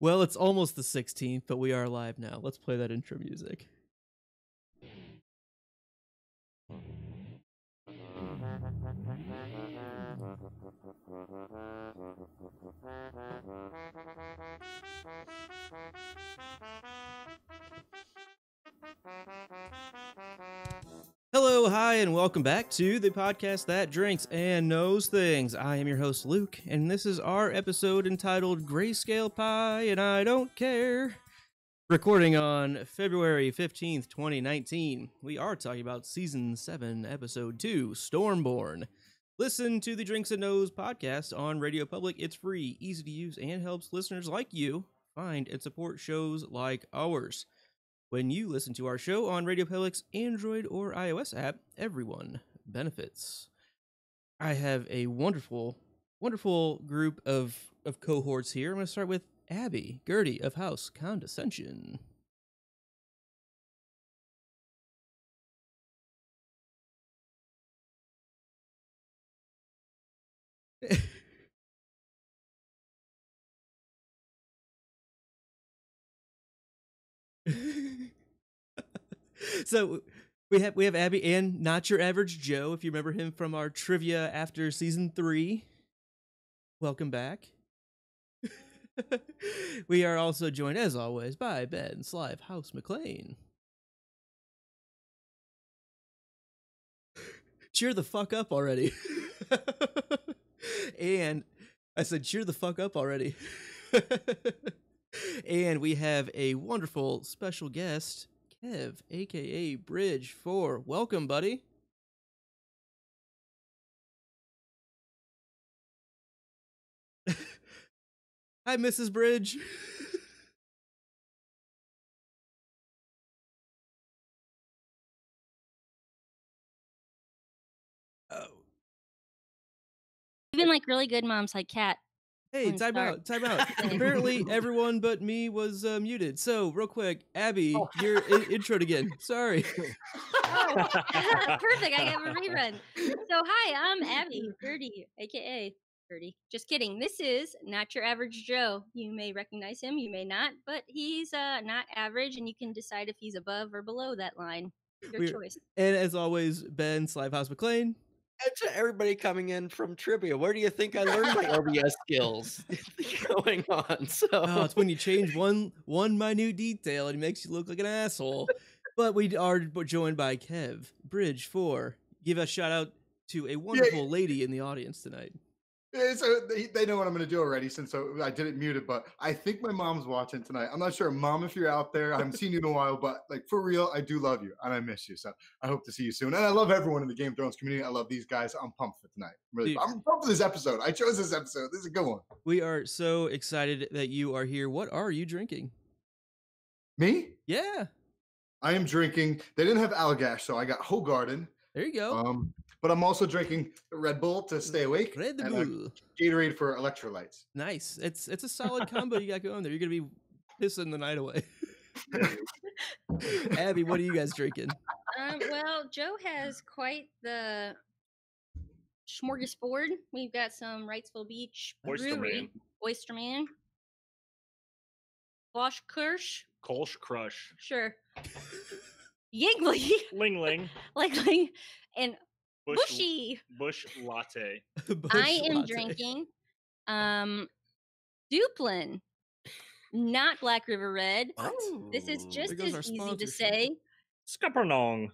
Well, it's almost the 16th, but we are live now. Let's play that intro music. Hello, hi, and welcome back to the podcast that drinks and knows things. I am your host, Luke, and this is our episode entitled Greyscale Pie and I Don't Care. Recording on February 15th, 2019. We are talking about Season 7, Episode 2, Stormborn. Listen to the Drinks and Knows podcast on Radio Public. It's free, easy to use, and helps listeners like you find and support shows like ours. When you listen to our show on Radio Public's Android or iOS app, everyone benefits. I have a wonderful group of cohorts here. I'm going to start with Abby Gertie of House Condescension. So We have Abby and Not Your Average Joe, if you remember him from our trivia after season 3. Welcome back. We are also joined, as always, by Ben Slive House McLean. Cheer the fuck up already. And I said, cheer the fuck up already. And we have a wonderful special guest, Kev, aka Bridge 4. Welcome, buddy. Hi, Mrs. Bridge. Oh. Even like really good moms like Kat. Hey, time out. Apparently everyone but me was muted. So real quick, Abby, your intro again. Sorry. Oh, perfect. I got a rerun. So hi, I'm Abby, 30, aka 30. Just kidding. This is Not Your Average Joe. You may recognize him, you may not, but he's not average, and you can decide if he's above or below that line. Your choice. And as always, Ben Slive House McLean. And to everybody coming in from trivia, where do you think I learned my OBS skills going on? So it's when you change one minute detail and it makes you look like an asshole. But we are joined by Kev, Bridge 4. Give a shout out to a wonderful lady in the audience tonight. Yeah, so they know what I'm going to do already since I didn't mute it, but I think my mom's watching tonight. I'm not sure. Mom, if you're out there, I haven't seen you in a while, but like for real, I do love you and I miss you. So I hope to see you soon. And I love everyone in the Game of Thrones community. I love these guys. I'm pumped for tonight. I'm pumped for this episode. I chose this episode. This is a good one. We are so excited that you are here. What are you drinking? Me? Yeah. I am drinking. They didn't have Allagash, so I got Whole Garden. There you go. But I'm also drinking Red Bull to stay awake. Red Bull. Gatorade for electrolytes. Nice. It's a solid combo you got going there. You're gonna be pissing the night away. Abby, what are you guys drinking? Well, Joe has quite the smorgasbord. We've got some Wrightsville Beach Brewery, Oysterman, Kolsch Crush. Sure. Yingling. Ling. Ling. And Bushy. Bush Latte. I am drinking Duplin, not Black River Red. Oh, this is just as easy to say. Scuppernong.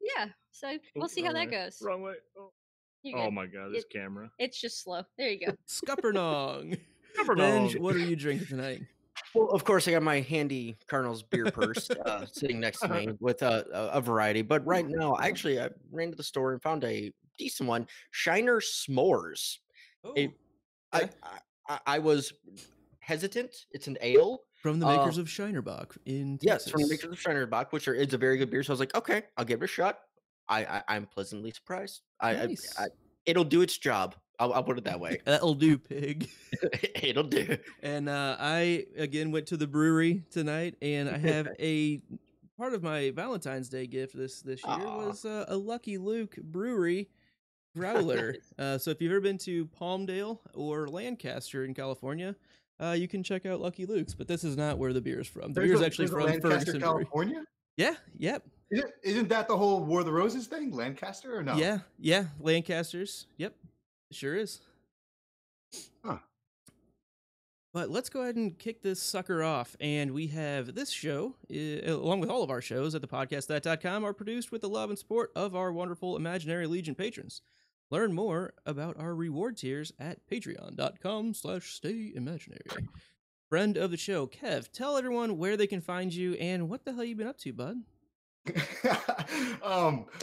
Yeah, so we'll see how that goes. Wrong way. Oh my god, this camera. It's just slow. There you go. Scuppernong. Benj, what are you drinking tonight? Well, of course, I got my handy Cardinals beer purse sitting next to me with a variety. But right now, actually, I ran to the store and found a decent one, Shiner S'mores. I was hesitant. It's an ale. From the makers of Shinerbach in Texas. Yes, from the makers of Shinerbach, which is a very good beer. So I was like, okay, I'll give it a shot. I'm pleasantly surprised. Nice. It'll do its job. I'll put it that way. That'll do, pig. It'll do. And I, again, went to the brewery tonight, and I have a part of my Valentine's Day gift this year was a Lucky Luke Brewery growler. So if you've ever been to Palmdale or Lancaster in California, you can check out Lucky Luke's, but this is not where the beer is from. The beer is actually from Lancaster, Ferguson, California? Yeah, yep. Isn't that the whole War of the Roses thing? Lancaster or no? Yeah, Lancasters. Yep, it sure is. Huh. But let's go ahead and kick this sucker off. And we have this show, along with all of our shows at thepodcastthat.com, are produced with the love and support of our wonderful Imaginary Legion patrons. Learn more about our reward tiers at patreon.com/stayimaginary. Friend of the show, Kev, tell everyone where they can find you and what the hell you've been up to, bud.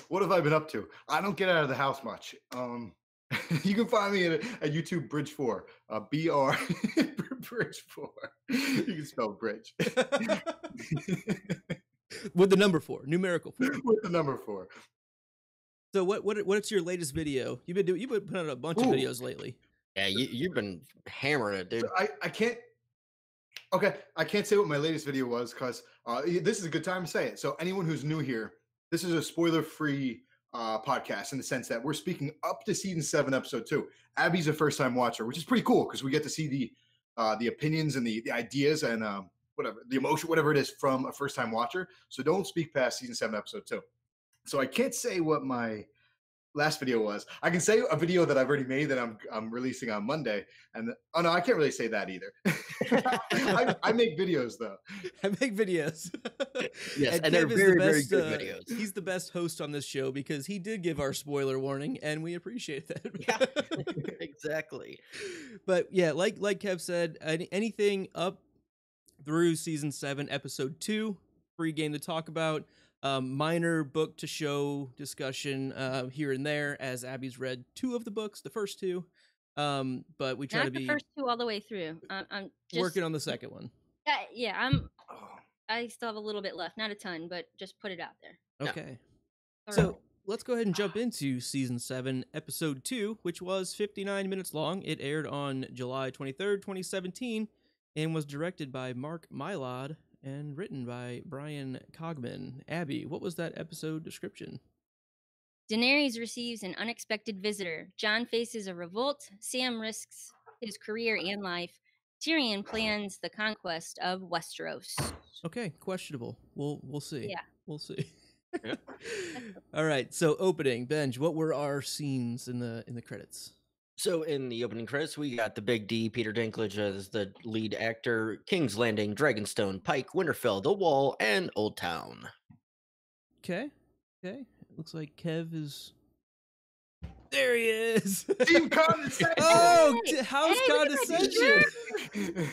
What have I been up to? I don't get out of the house much. You can find me at YouTube Bridge 4, BR Bridge 4. You can spell bridge with the number 4, numerical 4. With the number 4. So what's your latest video? You've been putting out a bunch of videos lately. Yeah, you've been hammering it, dude. So I can't. Okay, I can't say what my latest video was because this is a good time to say it. So anyone who's new here, this is a spoiler-free podcast in the sense that we're speaking up to season 7, episode 2. Abby's a first-time watcher, which is pretty cool because we get to see the opinions and the ideas and whatever the emotion, whatever it is, from a first time watcher. So don't speak past season 7, episode 2. So I can't say what my last video was. I can say a video that I've already made that I'm releasing on Monday. And oh no, I can't really say that either. I make videos though. I make videos. Yes, and they're Kev is very, the very best, good videos. He's the best host on this show because he did give our spoiler warning, and we appreciate that. Yeah, exactly. But yeah, like Kev said, anything up through season 7, episode 2, free game to talk about. Minor book to show discussion here and there, as Abby's read 2 of the books, the first 2. But we try to be the first 2 all the way through. I'm just working on the second one. Yeah, I still have a little bit left, not a ton, but just put it out there. Okay. All So right. let's go ahead and jump into season 7, episode 2, which was 59 minutes long. It aired on July 23rd, 2017, and was directed by Mark Mylod and written by Brian Cogman. Abby, what was that episode description? Daenerys receives an unexpected visitor. Jon faces a revolt. Sam risks his career and life. Tyrion plans the conquest of Westeros. Okay, questionable. We'll see. Yeah. We'll see. Yeah. All right. So opening, Benj, what were our scenes in the credits? So in the opening credits, we got the Big D, Peter Dinklage as the lead actor, King's Landing, Dragonstone, Pike, Winterfell, The Wall, and Old Town. Okay. Looks like Kev is. There he is. Team condescension. Oh, Hey, how's hey, look at that condescension?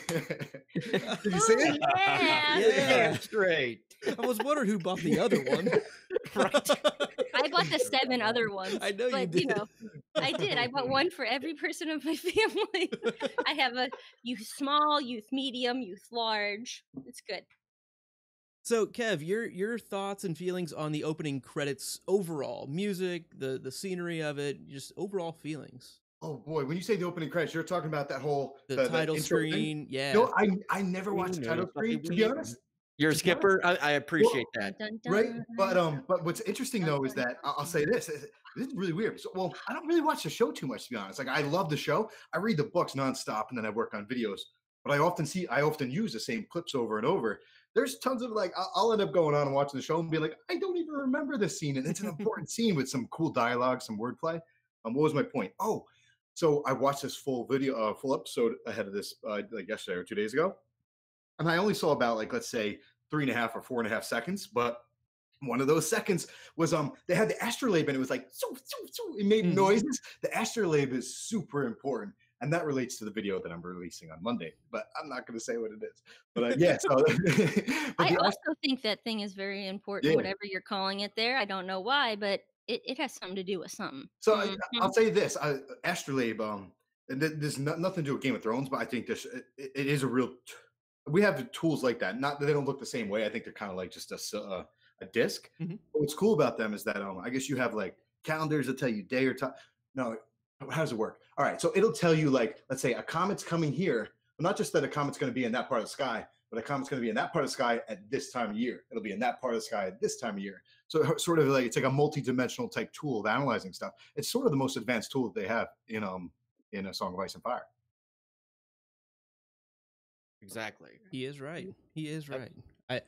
Did you see it? Yeah. Yeah. That's great. I was wondering who bought the other one. Right. I bought the 7 other ones. I know you but, did. I did. I bought one for every person of my family. I have a youth small, youth medium, youth large. It's good. So, Kev, your thoughts and feelings on the opening credits overall, music, the scenery of it, just overall feelings. Oh boy, when you say the opening credits, you're talking about that whole The title intro thing? screen, yeah. No, I never watched the title screen, to be honest. You're a skipper. I appreciate Dun, that. dun, dun. Right, but what's interesting though is that I'll say this is really weird. So, well, I don't really watch the show too much, to be honest. Like I love the show. I read the books nonstop, and then I work on videos. But I often use the same clips over and over. There's tons of like I'll end up going on and watching the show and be like, I don't even remember this scene, and it's an important scene with some cool dialogue, some wordplay. What was my point? Oh, so I watched this full episode ahead of this like yesterday or 2 days ago, and I only saw about like let's say 3.5 or 4.5 seconds, but one of those seconds was they had the astrolabe and it was like it made noises. The astrolabe is super important, and that relates to the video that I'm releasing on Monday, but I'm not going to say what it is. But yeah, so but I also think that thing is very important, Yeah. whatever you're calling it there. I don't know why, but it has something to do with something. So Mhm. I'll say this: astrolabe. And there's nothing to do with Game of Thrones, but I think this it is a real. We have tools like that. Not that they don't look the same way. I think they're kind of like just a disc. Mhm. But what's cool about them is that I guess you have like calendars that tell you day or time. No, how does it work? All right, so it'll tell you like, let's say a comet's coming here, but not just that a comet's going to be in that part of the sky, but a comet's going to be in that part of the sky at this time of year. It'll be in that part of the sky at this time of year. So sort of like it's like a multi-dimensional type tool of analyzing stuff. It's sort of the most advanced tool that they have in A Song of Ice and Fire. Exactly. He is right. He is Yep. right.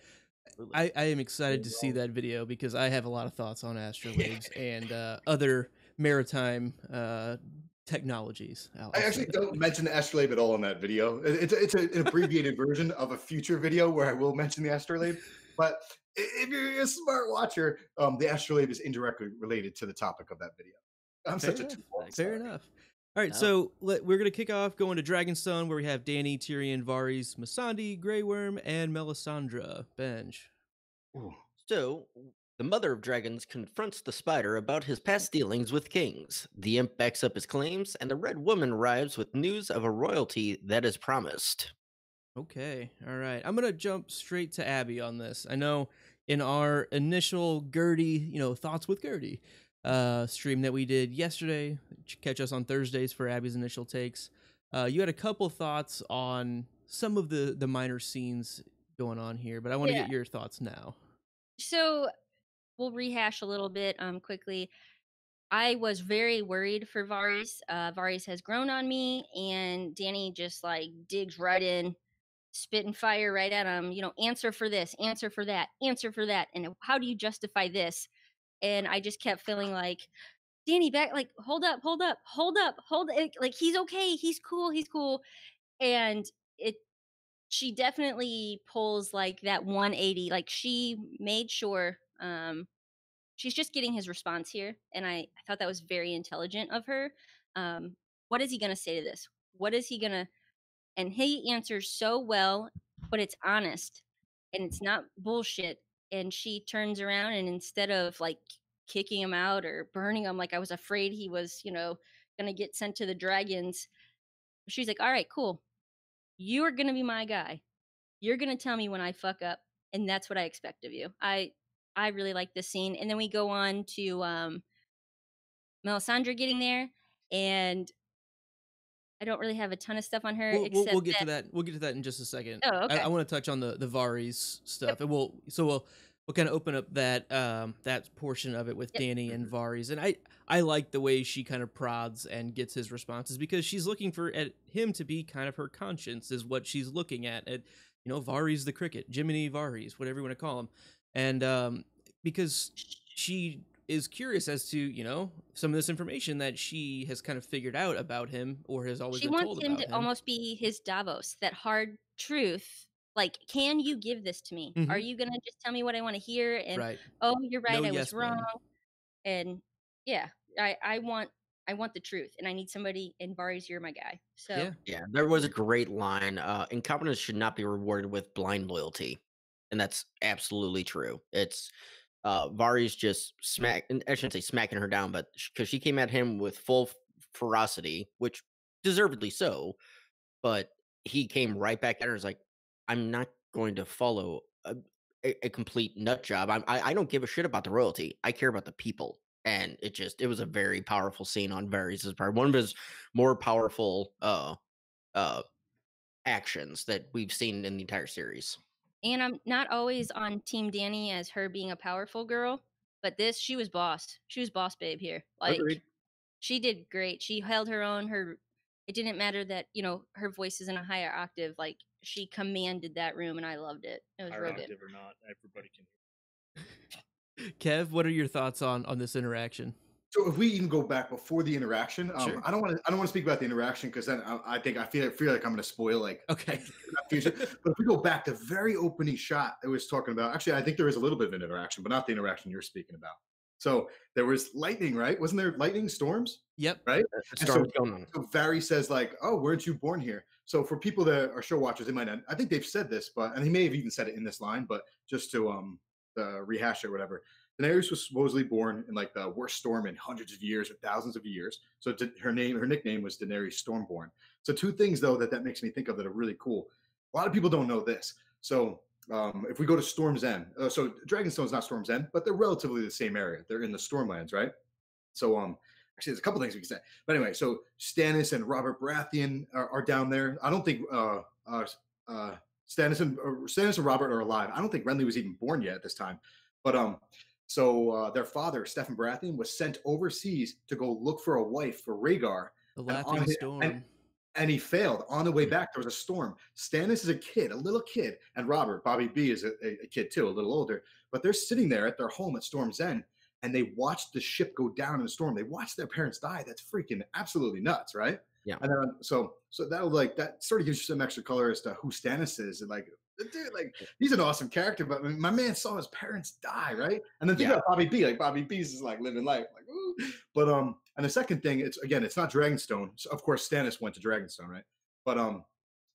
Absolutely. I am excited to see that video because I have a lot of thoughts on astrolabes and other maritime technologies. I actually don't mention the astrolabe at all in that video. It's an abbreviated version of a future video where I will mention the astrolabe. But if you're a smart watcher, the astrolabe is indirectly related to the topic of that video. I'm Fair such enough. a Fair enough. All right, No. so we're going to kick off going to Dragonstone, where we have Dany, Tyrion, Varys, Missandei, Grey Worm, and Melisandre. Benj. So, the mother of dragons confronts the spider about his past dealings with kings. The imp backs up his claims, and the red woman arrives with news of a royalty that is promised. Okay, all right. I'm going to jump straight to Abby on this. I know in our initial Gertie, thoughts with Gertie stream that we did yesterday, catch us on Thursdays for Abby's initial takes. You had a couple thoughts on some of the minor scenes going on here, but I want to get your thoughts now. So we'll rehash a little bit quickly. I was very worried for Varys. Varys has grown on me, and Dany just like digs right in spitting fire right at him, answer for this, answer for that, answer for that, and how do you justify this? And I just kept feeling like, Danny, back, like, hold up, hold up, hold up, hold it, like, he's okay, he's cool, he's cool. And it she definitely pulls like that 180. Like, she made sure she's just getting his response here, and I thought that was very intelligent of her. um what is he going to say to this? What is he going to And he answers so well, but it's honest and it's not bullshit. And she turns around, and instead of like kicking him out or burning him, like I was afraid he was, gonna get sent to the dragons, she's like, all right, cool, you're gonna be my guy, you're gonna tell me when I fuck up, and that's what I expect of you. I really like this scene. And then we go on to Melisandre getting there, and I don't really have a ton of stuff on her, except We'll get to that. We'll get to that in just a second. Oh, okay. I want to touch on the Varys stuff, Yep. and we'll kind of open up that that portion of it with Dany and Varys. And I like the way she kind of prods and gets his responses, because she's looking for him to be kind of her conscience, is what she's looking at. Varys the cricket, Jiminy Varys, whatever you want to call him, and because she is curious as to some of this information that she has kind of figured out about him, or has always She been told wants him about to almost be his Davos, that hard truth. Like, can you give this to me? Are you gonna just tell me what I want to hear? And Right. oh, you're right, No I yes was wrong. men. And yeah, I want the truth, and I need somebody. In Varys, you're my guy. So Yeah, there was a great line. Incompetence should not be rewarded with blind loyalty, and that's absolutely true. It's Varys just and I shouldn't say smacking her down, but because she came at him with full ferocity, which deservedly so, but he came right back at her. Is like, I'm not going to follow a complete nut job. I don't give a shit about the royalty. I care about the people. And it was a very powerful scene on Varys' part. One of his more powerful actions that we've seen in the entire series. And I'm not always on Team Dany as her being a powerful girl, but she was boss. She was boss babe here. Like, Agreed. she did great. She held her own. It didn't matter that, her voice is in a higher octave. Like, she commanded that room, and I loved it. It was real good. Octave or not, everybody can. Kev, what are your thoughts on this interaction? So if we even go back before the interaction, Sure. I don't want to speak about the interaction, because then I feel like I'm going to spoil Okay. future. But if we go back to the very opening shot, it was talking about. Actually, I think there was a little bit of an interaction, but not the interaction you're speaking about. So there was lightning, right? Wasn't there lightning storms? Yep. Right. Storms going on. So Varys says like, "Oh, weren't you born here?" So for people that are show watchers, they might not. I think they've said this, and he may have even said it in this line, but just to rehash it or whatever. Daenerys was supposedly born in like the worst storm in hundreds of years or thousands of years. So her nickname was Daenerys Stormborn. So two things though that makes me think of that are really cool. A lot of people don't know this. So if we go to Storm's End, so Dragonstone's not Storm's End, but they're relatively the same area. They're in the Stormlands, right? So actually, there's a couple things we can say. But anyway, so Stannis and Robert Baratheon are down there. I don't think Stannis and Robert are alive. I don't think Renly was even born yet at this time. But so their father, Stephen Baratheon, was sent overseas to go look for a wife for Rhaegar. The Laughing Storm. And he failed. On the way back, there was a storm. Stannis is a little kid, and Robert, Bobby B, is a kid too, a little older. But they're sitting there at their home at Storm's End, and they watched the ship go down in a storm. They watched their parents die. That's freaking absolutely nuts, right? Yeah. And then so that sort of gives you some extra color as to who Stannis is, and like, dude, like, he's an awesome character, but my man saw his parents die, right? And then think about Bobby B. Like, Bobby B's is like living life, like, ooh. But and the second thing, it's not Dragonstone. So of course, Stannis went to Dragonstone, right? But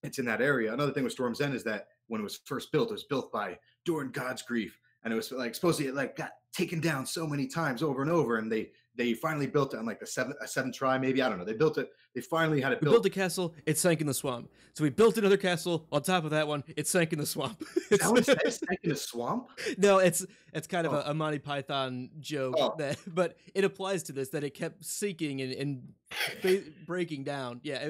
it's in that area. Another thing with Storm's End is that when it was first built, it was built by during God's grief, and it was like supposedly it like got taken down so many times over and over, and they finally built it on like a seventh try, maybe. I don't know. They built it. They finally had it built. We built a castle. It sank in the swamp. So we built another castle on top of that one. It sank in the swamp. That one sank in the swamp? No, it's kind of a Monty Python joke, but it applies to this, that it kept sinking and breaking down. Yeah,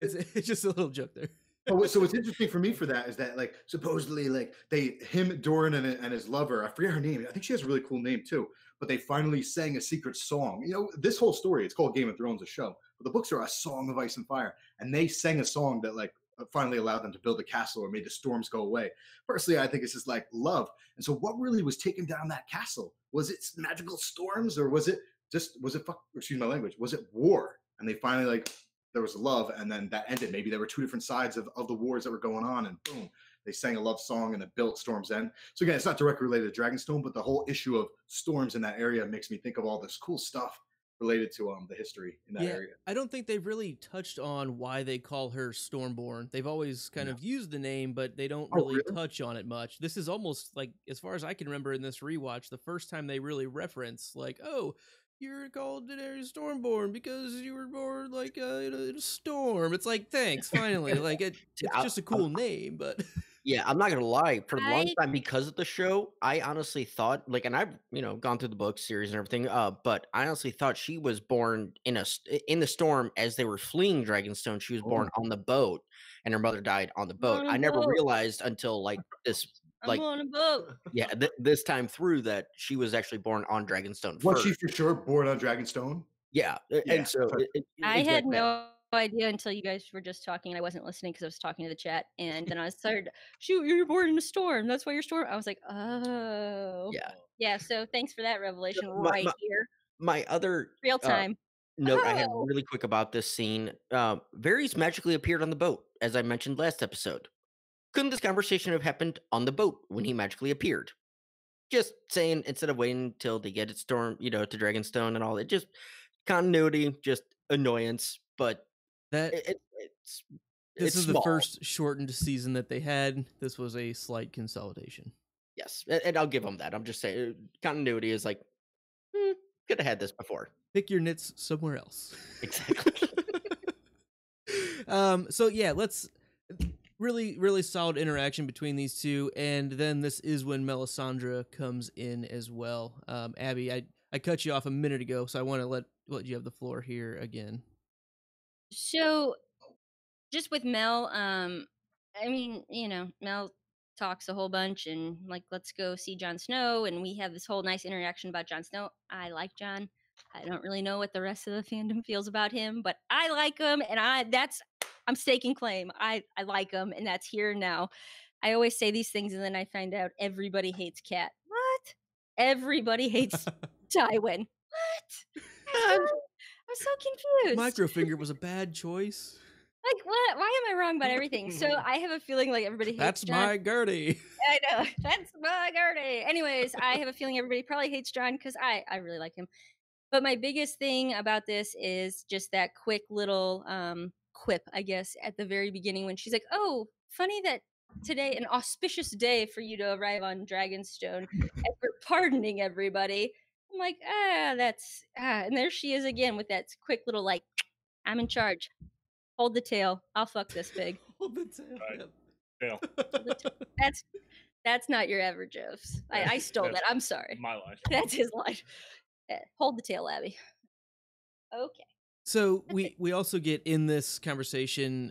it's just a little joke there. So what's interesting for me for that is that, like, supposedly, like, Doran and his lover, I forget her name. I think she has a really cool name too. But they finally sang a secret song. You know, this whole story, it's called Game of Thrones, a show. But the books are A Song of Ice and Fire, and they sang a song that like finally allowed them to build a castle or made the storms go away. Personally, I think it's just like love. And so what really was taking down that castle? Was it magical storms, or was it excuse my language, was it war? And they finally, like, there was love, and then that ended. Maybe there were two different sides of the wars that were going on, and boom, they sang a love song and it built Storm's End. So again, it's not directly related to Dragonstone, but the whole issue of storms in that area makes me think of all this cool stuff related to the history in that area. I don't think they've really touched on why they call her Stormborn. They've always kind of used the name, but they don't really touch on it much. This is almost like, as far as I can remember in this rewatch, the first time they really reference, like, oh, you're called Daenerys Stormborn because you were born like in a storm. It's like, thanks, finally. Like, it's just a cool name, but yeah, I'm not gonna lie. For a long time, because of the show, I honestly thought, like, and I've gone through the book series and everything. But I honestly thought she was born in the storm as they were fleeing Dragonstone. She was born on the boat, and her mother died on the boat. I never realized until like this, like, I'm on a boat. Yeah, this time through that she was actually born on Dragonstone. Was she for sure born on Dragonstone? Yeah, and so I had no idea until you guys were just talking. I wasn't listening because I was talking to the chat, and then I started, shoot, you're born in a storm. That's why you're storm. I was like, oh, yeah. So thanks for that revelation here. My other real time note I had really quick about this scene: Varys magically appeared on the boat, as I mentioned last episode. Couldn't this conversation have happened on the boat when he magically appeared? Just saying, instead of waiting till they get it storm, to Dragonstone and all that, just continuity, just annoyance. But that this is small. The first shortened season that they had. This was a slight consolidation. Yes, and I'll give them that. I'm just saying, continuity is like, could have had this before. Pick your nits somewhere else. Exactly. So yeah, let's really solid interaction between these two, and then this is when Melisandre comes in as well. Abby, I cut you off a minute ago, so I want to let you have the floor here again. So, just with Mel, I mean, Mel talks a whole bunch and like, let's go see Jon Snow, and we have this whole nice interaction about Jon Snow. I like Jon. I don't really know what the rest of the fandom feels about him, but I like him, and I'm staking claim. I like him, and that's here now. I always say these things, and then I find out everybody hates Cat. What? Everybody hates Tywin. What? I'm so confused. Microfinger was a bad choice. Like, what? Why am I wrong about everything? So I have a feeling like everybody hates That's Jon. my Gertie. I know. That's my Gertie. Anyways, I have a feeling everybody probably hates Jon because I really like him. But my biggest thing about this is just that quick little quip, I guess, at the very beginning when she's like, oh, funny that today, an auspicious day for you to arrive on Dragonstone, and we're pardoning everybody. I'm like, and there she is again with that quick little, like, I'm in charge. Hold the tail. I'll fuck this pig. Hold the tail. Tail. That's not your average Joe's. I stole that. I'm sorry. My life. That's his life. Hold the tail, Abby. Okay. So we also get in this conversation,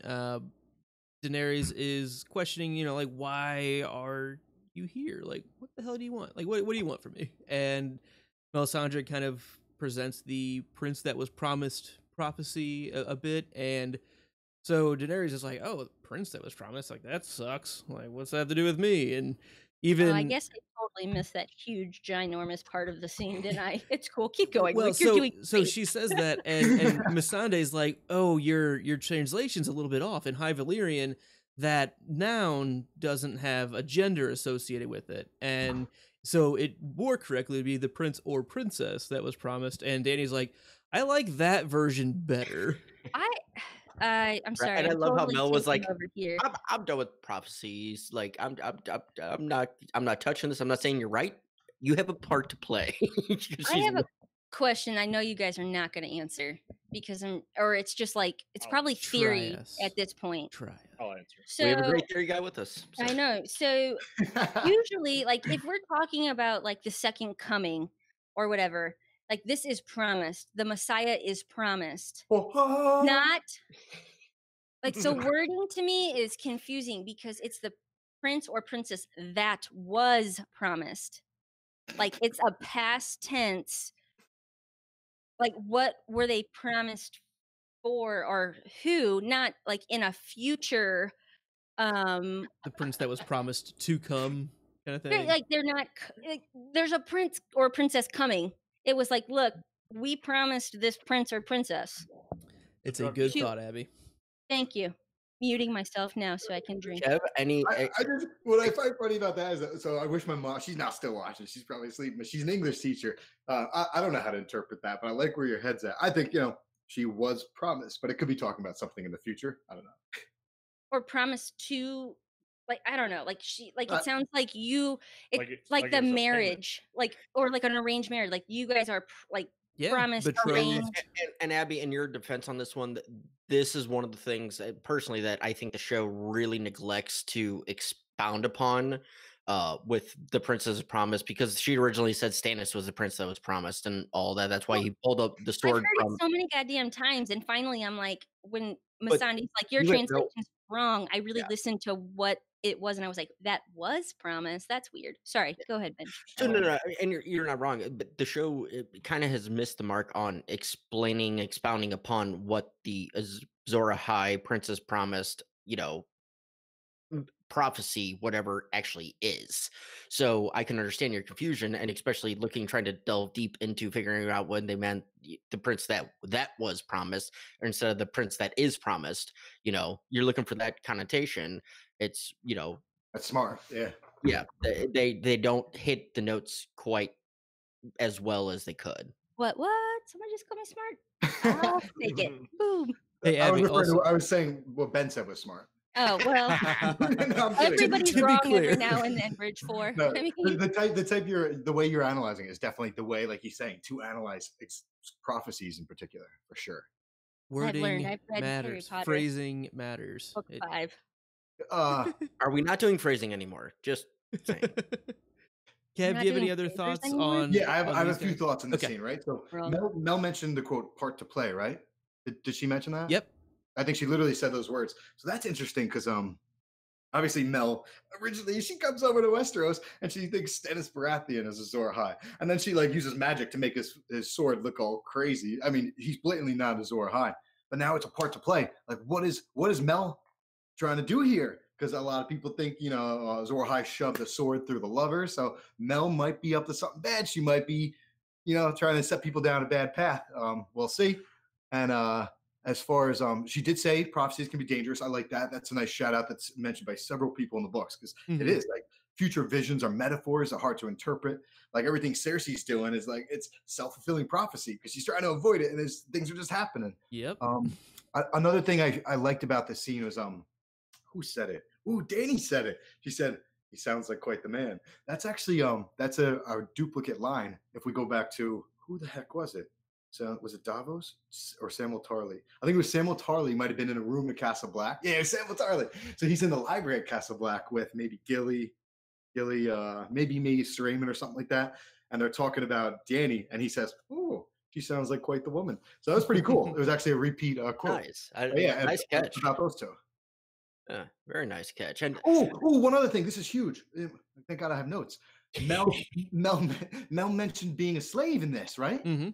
Daenerys is questioning, like, why are you here? Like, what the hell do you want? Like, what do you want from me? And Melisandre kind of presents the prince that was promised prophecy a bit, and so Daenerys is like, oh, the prince that was promised, like, that sucks. Like, what's that have to do with me? And even I guess I totally missed that huge, ginormous part of the scene, didn't I? It's cool. Keep going. Well, like, you're doing so she says that, and Missandei's like, oh, your translation's a little bit off. In High Valyrian, that noun doesn't have a gender associated with it, and so it more correctly would be the prince or princess that was promised. And Dany's like, I like that version better. I'm sorry. And I love totally how Mel was like, over here. I'm done with prophecies. Like, I'm not touching this. I'm not saying you're right. You have a part to play. I have a question. I know you guys are not going to answer because it's just like, it's probably theory at this point. I'll answer. So, we have a great theory guy with us. So. I know. So usually, like, if we're talking about like the second coming or whatever, like, this is promised. The Messiah is promised. Not like, so wording to me is confusing because it's the prince or princess that was promised. Like, it's a past tense. Like, what were they promised for or who, not like in a future The prince that was promised to come, kind of thing. like they're not like, there's a prince or princess coming. It was like, look, we promised this prince or princess. It's a good Shoot. thought, Abby. Thank you. Muting myself now so I can drink. Kev, any? I just what I find funny about that is that, so I wish my mom. She's not still watching. She's probably asleep, but she's an English teacher. I don't know how to interpret that, but I like where your head's at. I think she was promised, but it could be talking about something in the future. I don't know. Or promised to, like, I don't know, like she, like it sounds like you, Like it's it- like like the it was a payment. marriage, like, or like an arranged marriage, like you guys are like Yeah, promised, betrothed. arranged. And Abby, in your defense on this one, this is one of the things personally that I think the show really neglects to expound upon with the Princess Promise, because she originally said Stannis was the prince that was promised and all that. That's why he pulled up the I've sword heard from. it so many goddamn times, and finally I'm like, when But Masandi's like, your you had no- translation's wrong, I really Yeah. listened to what it was, and I was like, that was promised. That's weird. Sorry, go ahead, Ben. So no, and you're not wrong. But the show kind of has missed the mark on expounding upon what the Azor Ahai Princess promised. Prophecy, whatever actually is. So I can understand your confusion, and especially trying to delve deep into figuring out when they meant the prince that was promised, or instead of the prince that is promised. You're looking for that connotation. It's That's smart. Yeah. yeah, they don't hit the notes quite as well as they could. What? Someone just called me smart. I'll take it. Boom. Hey, I Abby, was, also, I was saying what Ben said was smart. Oh well. No, I'm kidding. Everybody's To be wrong clear. every now and then, Bridge 4. No, I mean, the way you're analyzing it is definitely the way, like he's saying, to analyze prophecies in particular, for sure. wording learned. I've read Harry matters. Potter. Phrasing matters. book 5. Are we not doing phrasing anymore? Just saying. Kev, Not do you have any doing other phasers thoughts anymore? on? Yeah, I have a these few guys? thoughts on the Okay. scene, right? So Wrong. Mel mentioned the quote "part to play," right? Did she mention that? Yep. I think she literally said those words. So that's interesting because obviously Mel originally she comes over to Westeros and she thinks Stannis Baratheon is Azor Ahai, and then she uses magic to make his sword look all crazy. I mean, he's blatantly not Azor Ahai, but now it's a part to play. Like, what is Mel trying to do here? Because a lot of people think Azor Ahai shoved a sword through the lover, so Mel might be up to something bad. She might be trying to set people down a bad path. We'll see. And as far as she did say prophecies can be dangerous. I like that. That's a nice shout out that's mentioned by several people in the books, because it is like future visions are metaphors, are hard to interpret. Like everything Cersei's doing is like it's self-fulfilling prophecy because she's trying to avoid it, and things are just happening. Yep. Another thing I liked about this scene was who said it? Ooh, Dany said it. She said, "He sounds like quite the man." That's actually that's a duplicate line. If we go back to who the heck was it? So was it Davos or Samuel Tarly? I think it was Samuel Tarly. Might have been in a room at Castle Black. Yeah, it was Samuel Tarly. So he's in the library at Castle Black with maybe Gilly, maybe Maester Raymond or something like that. And they're talking about Dany, and he says, "Oh, she sounds like quite the woman." So that was pretty cool. It was actually a repeat quote. Nice. Yeah, nice catch. about those two. Yeah, very nice catch. And one other thing. This is huge. Thank God I have notes. Mel mentioned being a slave in this, right? Mm-hmm.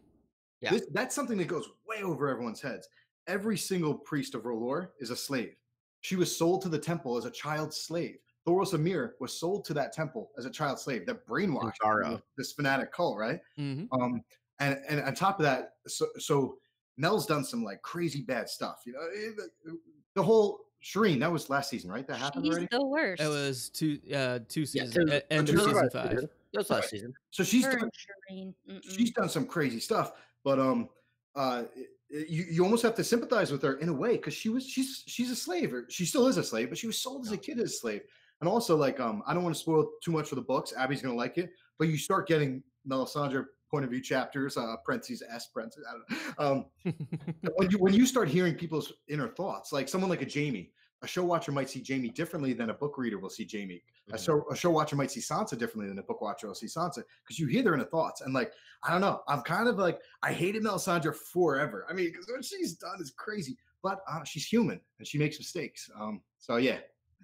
Yeah. That's something that goes way over everyone's heads. Every single priest of R'hllor is a slave. She was sold to the temple as a child slave. Thoros Amir was sold to that temple as a child slave. That brainwashed this fanatic cult, right? Mm-hmm. And on top of that, so Mel's done some crazy bad stuff. The whole Shireen, that was last season, right? That happened She's already. the worst. That was two seasons. Yeah, End of season 5. That was last season. So she's done some crazy stuff, but you almost have to sympathize with her in a way because she's a slave, or she still is a slave, but she was sold as a kid as a slave. And also, I don't want to spoil too much for the books. Abby's gonna like it, but you start getting Melisandre point of view chapters, parentheses S parentheses. I don't know. When you start hearing people's inner thoughts, like someone like a Jaime. A show watcher might see Jaime differently than a book reader will see Jaime. Mm-hmm. A show watcher might see Sansa differently than a book watcher will see Sansa, because you hear their inner thoughts. And I don't know, I'm kind of I hated Melisandre forever. I mean, because what she's done is crazy, but she's human and she makes mistakes. So yeah,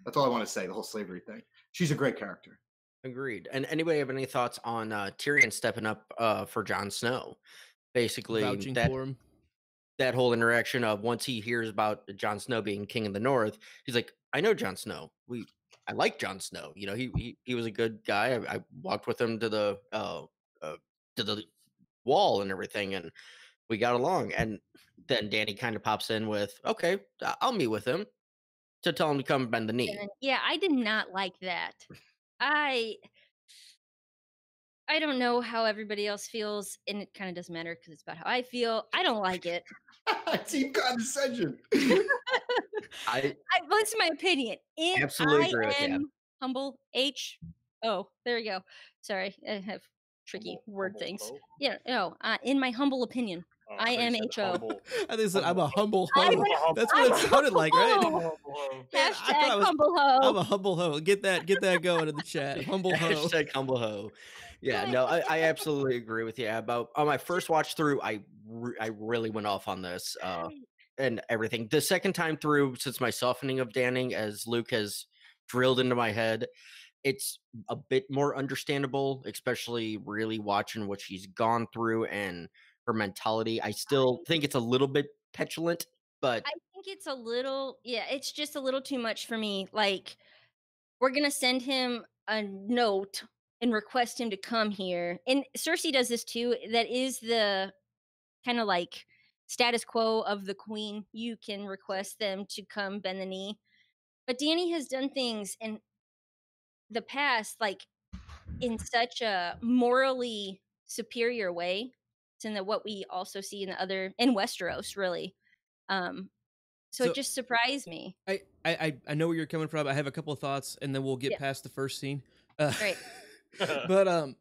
that's all I want to say. The whole slavery thing. She's a great character. Agreed. And anybody have any thoughts on Tyrion stepping up for Jon Snow? Basically, Vouching for him. that whole interaction of once he hears about Jon Snow being king of the North, he's like, I know Jon Snow. I like Jon Snow. You know, he was a good guy. I walked with him to the wall and everything, and we got along. And then Danny kind of pops in with, okay, I'll meet with him to tell him to come bend the knee. And yeah, I did not like that. I don't know how everybody else feels, and it kind of doesn't matter because it's about how I feel. I don't like it. Team condescension. I Well, it's my opinion. absolutely agree with you. Humble H. Oh, there we go. Sorry, I have tricky word Humble things. hoe? Yeah, no. In my humble opinion, I thought you said IMHO. humble. I think said I'm a humble I'm hoe. a- That's what it sounded like, right? humble. Humble hoe. Man, I Hashtag thought I was- humble I'm hoe. a humble hoe. Get that going in the chat. Humble hoe. Hashtag humble hoe. Yeah, no, I absolutely agree with you. About on my first watch through, I really went off on this and everything. The second time through, since my softening of Danning, as Luke has drilled into my head, it's a bit more understandable, especially really watching what she's gone through and her mentality. I still think it's a little bit petulant, but I think it's a little, it's just a little too much for me. Like, we're gonna send him a note and request him to come here. And Cersei does this too. That is the kind of like status quo of the queen. You can request them to come bend the knee. But Dany has done things in the past, like in such a morally superior way, than what we also see in Westeros, really. So it just surprised me. I know where you're coming from. I have a couple of thoughts, and then we'll get past the first scene. Right. But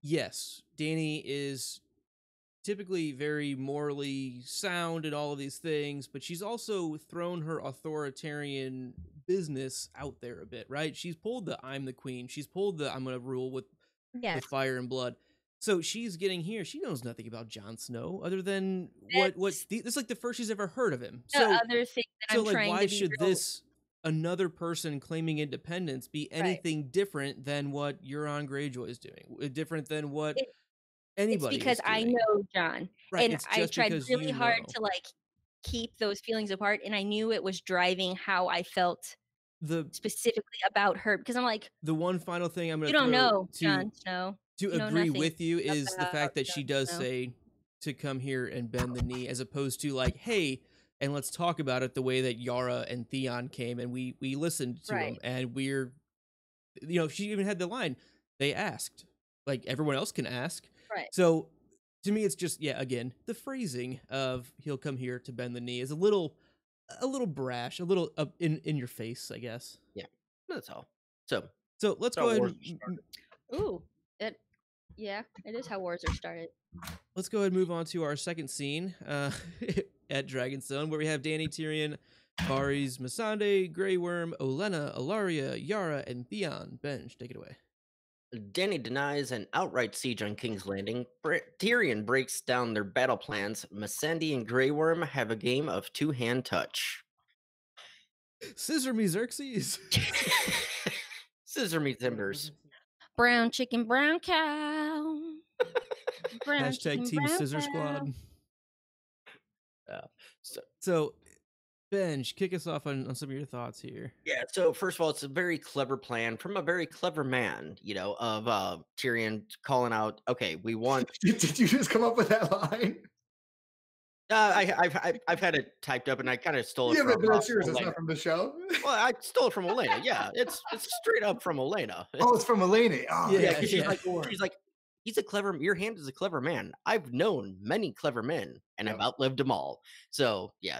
yes, Dany is typically very morally sound and all of these things, but she's also thrown her authoritarian business out there a bit, right? She's pulled the I'm the queen. She's pulled the I'm going to rule with fire and blood. So she's getting here. She knows nothing about Jon Snow other than this is like the first she's ever heard of him. The So other thing that I'm trying why to be should real- this another person claiming independence be anything different than what Euron Greyjoy is doing? Different than what anybody It's because is I doing? know John, Right, and it's I just tried because really you hard know. to like keep those feelings apart, and I knew it was driving how I felt specifically about her, because I'm like, The one final thing I'm going you don't know to Jon Snow. to You know agree nothing with you is the about fact that she Jon does Snow. say to come here and bend the knee, as opposed to like, hey, and let's talk about it the way that Yara and Theon came and we listened to them, and we're, she even had the line, they asked, like everyone else can ask. Right. So to me, it's just, again, the phrasing of he'll come here to bend the knee is a little brash, a little in your face, I guess. Yeah, that's all. So let's go ahead and ooh, it is how wars are started. let's go ahead and move on to our second scene at Dragonstone, where we have Dany, Tyrion, Varys, Missandei, Grey Worm, Olenna, Ilaria, Yara, and Theon. Benj, take it away. Dany denies an outright siege on King's Landing. Tyrion breaks down their battle plans. Missandei and Grey Worm have a game of two-hand touch. Scissor me, Xerxes. Scissor me, timbers. Brown chicken, brown cow. Brown Hashtag chicken, Team brown Scissor cow. Squad. So, Benj, kick us off on some of your thoughts here. Yeah, so first of all, it's a very clever plan from a very clever man, of Tyrion calling out, okay, we want... Did you just come up with that line? I've had it typed up, and I kind of stole it from... Yeah, but that's yours. It's not from the show. Well, I stole it from Elena. Yeah, it's straight up from Elena. Oh, it's from Elena. Oh, yeah. She's like, he's a clever. Your hand is a clever man. I've known many clever men, and I've outlived them all. So yeah,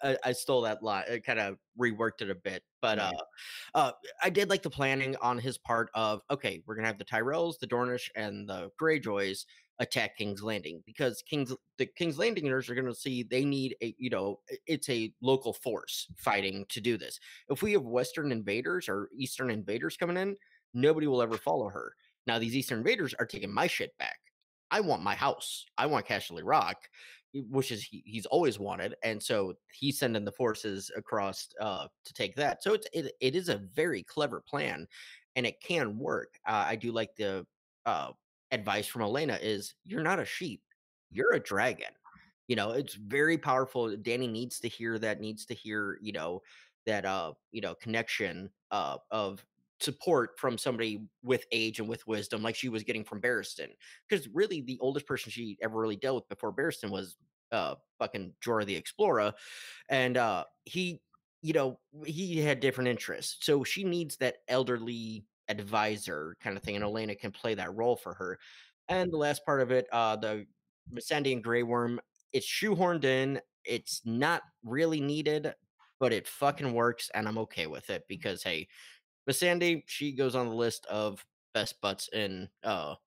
I stole that line. I kind of reworked it a bit, but I did like the planning on his part of, okay, we're gonna have the Tyrells, the Dornish, and the Greyjoys attack King's Landing, because the King's Landingers are going to see they need it's a local force fighting to do this. If we have Western invaders or Eastern invaders coming in, nobody will ever follow her. Now these Eastern invaders are taking my shit back. I want my house. I want Casterly Rock, which is he's always wanted, and so he's sending the forces across to take that. So it is a very clever plan, and it can work. I do like the advice from Elena is, you're not a sheep, you're a dragon. You know, it's very powerful. Danny needs to hear that, needs to hear, you know, that connection of support from somebody with age and with wisdom like she was getting from Barristan. Because really the oldest person she ever really dealt with before Barristan was fucking Jorah the Explorer. And he, you know, he had different interests. So she needs that elderly advisor kind of thing, and Elena can play that role for her. And the last part of it, the Missandei and Grey Worm, it's shoehorned in. It's not really needed, but it fucking works, and I'm okay with it because hey, Missandei, she goes on the list of best butts in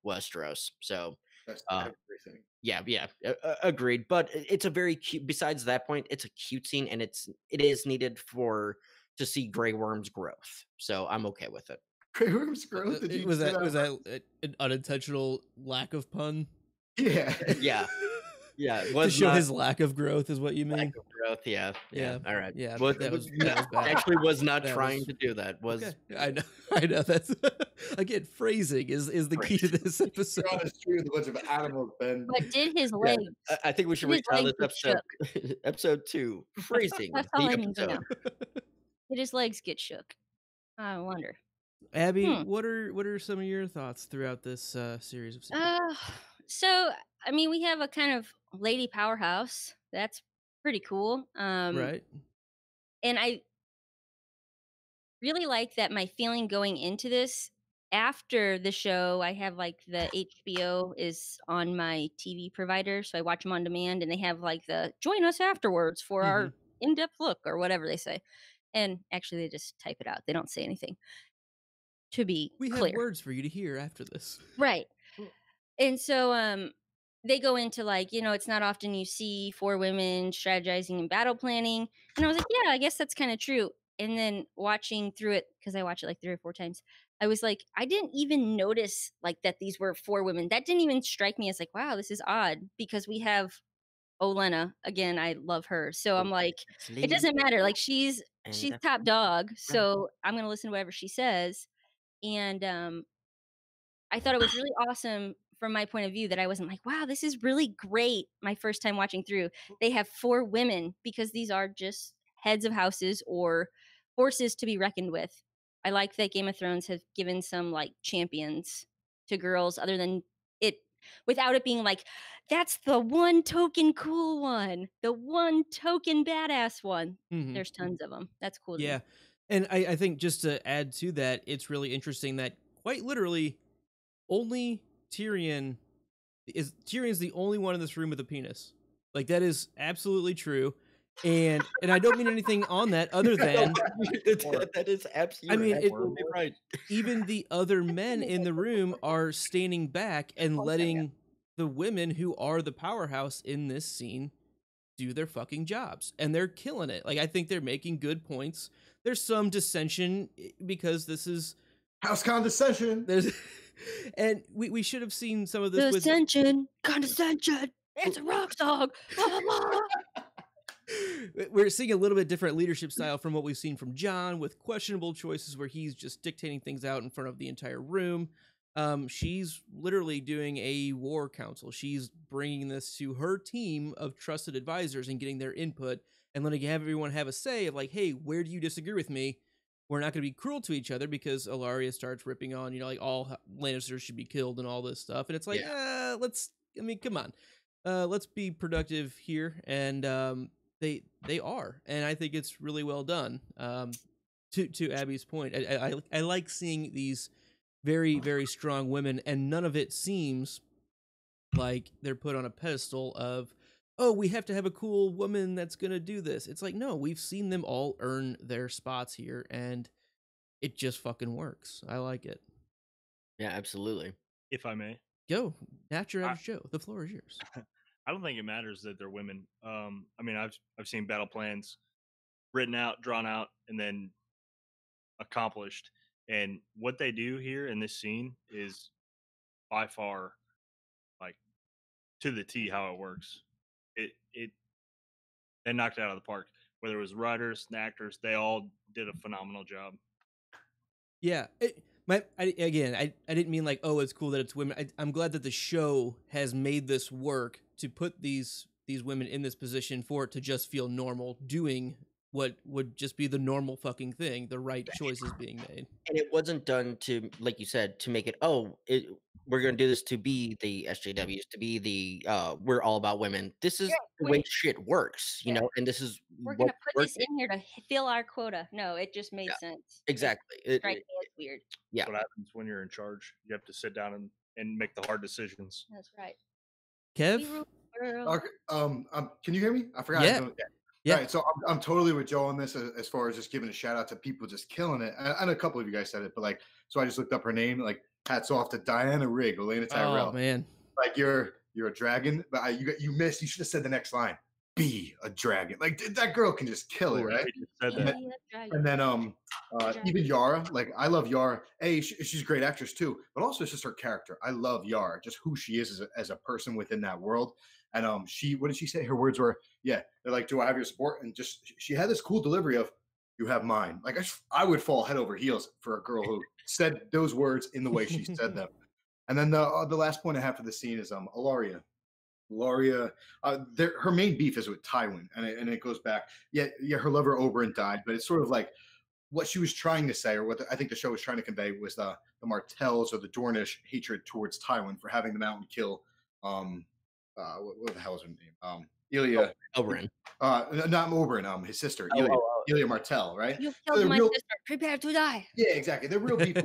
Westeros. So That's uh, everything. yeah, agreed. But it's a very cute. Besides that point, it's a cute scene, and it is needed to see Grey Worm's growth. So I'm okay with it. Grey Worm's growth? Did you was say that an unintentional lack of pun? Yeah. Yeah. To show his lack of growth is what you mean. Lack of growth, yeah. All right. Yeah, Well, that was bad. actually was not That trying was- to do that. Was okay. I know. That's again, phrasing is the key to this episode. You're on a street with a bunch of animals, Ben. But did his Yeah, legs? I think we should His retitle legs this get episode. Episode 2, phrasing. That's all the I need to know. episode. Did his legs get shook? I wonder. Abby, what are some of your thoughts throughout this series of scenes? So I mean, we have a kind of lady powerhouse. That's pretty cool. Right. And I really like that my feeling going into this after the show, I have like the HBO is on my TV provider, so I watch them on demand, and they have like the join us afterwards for our in-depth look or whatever they say. And actually, they just type it out. They don't say anything. To be We clear, have words for you to hear after this. right? And so, they go into like, you know, it's not often you see 4 women strategizing and battle planning, and I was like, yeah, I guess that's kind of true. And then watching through it, because I watch it like 3 or 4 times, I was like, I didn't even notice like that these were 4 women. That didn't even strike me as like, wow, this is odd, because we have Olenna again. I love her, so I'm like, it doesn't matter. Like she's top dog, so I'm gonna listen to whatever she says. And I thought it was really awesome from my point of view that I wasn't like, wow, this is really great. My first time watching through, they have 4 women, because these are just heads of houses or forces to be reckoned with. I like that Game of Thrones has given some like champions to girls, other than it, without it being like, that's the one token cool one, the one token badass one. There's tons of them. That's cool to me. Yeah. And I think just to add to that, it's really interesting that quite literally only Tyrion's the only one in this room with a penis. Like that is absolutely true. And I don't mean anything on that other than that is absolutely right. Even the other men in the room are standing back and letting the women who are the powerhouse in this scene do their fucking jobs, and they're killing it. Like I think they're making good points. There's some dissension because this is House condescension. And we should have seen some of this condescension. It's a rock song. We're seeing a little bit different leadership style from what we've seen from Jon, with questionable choices where he's just dictating things out in front of the entire room. She's literally doing a war council. She's bringing this to her team of trusted advisors and getting their input and letting everyone have a say of like, hey, where do you disagree with me? We're not going to be cruel to each other, because Ilaria starts ripping on, like all Lannisters should be killed and all this stuff. And it's like, come on. Let's be productive here. And they are. And I think it's really well done. To Abby's point, I like seeing these very, very strong women, and none of it seems like they're put on a pedestal of, oh, we have to have a cool woman that's going to do this. It's like, no, we've seen them all earn their spots here, and it just fucking works. I like it. Yeah, absolutely. If I may. Go. Natural Average Joe. The floor is yours. I don't think it matters that they're women. I mean, I've seen battle plans written out, drawn out, and then accomplished. And what they do here in this scene is by far like to the T how it works. They knocked it out of the park. Whether it was writers, the actors, they all did a phenomenal job. Yeah. I didn't mean like, oh, it's cool that it's women. I'm glad that the show has made this work to put these these women in this position for it to just feel normal doing what would just be the normal fucking thing, the right choices being made. And it wasn't done to, like you said, to make it, we're going to do this to be the SJWs, to be the, we're all about women. This is the way shit works, you know, and this is We're what gonna put works. this in here to fill our quota. No, it just made sense. Exactly. It strikes me as weird. Yeah. That's what happens when you're in charge. You have to sit down and make the hard decisions. That's right. Kev? We rule the world. Okay, can you hear me? I forgot. Yeah. Yeah. All right, so I'm totally with Joe on this as far as just giving a shout out to people just killing it. And a couple of you guys said it, but like, so I just looked up her name. Like, hats off to Diana Rigg, Elena Tyrell. Oh man, like you're a dragon, but you missed. You should have said the next line. Be a dragon. Like that girl can just kill it, right? Said that. And then even Yara, like I love Yara. She's a great actress too, but also it's just her character. I love Yara, just who she is as a person within that world. And what did she say? Her words were, they're like, do I have your support? And just she had this cool delivery of, you have mine. Like I would fall head over heels for a girl who said those words in the way she said them. And then the last point I have for the scene is Ilaria. Her main beef is with Tywin, and it goes back. Her lover Oberyn died, but it's sort of like what she was trying to say, or what I think the show was trying to convey, was the Martells or the Dornish hatred towards Tywin for having the Mountain kill. What the hell is her name? Ilya Oberyn. Not Oberyn. His sister, Ilya Martell, right? You killed my sister. Prepare to die. Yeah, exactly. The real beef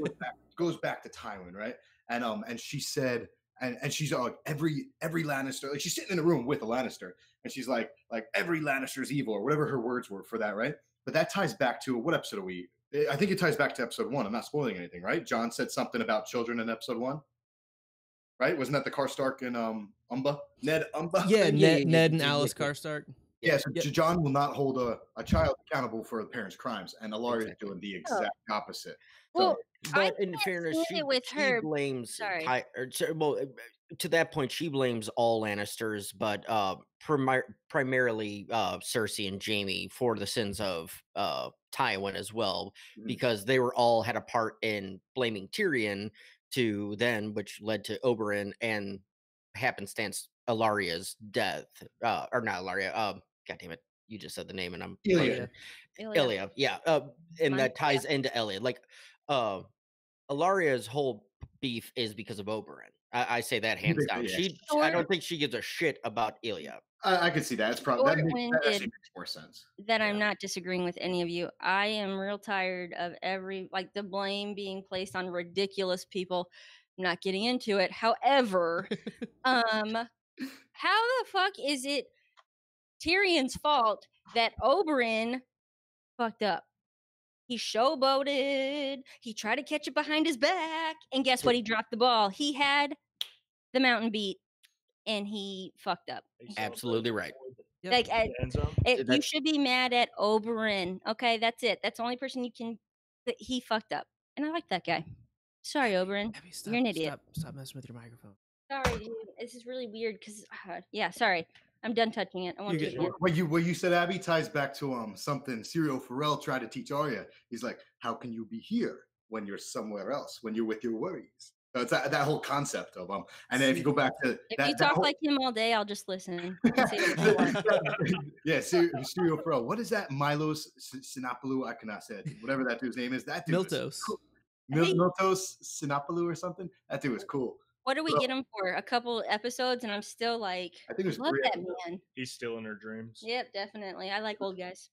goes back to Tywin, right? And she said. And she's every Lannister, like she's sitting in a room with a Lannister, and she's like every Lannister is evil, or whatever her words were for that, right? But that ties back to, what episode are we? I think it ties back to episode 1. I'm not spoiling anything, right? Jon said something about children in episode 1, right? Wasn't that the Karstark and Ned Umba? Yeah, Ned and Alice Karstark. Yeah, so Jon will not hold a child accountable for the parent's crimes, and Ilaria is doing the exact opposite. Well, but in fairness, she blames to that point, she blames all Lannisters, but primarily Cersei and Jaime for the sins of Tywin as well, because they were all had a part in blaming Tyrion which led to Oberyn and happenstance Ilaria's death. Or not Ilaria. God damn it. You just said the name and I'm Ilya. Yeah. And that ties into Ilya. Like Ilaria's whole beef is because of Oberyn. I say that hands down. I don't think she gives a shit about Ilya. I could see that. It's probably that actually makes more sense. That I'm not disagreeing with any of you. I am real tired of the blame being placed on ridiculous people. I'm not getting into it. However, how the fuck is it Tyrion's fault that Oberyn fucked up? He showboated. He tried to catch it behind his back. And guess what? He dropped the ball. He had the mountain beat and he fucked up. Absolutely right. Like, you should be mad at Oberyn. Okay, that's it. That's the only person you can. He fucked up. And I like that guy. Sorry, Oberyn. Abby, you're an idiot. Stop messing with your microphone. Sorry, dude. This is really weird because, sorry. I'm done touching it. I want to. What you said, Abby, ties back to something Syrio Farrell tried to teach Arya. He's like, how can you be here when you're somewhere else, when you're with your worries? So it's that whole concept of and then if you go back to if you talk like him all day, I'll just listen. Yeah, Syrio Farrell. What is that? Milos Sinopoulou? I cannot say it. Whatever that dude's name is. That dude Miltos. Cool. Miltos Sinopoulou or something. That dude was cool. What do we get him for? A couple episodes, and I'm still like, I think it was love that man. He's still in her dreams. Yep, definitely. I like old guys.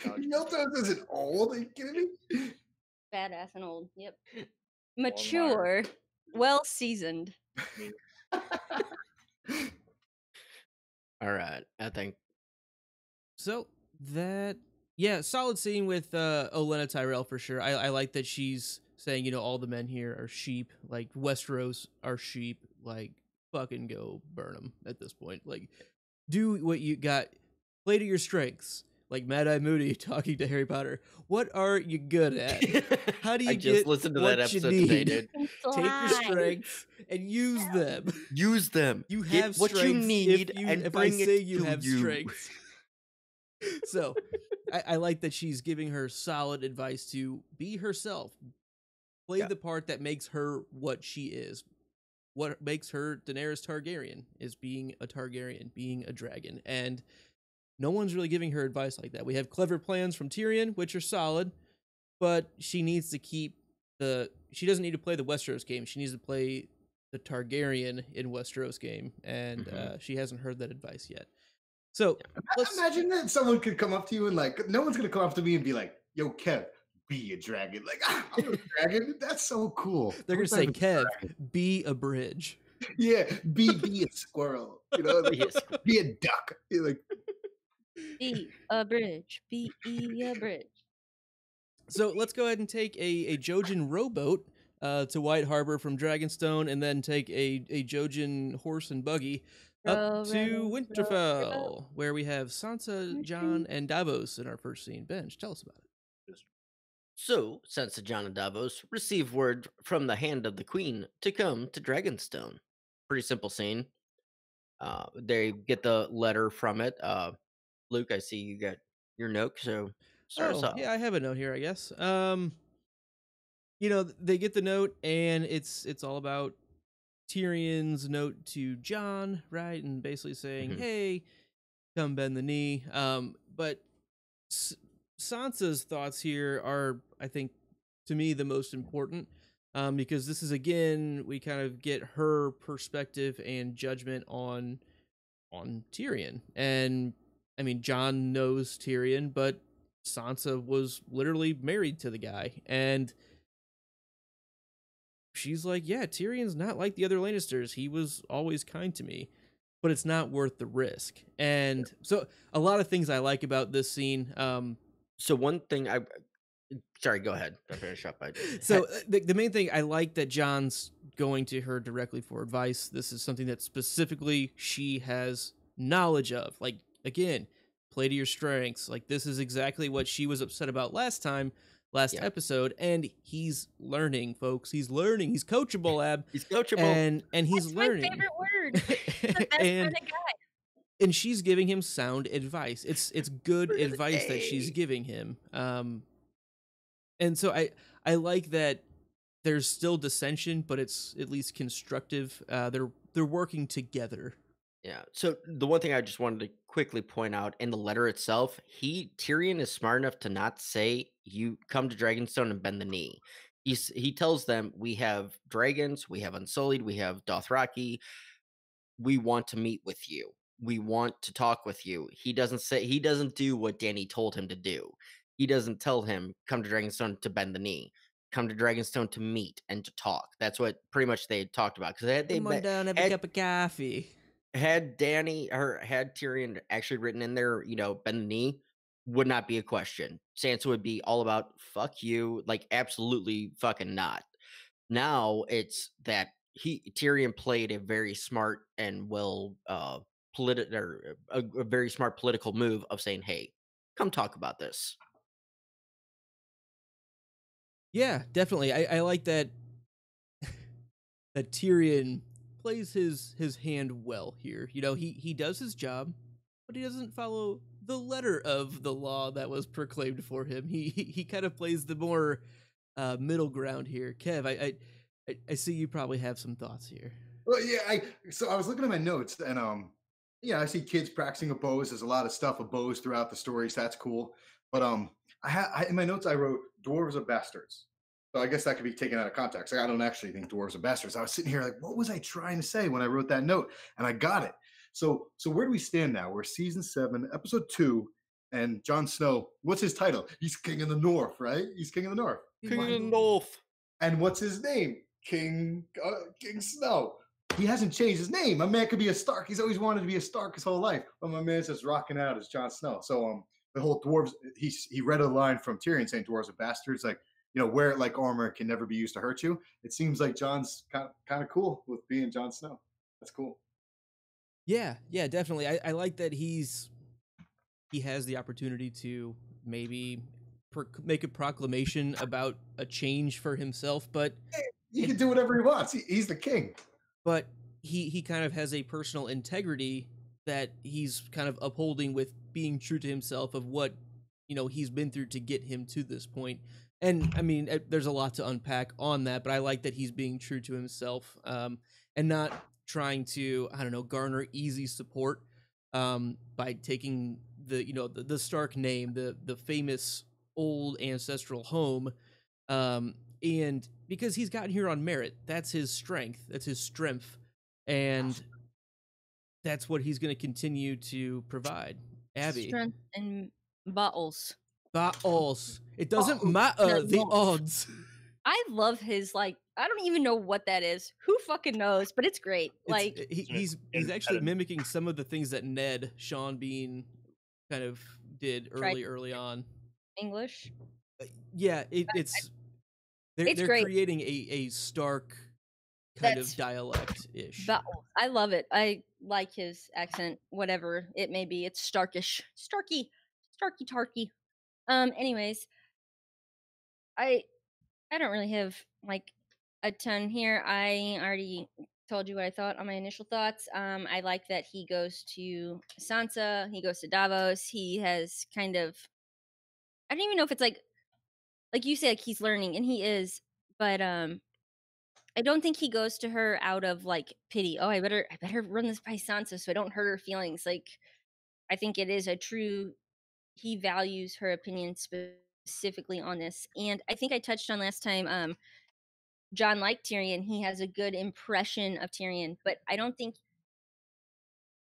Miltos isn't old. Are you kidding me? Badass and old. Yep. Mature, well seasoned. All right, I think. So that solid scene with Olenna Tyrell for sure. I like that she's saying, all the men here are sheep, like Westeros are sheep, like fucking go burn them at this point. Like, do what you got, play to your strengths. Like Mad Eye Moody talking to Harry Potter. What are you good at? How do you just listened to that episode today, dude. Take your strengths and use them. Use them. You have what you need, if I say you have strengths. So, I like that she's giving her solid advice to be herself. Play the part that makes her what she is. what makes her Daenerys Targaryen is being a Targaryen, being a dragon. And no one's really giving her advice like that. We have clever plans from Tyrion, which are solid, but she needs to keep she doesn't need to play the Westeros game. She needs to play the Targaryen in Westeros game. And she hasn't heard that advice yet. So imagine that someone could come up to you and like, no one's going to come up to me and be like, yo, Kev, be a dragon. Like, I'm a dragon. That's so cool. They're going to say, Kev, be a bridge. Yeah, be a squirrel. You know, be a duck. You're like, be a bridge. Be a bridge. So let's go ahead and take a Jojen rowboat to White Harbor from Dragonstone, and then take a Jojen horse and buggy up to Winterfell, where we have Sansa, Jon, and Davos in our first scene. Benj, tell us about it. So, Sansa, Jon, and Davos receive word from the hand of the queen to come to Dragonstone. Pretty simple scene. They get the letter from it. Luke, I see you got your note, so start us off. Yeah, I have a note here, I guess. You know, they get the note, and it's all about Tyrion's note to Jon, right? And basically saying, hey, come bend the knee. But Sansa's thoughts here are, I think, to me, the most important, because this is, again, we kind of get her perspective and judgment on Tyrion. And, I mean, Jon knows Tyrion, but Sansa was literally married to the guy. And she's like, yeah, Tyrion's not like the other Lannisters. He was always kind to me, but it's not worth the risk. And so a lot of things I like about this scene. So one thing sorry, go ahead. I'll finish up. So the main thing I like that Jon's going to her directly for advice. This is something that specifically she has knowledge of. Like, again, play to your strengths. Like, this is exactly what she was upset about last episode, and he's learning, folks. He's learning. He's coachable, Ab. He's coachable, and he's learning. My favorite word. The best kind of guy. And she's giving him sound advice. It's good advice that she's giving him. And so I like that there's still dissension, but it's at least constructive. They're working together. Yeah. So the one thing I just wanted to quickly point out in the letter itself, Tyrion is smart enough to not say, you come to Dragonstone and bend the knee. He tells them, we have dragons, we have Unsullied, we have Dothraki. We want to meet with you. We want to talk with you. He doesn't do what Dany told him to do. He doesn't tell him, come to Dragonstone to bend the knee. Come to Dragonstone to meet and to talk. That's what pretty much they had talked about. Because Come on down, have a cup of coffee. Had Tyrion actually written in there, bend the knee, would not be a question. Sansa would be all about, fuck you, like, absolutely fucking not. Now it's that Tyrion played a very smart and a very smart political move of saying, hey, come talk about this. Yeah, definitely. I like that that Tyrion plays his hand well here. He does his job, but he doesn't follow the letter of the law that was proclaimed for him. He kind of plays the more middle ground here. Kev, I see you probably have some thoughts here. Well, yeah. So I was looking at my notes, and I see kids practicing with bows. There's a lot of stuff with bows throughout the stories. That's cool. But in my notes I wrote dwarves are bastards. So I guess that could be taken out of context. I don't actually think dwarves are bastards. I was sitting here like, what was I trying to say when I wrote that note? And I got it. So where do we stand now? We're season 7, episode 2, and Jon Snow. What's his title? He's King of the North, right? He's King of the North. King of the North. And what's his name? King Snow. He hasn't changed his name. My man could be a Stark. He's always wanted to be a Stark his whole life. But my man's just rocking out as Jon Snow. So the whole dwarves. He read a line from Tyrion saying dwarves are bastards. Like, wear it like armor, can never be used to hurt you. It seems like Jon's kind of cool with being Jon Snow. That's cool. Yeah, definitely. I like that he has the opportunity to maybe make a proclamation about a change for himself, but he can do whatever he wants. He's the king. But he kind of has a personal integrity that he's kind of upholding with being true to himself of what he's been through to get him to this point. And I mean, there's a lot to unpack on that, but I like that he's being true to himself. And and not trying to, I don't know, garner easy support by taking the Stark name, the famous old ancestral home, and because he's gotten here on merit. That's his strength. That's his strength, and that's what he's going to continue to provide. Abby, Strength and bottles. battles. It doesn't matter the No. odds. I love his I don't even know what that is. Who fucking knows? But it's great. He's actually mimicking some of the things that Sean Bean kind of did early on. English. Yeah, it's they're great. creating a Stark kind of dialect ish. I love it. I like his accent, whatever it may be. It's Starkish, Starky, Tarky. Anyways, I don't really have a ton here. I already told you what I thought on my initial thoughts. I like that he goes to Sansa. He goes to Davos. He has kind of, I don't even know if it's like you say, he's learning, and he is, but I don't think he goes to her out of pity. Oh, I better run this by Sansa so I don't hurt her feelings. I think it is a true, he values her opinion specifically on this. And I think I touched on last time, Jon liked Tyrion. He has a good impression of Tyrion, but I don't think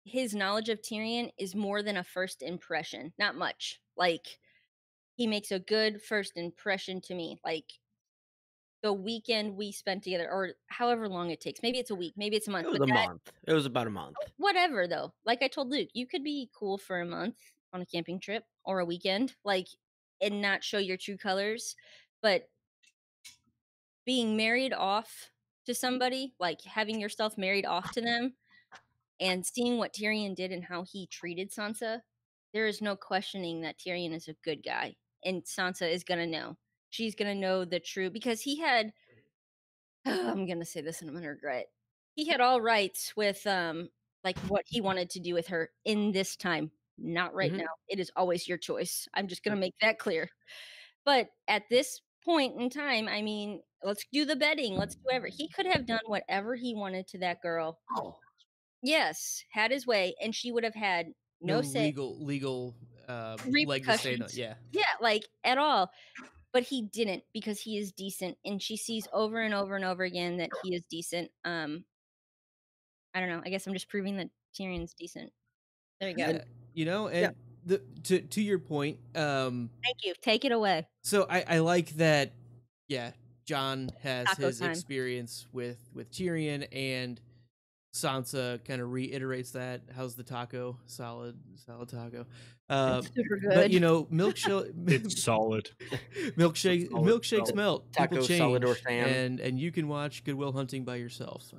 his knowledge of Tyrion is more than a first impression. Not much. He makes a good first impression to me. The weekend we spent together, or however long it takes. Maybe it's a week, maybe it's a month. It was a month. It was about a month. Whatever, though. Like I told Luke, you could be cool for a month on a camping trip or a weekend, and not show your true colors. But being married off to somebody, having yourself married off to them, and seeing what Tyrion did and how he treated Sansa, there is no questioning that Tyrion is a good guy, and Sansa is gonna know. She's gonna know the truth because he had. I'm gonna say this and I'm gonna regret it. He had all rights with what he wanted to do with her in this time. Not right now. It is always your choice. I'm just gonna make that clear. But at this point in time, I mean, let's do the betting. Let's do whatever. He could have done whatever he wanted to that girl. Yes, had his way, and she would have had no say. Legal leg to say no. Yeah. Yeah, at all. But he didn't, because he is decent, and she sees over and over and over again that he is decent. I don't know. I guess I'm just proving that Tyrion's decent. There you go. And to your point. Thank you. Take it away. So I like that. Yeah, Jon has his experience with Tyrion, and Sansa kind of reiterates that. How's the taco? Solid taco. Super good. But milkshake. It's solid. Milkshakes melt. Taco People change, solid or Sam. and you can watch Good Will Hunting by yourself.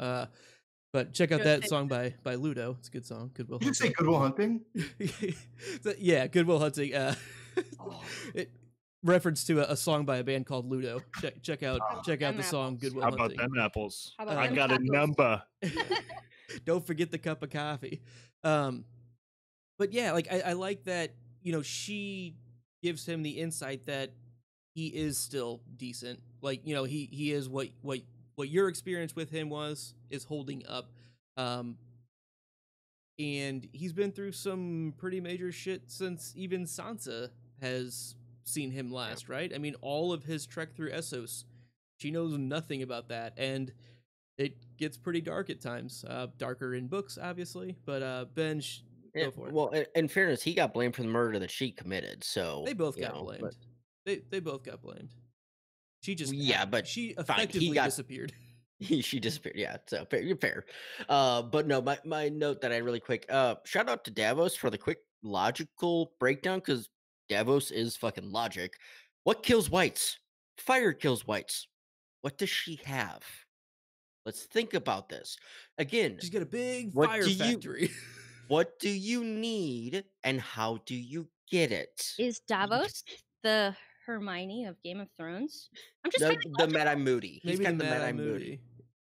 But check out that song by Ludo. It's a good song. Good Will Hunting. Did you say Good Will Hunting? Yeah, Good Will Hunting. It reference to a song by a band called Ludo. Check out the song Good Will Hunting. How about them apples? I got a number. Don't forget the cup of coffee. But yeah, I like that, she gives him the insight that he is still decent. He is what your experience with him is holding up. And he's been through some pretty major shit since even Sansa has seen him last, right? I mean, all of his trek through Essos, she knows nothing about that, and it gets pretty dark at times. Darker in books, obviously, but Ben, go for it. Well, in fairness, he got blamed for the murder that she committed, so they both got blamed. They both got blamed. She just but she effectively disappeared. She disappeared. Yeah, so you're fair. But no, my note that I really quick. Shout out to Davos for the quick logical breakdown, because Davos is fucking logic. What kills whites? Fire kills whites. What does she have? Let's think about this again. She's got a big fire factory. What do you need, and how do you get it? Is Davos the Hermione of Game of Thrones? I'm just the Mad-Eye Moody. He's kind of the Mad-Eye Moody.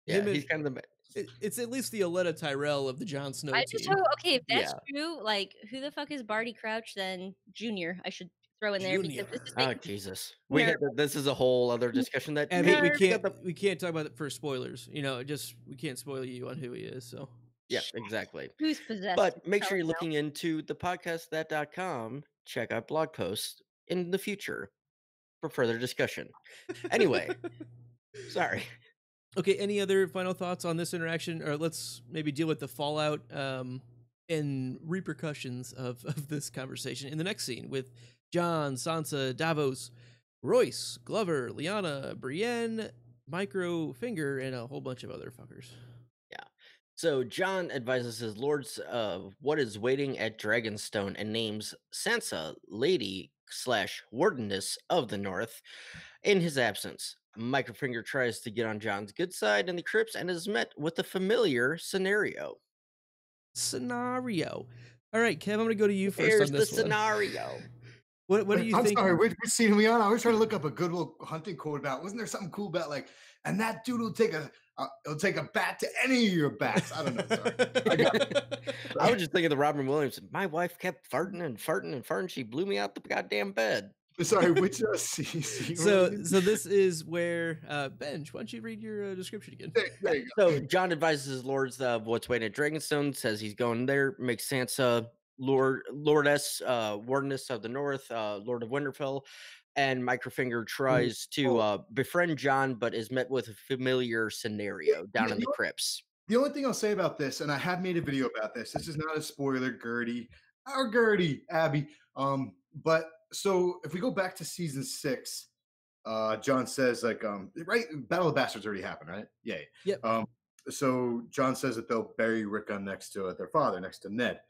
Yeah, he's kind of the. It's at least the Olenna Tyrell of the Jon Snow team. Okay, if that's true, who the fuck is Barty Crouch then? Junior, I should throw in there Junior. because this is Oh like Jesus! nerve. This is a whole other discussion that Abby, we Nerve. can't talk about it for spoilers. You know, we can't spoil you on who he is. So Yeah, exactly. Who's possessed? But make Tell sure us you're now. looking into the podcastthat.com. Check out blog posts in the future for further discussion. Anyway, sorry. Okay, any other final thoughts on this interaction, or let's maybe deal with the fallout and repercussions of this conversation in the next scene with Jon, Sansa, Davos, Royce, Glover, Lyanna, Brienne, Micro Finger, and a whole bunch of other fuckers. Yeah. So Jon advises his lords of what is waiting at Dragonstone and names Sansa Lady / Wardeness of the North in his absence. Microfinger tries to get on Jon's good side in the crypts and is met with a familiar scenario. All right, Kev, I'm going to go to you first Here's on the this one. scenario. What do you I'm think? sorry, which scene are we on? I was trying to look up a good little hunting quote about. Wasn't there something cool about like, and that dude will take a bat to any of your bats? I don't know. Sorry. I was just thinking of the Robin Williams. My wife kept farting and farting and farting. She blew me out the goddamn bed. Sorry, which scene? So this is where Benj, why don't you read your description again? There you go. So Jon advises his lords of what's waiting at Dragonstone, says he's going there, makes Sansa Lordess, Wardeness of the North, Lord of Winterfell, and Microfinger tries to befriend Jon, but is met with a familiar scenario down in the crypts. The only thing I'll say about this, and I have made a video about this. This is not a spoiler, Gertie, Abby. But so if we go back to season 6, Jon says like, right, Battle of the Bastards already happened, right? Yeah. Yep. So Jon says that they'll bury Rickon next to their father, next to Ned.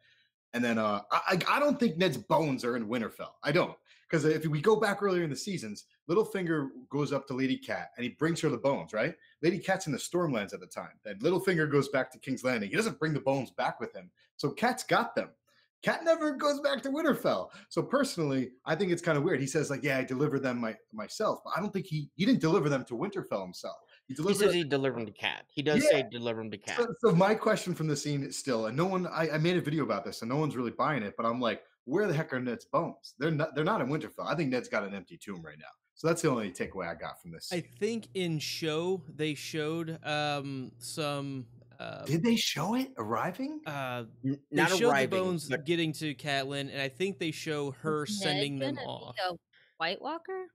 And then I don't think Ned's bones are in Winterfell. I don't. Because if we go back earlier in the seasons, Littlefinger goes up to Lady Cat and he brings her the bones, right? Lady Cat's in the Stormlands at the time. Then Littlefinger goes back to King's Landing. He doesn't bring the bones back with him. So Cat's got them. Cat never goes back to Winterfell. So personally, I think it's kind of weird. He says like, yeah, I delivered them myself. But I don't think he didn't deliver them to Winterfell himself. He says he delivered them to Cat. He does say deliver them to Cat. So my question from the scene is still, and no one, I made a video about this and no one's really buying it, but I'm like, where the heck are Ned's bones? They're not in Winterfell. I think Ned's got an empty tomb right now. So that's the only takeaway I got from this scene. I think in show they showed some. Did they show it arriving? They showed the bones getting to Catelyn, and I think they show her sending them off. The White Walker?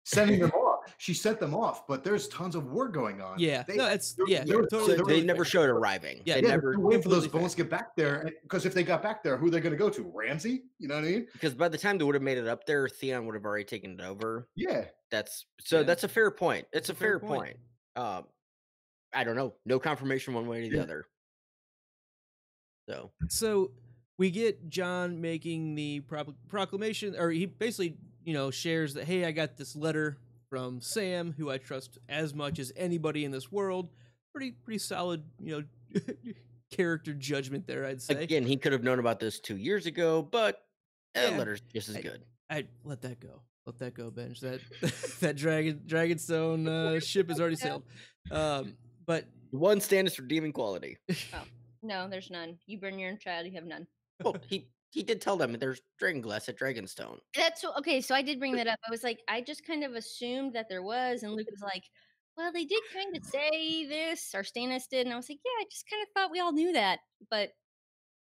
Sending them off. She sent them off, but there's tons of war going on. Yeah, they never showed arriving. Yeah, they never wait for those bones to get back there. Because if they got back there, who are they going to go to? Ramsay? You know what I mean? Because by the time they would have made it up there, Theon would have already taken it over. Yeah, that's a fair point. It's a fair point. I don't know. No confirmation one way or the other. So we get Jon making the proclamation, or he basically, shares that, hey, I got this letter from Sam, who I trust as much as anybody in this world. Pretty solid, character judgment there, I'd say. Again, he could have known about this 2 years ago, but letter's just as good. I'd let that go. Let that go, Benj. That Dragonstone ship has already sailed. But one stands for redeeming quality. Oh, no, there's none. You burn your own child, you have none. Well, he did tell them there's dragon glass at Dragonstone. That's okay. So I did bring that up. I was like, I just kind of assumed that there was, and Luke was like, well, they did kind of say this, or Stannis did, and I was like, yeah, I just kind of thought we all knew that, but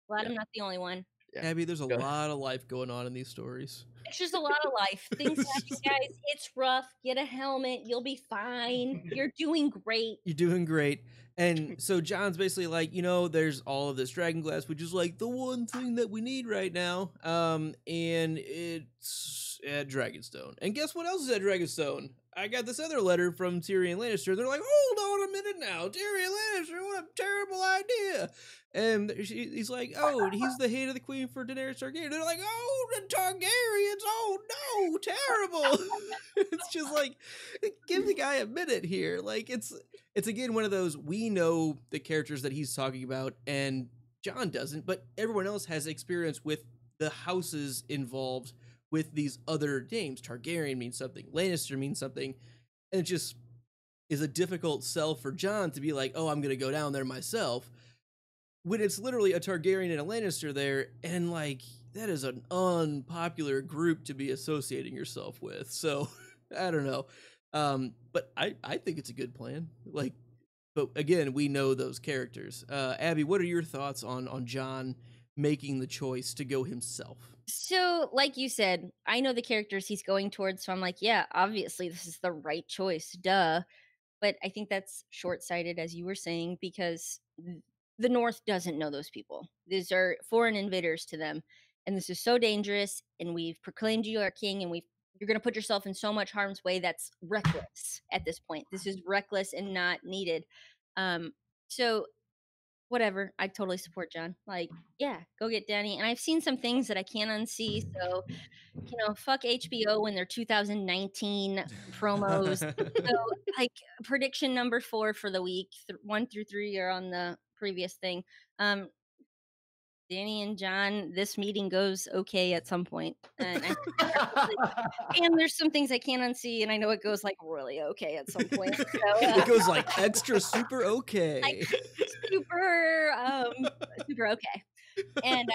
glad I'm not the only one. Yeah. Abby, there's a lot of life going on in these stories. It's just a lot of life. Things happen, guys. It's rough. Get a helmet. You'll be fine. You're doing great. You're doing great. And so Jon's basically like, there's all of this dragon glass, which is like the one thing that we need right now. And it's at Dragonstone. And guess what else is at Dragonstone? I got this other letter from Tyrion Lannister. They're like, hold on a minute now. Tyrion Lannister, what a terrible idea. And he's like, oh, he's the hate of the queen for Daenerys Targaryen. They're like, oh, the Targaryens, oh no, terrible. It's just like, give the guy a minute here. Like, it's again one of those, we know the characters that he's talking about, and Jon doesn't, but everyone else has experience with the houses involved with these other names. Targaryen means something, Lannister means something, and it just is a difficult sell for Jon to be like, oh, I'm going to go down there myself, when it's literally a Targaryen and a Lannister there, and like, that is an unpopular group to be associating yourself with. So I don't know. But I think it's a good plan. Like, but again, we know those characters. Abby, what are your thoughts on Jon making the choice to go himself? So, like you said, I know the characters he's going towards, so I'm like, yeah, obviously this is the right choice, duh. But I think that's short-sighted, as you were saying, because the North doesn't know those people. These are foreign invaders to them, and this is so dangerous. And we've proclaimed you our king, and you're going to put yourself in so much harm's way. That's reckless at this point. This is reckless and not needed. So whatever, I totally support Jon. Like, yeah, go get Danny. And I've seen some things that I can't unsee. So, fuck HBO and their 2019 promos. So, like, prediction number 4 for the week, 1 through 3 are on the previous thing. Danny and Jon, this meeting goes okay at some point. And and there's some things I can't unsee, and I know it goes like really okay at some point. So, It goes like extra super okay. like super okay. And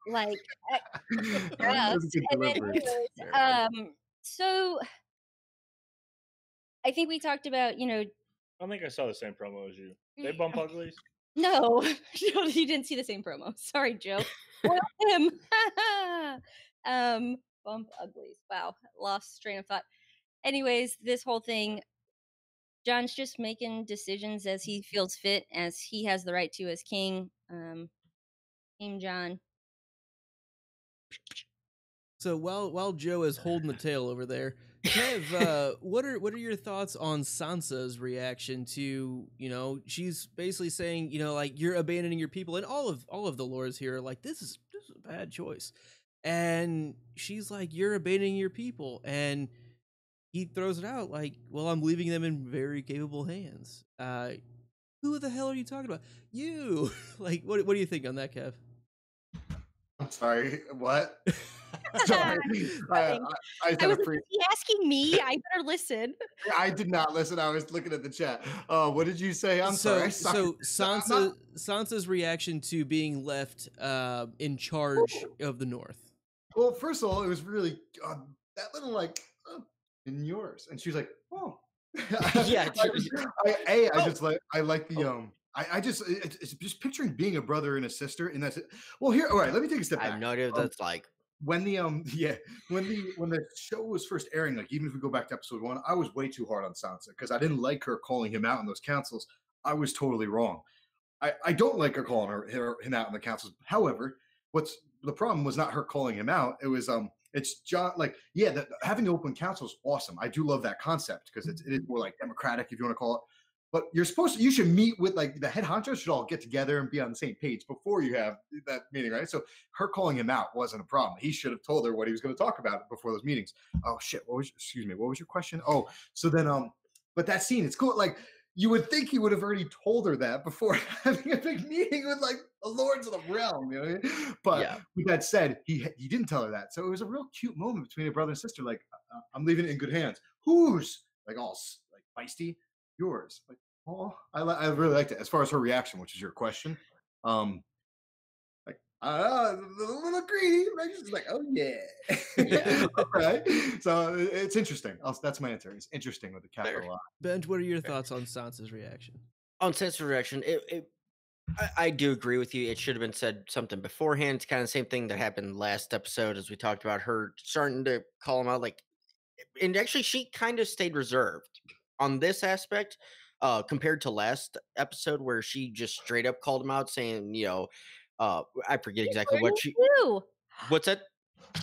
like That was a good and then delivery. anyways, so I think we talked about, I don't think I saw the same promo as you. They bump uglies. no, you didn't see the same promo. Sorry, Joe. Well, him. Bump uglies. Wow, lost train of thought. Anyways, this whole thing, Jon's just making decisions as he feels fit, as he has the right to as king. Team Jon. So while Joe is holding the tail over there, Kev, what are your thoughts on Sansa's reaction to, she's basically saying, like, you're abandoning your people, and all of the lords here are like, this is a bad choice, and she's like, you're abandoning your people, and he throws it out like, well, I'm leaving them in very capable hands. Who the hell are you talking about? You. Like, what do you think on that, Kev? I'm sorry, what? Sorry. I Was he asking me? I better listen. I did not listen. I was looking at the chat. What did you say? I'm sorry. So Sansa's reaction to being left in charge of the North. Well, first of all, it was really that little like in yours, and she was like, oh. Yeah. I like the it's just picturing being a brother and a sister, and that's it. Well, here, all right, let me take a step back. I have no idea what that's like. When the when the show was first airing, like even if we go back to episode 1, I was way too hard on Sansa because I didn't like her calling him out in those councils. I was totally wrong. I don't like her calling him out in the councils. However, what's the problem was not her calling him out. It was it's Jon, like, yeah, having the open council is awesome. I do love that concept because it is more like democratic, if you want to call it. But you should meet with, like, the head honchos should all get together and be on the same page before you have that meeting, right? So her calling him out wasn't a problem. He should have told her what he was going to talk about before those meetings. Oh shit! What was your question? Oh, so then but that scene, it's cool. Like, you would think he would have already told her that before having a big meeting with, like, the lords of the realm, you know what I mean? But with that said, he didn't tell her that. So it was a real cute moment between a brother and sister. Like, I'm leaving it in good hands. Whose? Like, all like feisty? Yours. Like, oh, I really liked it. As far as her reaction, which is your question, like, a little greedy, right? She's like, oh yeah. Okay. So it's interesting. That's my answer. It's interesting with the capital I. Benj, what are your thoughts on Sansa's reaction? On Sansa's reaction, I do agree with you. It should have been said something beforehand. It's kind of the same thing that happened last episode, as we talked about her starting to call him out. Like, and actually, she kind of stayed reserved on this aspect, compared to last episode where she just straight up called him out, saying, I forget exactly what she. What's that?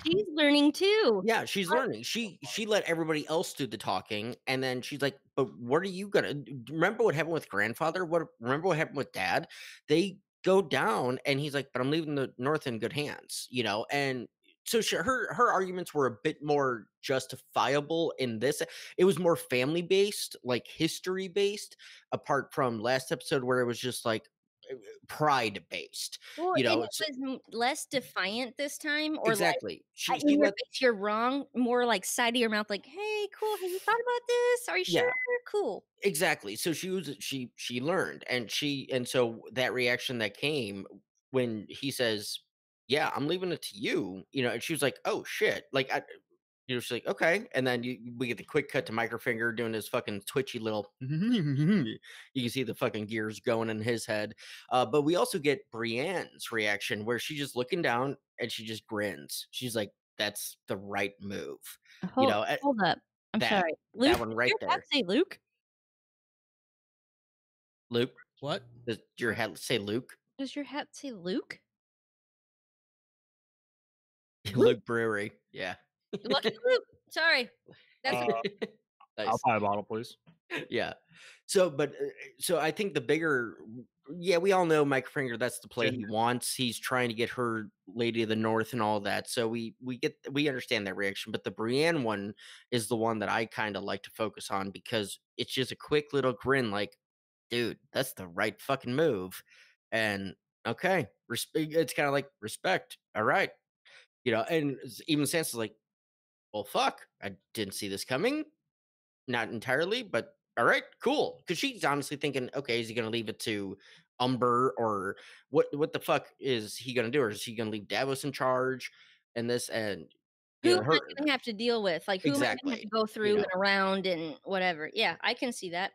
She's learning too. Yeah, she's learning. She let everybody else do the talking, and then she's like, "But what are you gonna remember? What happened with grandfather? Remember what happened with dad? They go down," and he's like, "But I'm leaving the North in good hands," And so her arguments were a bit more justifiable in this. It was more family based, like history based, apart from last episode where it was just like pride based. Well, it was less defiant this time, or exactly. Like, you're wrong, more like side of your mouth, like, hey, cool, have you thought about this? Are you sure? Cool. Exactly. So she learned, and so that reaction that came when he says, yeah, I'm leaving it to you, and she was like, oh shit, like she's like, okay, and then we get the quick cut to Microfinger doing his fucking twitchy little. You can see the fucking gears going in his head, but we also get Brienne's reaction where she's just looking down and she just grins. She's like, "That's the right move," Hold up. I'm that sorry. Luke, that one right did your hat there. say Luke? Luke, What? does your head say Luke? Does your hat say Luke? Luke Brewery, yeah. Lucky Luke. Sorry. That's Uh, I'll Nice. buy a bottle, please. Yeah. So I think the bigger, yeah, we all know Mike Finger. That's the play he wants. He's trying to get her Lady of the North and all that. So we understand that reaction. But the Brienne one is the one that I kind of like to focus on because it's just a quick little grin, like, dude, that's the right fucking move. And okay, it's kind of like respect. All right, and even Sansa's like, well, fuck, I didn't see this coming. Not entirely, but all right, cool. Because she's honestly thinking, okay, is he going to leave it to Umber or what the fuck is he going to do? Or is he going to leave Davos in charge and this and who am I her gonna have to deal with? Like, who am I gonna have to exactly? go through and around and whatever? Yeah, I can see that.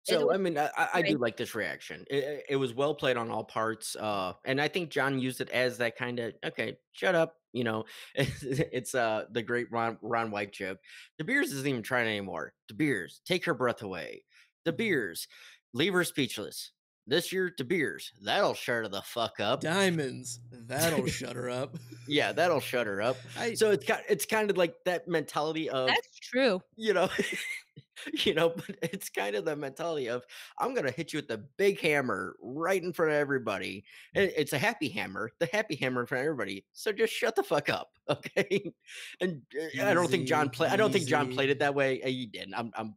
So I mean, I do like this reaction. It was well played on all parts, and I think John used it as that kind of okay, shut up. It's the great Ron White joke. De Beers isn't even trying anymore. De Beers, take her breath away. De Beers, leave her speechless. This year, De Beers, that'll shut her the fuck up. Diamonds, that'll shut her up. Yeah, that'll shut her up. So it's kind of like that mentality of That's true. but it's kind of the mentality of I'm gonna hit you with the big hammer right in front of everybody. It's a happy hammer, the happy hammer in front of everybody. So just shut the fuck up, okay? And I don't think John played. I don't think John played it that way. He didn't. I'm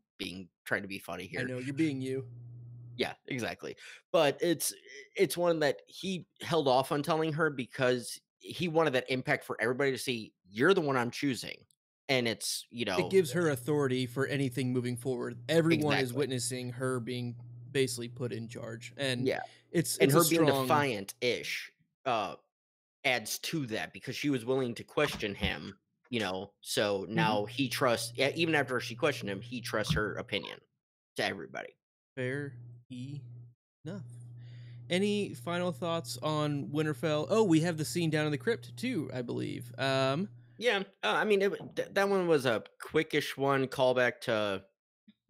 trying to be funny here. I know you're being you. Yeah, exactly. But it's one that he held off on telling her because he wanted that impact for everybody to see. You're the one I'm choosing. And it's, it gives her authority for anything moving forward. Everyone is Exactly. witnessing her being basically put in charge. And yeah, it's her a being strong... defiant-ish adds to that because she was willing to question him, so now he trusts, even after she questioned him, he trusts her opinion to everybody. Fair enough. Any final thoughts on Winterfell? Oh, we have the scene down in the crypt too, I believe. Yeah, I mean, that one was a quickish one, callback to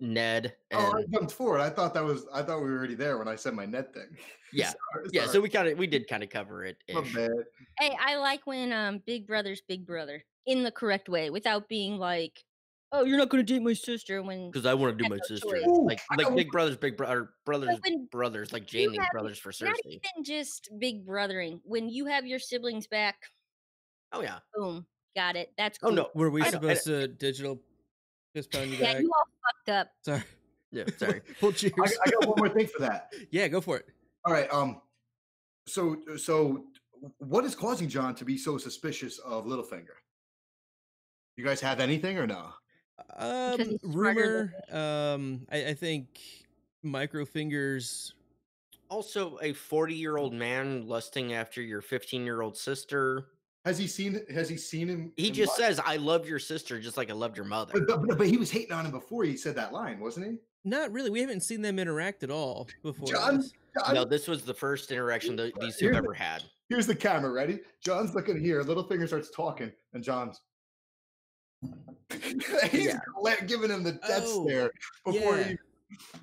Ned. I jumped forward. I thought we were already there when I said my Ned thing. Yeah, sorry. So we did kind of cover it. My bad. Hey, I like when big brother's big brother in the correct way without being like, oh, you're not gonna date my sister when because I want to do my no sister. choice. Like big brothers, brothers, like Jamie brothers for Not Cersei. even just big brothering. When you have your siblings back, Oh yeah, boom, got it. That's cool. oh no, were we supposed to digital fist pound you back? Yeah, you all fucked up. Sorry. Yeah, sorry. Well, cheers. I got one more thing for that. Yeah, go for it. All right. So what is causing John to be so suspicious of Littlefinger? You guys have anything or no? Because he's smarter Rumor. I think Microfingers. Also, a 40-year-old man lusting after your 15-year-old sister. Has he seen him? He just says, "I love your sister," just like I loved your mother. But he was hating on him before he said that line, wasn't he? Not really. We haven't seen them interact at all before. John, No, this was the first interaction that these two have ever had. Here's the camera. Ready? John's looking here. Littlefinger starts talking, and John's he's giving him the death stare before he.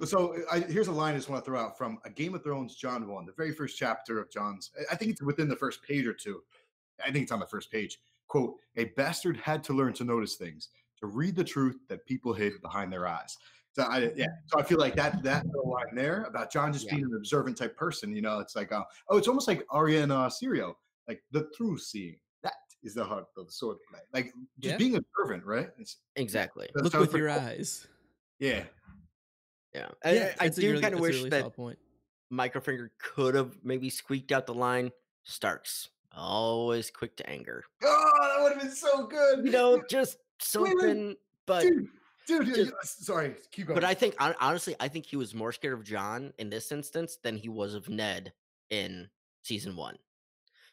So here's a line I just want to throw out from A Game of Thrones, John 1, the very first chapter of John's. I think it's within the first page or two. I think it's on the first page. Quote, "A bastard had to learn to notice things, to read the truth that people hid behind their eyes." So I feel like that little line there about John just being an observant type person, it's like, it's almost like Arya and Syrio, like the truth seeing. That is the heart of the sword play. Like just being observant, right? Exactly. Look with your eyes. Yeah. Yeah. I do kind of wish that Microfinger could have maybe squeaked out the line, Starks, always quick to anger. Oh, that would have been so good. Just something, but... Dude, sorry, keep going. But I think, honestly, he was more scared of John in this instance than he was of Ned in season 1.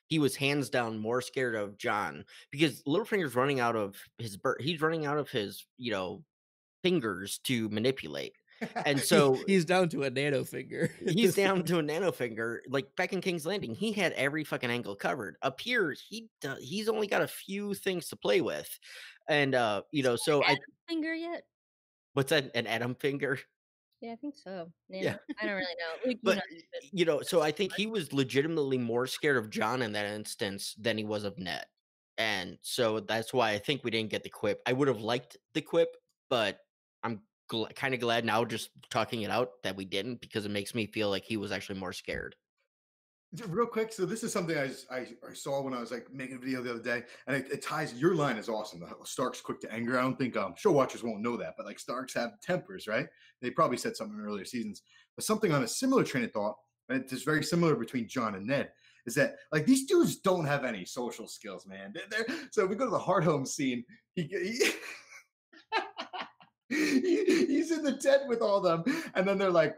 he was hands down more scared of Jon because Littlefinger's running out of he's running out of his, fingers to manipulate. And so he's down to a nano finger. he's down to a nano finger. Like back in King's Landing, he had every fucking angle covered. Up here, he's only got a few things to play with. And so Adam finger yet? what's that? An atom finger? Yeah, I think so. Yeah. I don't really know. Luke, But so I think he was legitimately more scared of Jon in that instance than he was of Ned. And so that's why I think we didn't get the quip. I would have liked the quip, but I'm kind of glad now just talking it out that we didn't, because it makes me feel like he was actually more scared. Real quick, so this is something I saw when I was like making a video the other day, and it ties. Your line is awesome. Stark's quick to anger. I don't think show watchers won't know that, but like Starks have tempers, right? They probably said something in earlier seasons, but something on a similar train of thought, and it's very similar between Jon and Ned, is that like these dudes don't have any social skills, man. So if we go to the hard home scene, he's in the tent with all them, and then they're like.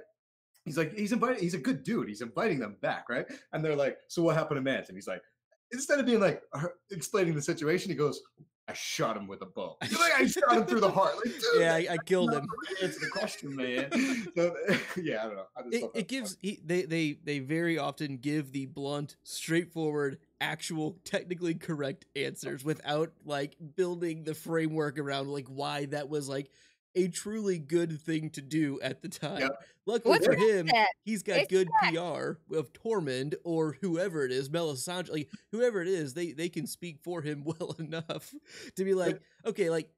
He's a good dude. He's inviting them back, right? And they're like, so what happened to Mance? And he's like, instead of being like explaining the situation, he goes, I shot him with a bow. Like, I shot him through the heart. Like, dude, yeah, I killed him. Answer the question, man. So, yeah, I don't know. It gives they very often give the blunt, straightforward, actual, technically correct answers without like building the framework around like why that was like a truly good thing to do at the time. Yep. Luckily for him, he's got good PR of Tormund or whoever it is, Melisandre, like whoever it is, they can speak for him well enough to be like, okay, like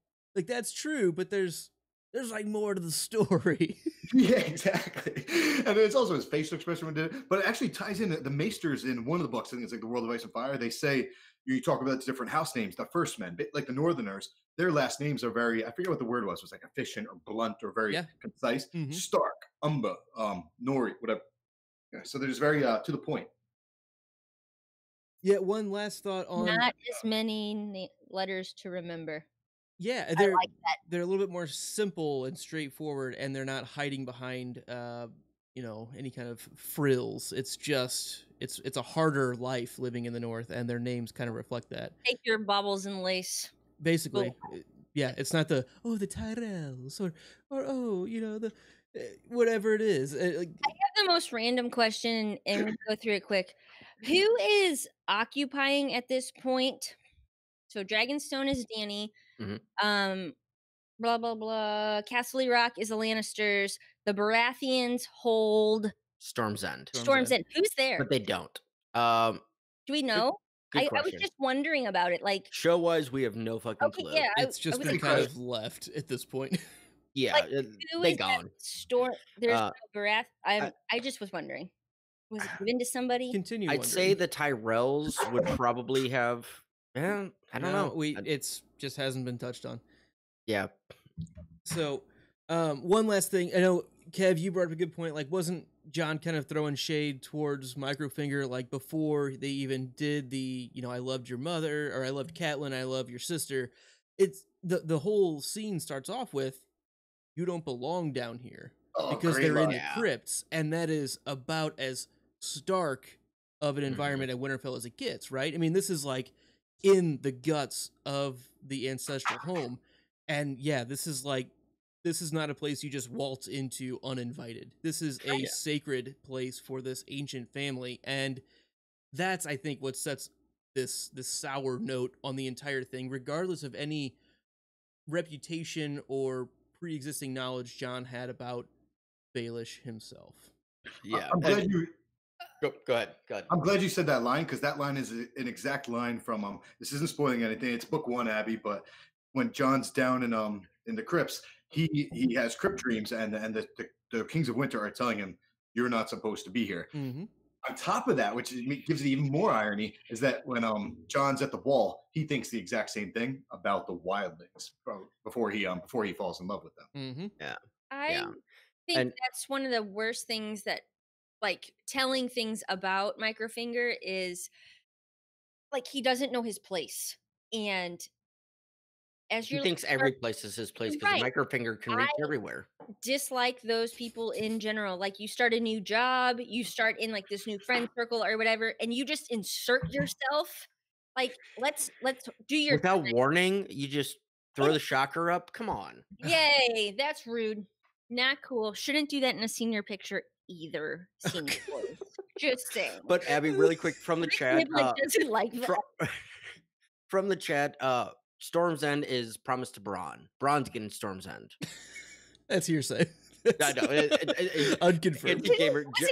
that's true, but there's like more to the story. Yeah, exactly. And it's also his facial expression when did it, but it actually ties in the Maesters in one of the books. I think it's like The World of Ice and Fire. They say you talk about the different house names. The first men, like the Northerners, their last names are very, I forget what the word was. It was like efficient or blunt or very concise. Mm-hmm. Stark, Umba, Nori, whatever. Yeah, so they're just very to the point. Yeah, one last thought on not as many letters to remember. Yeah, they're like they're a little bit more simple and straightforward, and they're not hiding behind any kind of frills. It's just it's a harder life living in the North, and their names kind of reflect that. Take your baubles and lace. Basically, yeah, it's not the Tyrells or the whatever it is. I have the most random question, and we'll go through it quick. Who is occupying at this point? So Dragonstone is Dany. Mm-hmm. Blah blah blah. Castle Rock is the Lannisters. The Baratheons hold Storm's End. Storm's End. Who's there? But they don't. Do we know? Good I was just wondering about it. Like show wise, we have no fucking clue. Yeah, it's just been kind of left at this point. Yeah, like, they gone. There's no Barath. I just was wondering. Was it given to somebody? Continue. I'd say the Tyrells would probably have. Yeah, I don't know. It's just hasn't been touched on. Yeah. So, one last thing. I know, Kev, you brought up a good point. Like, wasn't Jon kind of throwing shade towards Microfinger, like, before they even did the, I loved your mother, or I loved Catelyn, I love your sister. It's, the whole scene starts off with, you don't belong down here. Because they're in the crypts, and that is about as stark of an environment at Winterfell as it gets, right? I mean, this is like in the guts of the ancestral home. And yeah, this is not a place you just waltz into uninvited. This is a sacred place for this ancient family. And that's, I think, what sets this sour note on the entire thing, regardless of any reputation or pre-existing knowledge Jon had about Baelish himself. Yeah. I'm glad you... Go ahead. I'm glad you said that line, because that line is an exact line from this isn't spoiling anything. It's book 1, Abby, but when Jon's down in the crypts, he has crypt dreams, and the Kings of Winter are telling him, you're not supposed to be here. Mm-hmm. On top of that, which gives it even more irony, is that when Jon's at the wall, he thinks the exact same thing about the wildlings before he falls in love with them. Mm-hmm. Yeah. I think that's one of the worst things that, like, telling things about Microfinger is, like, he doesn't know his place. And as He you're thinks every place is his place because Right. the micro finger can reach everywhere. dislike those people in general. Like you start a new job, you start in like this new friend circle or whatever, and you just insert yourself. Like let's do your Without warning, you just throw the shocker up. Come on. Yay, that's rude. Not cool. Shouldn't do that in a senior picture either. Senior boys. Just saying. But Abby, really quick from the Rick chat, Niblick doesn't like that. from the chat, Storm's End is promised to Bronn. Bronn's getting Storm's End. That's hearsay. I know. Unconfirmed.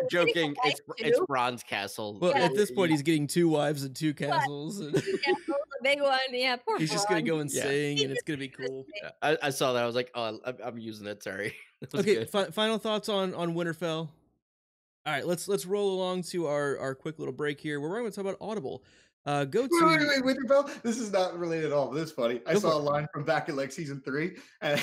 Joking. It's Bronn's castle. Well, at this point, he's getting 2 wives and 2 castles. And Yeah, a big one. Yeah, poor he's just gonna Bronn. go and sing, and it's gonna be cool. I saw that. I was like, oh, I'm using it. Sorry. That was Okay. good. Final thoughts on Winterfell. All right, let's roll along to our quick little break here. We're going to talk about Audible. Go to Wait, Winterfell. This is not related at all, but this is funny. I saw a line from back in like season 3, and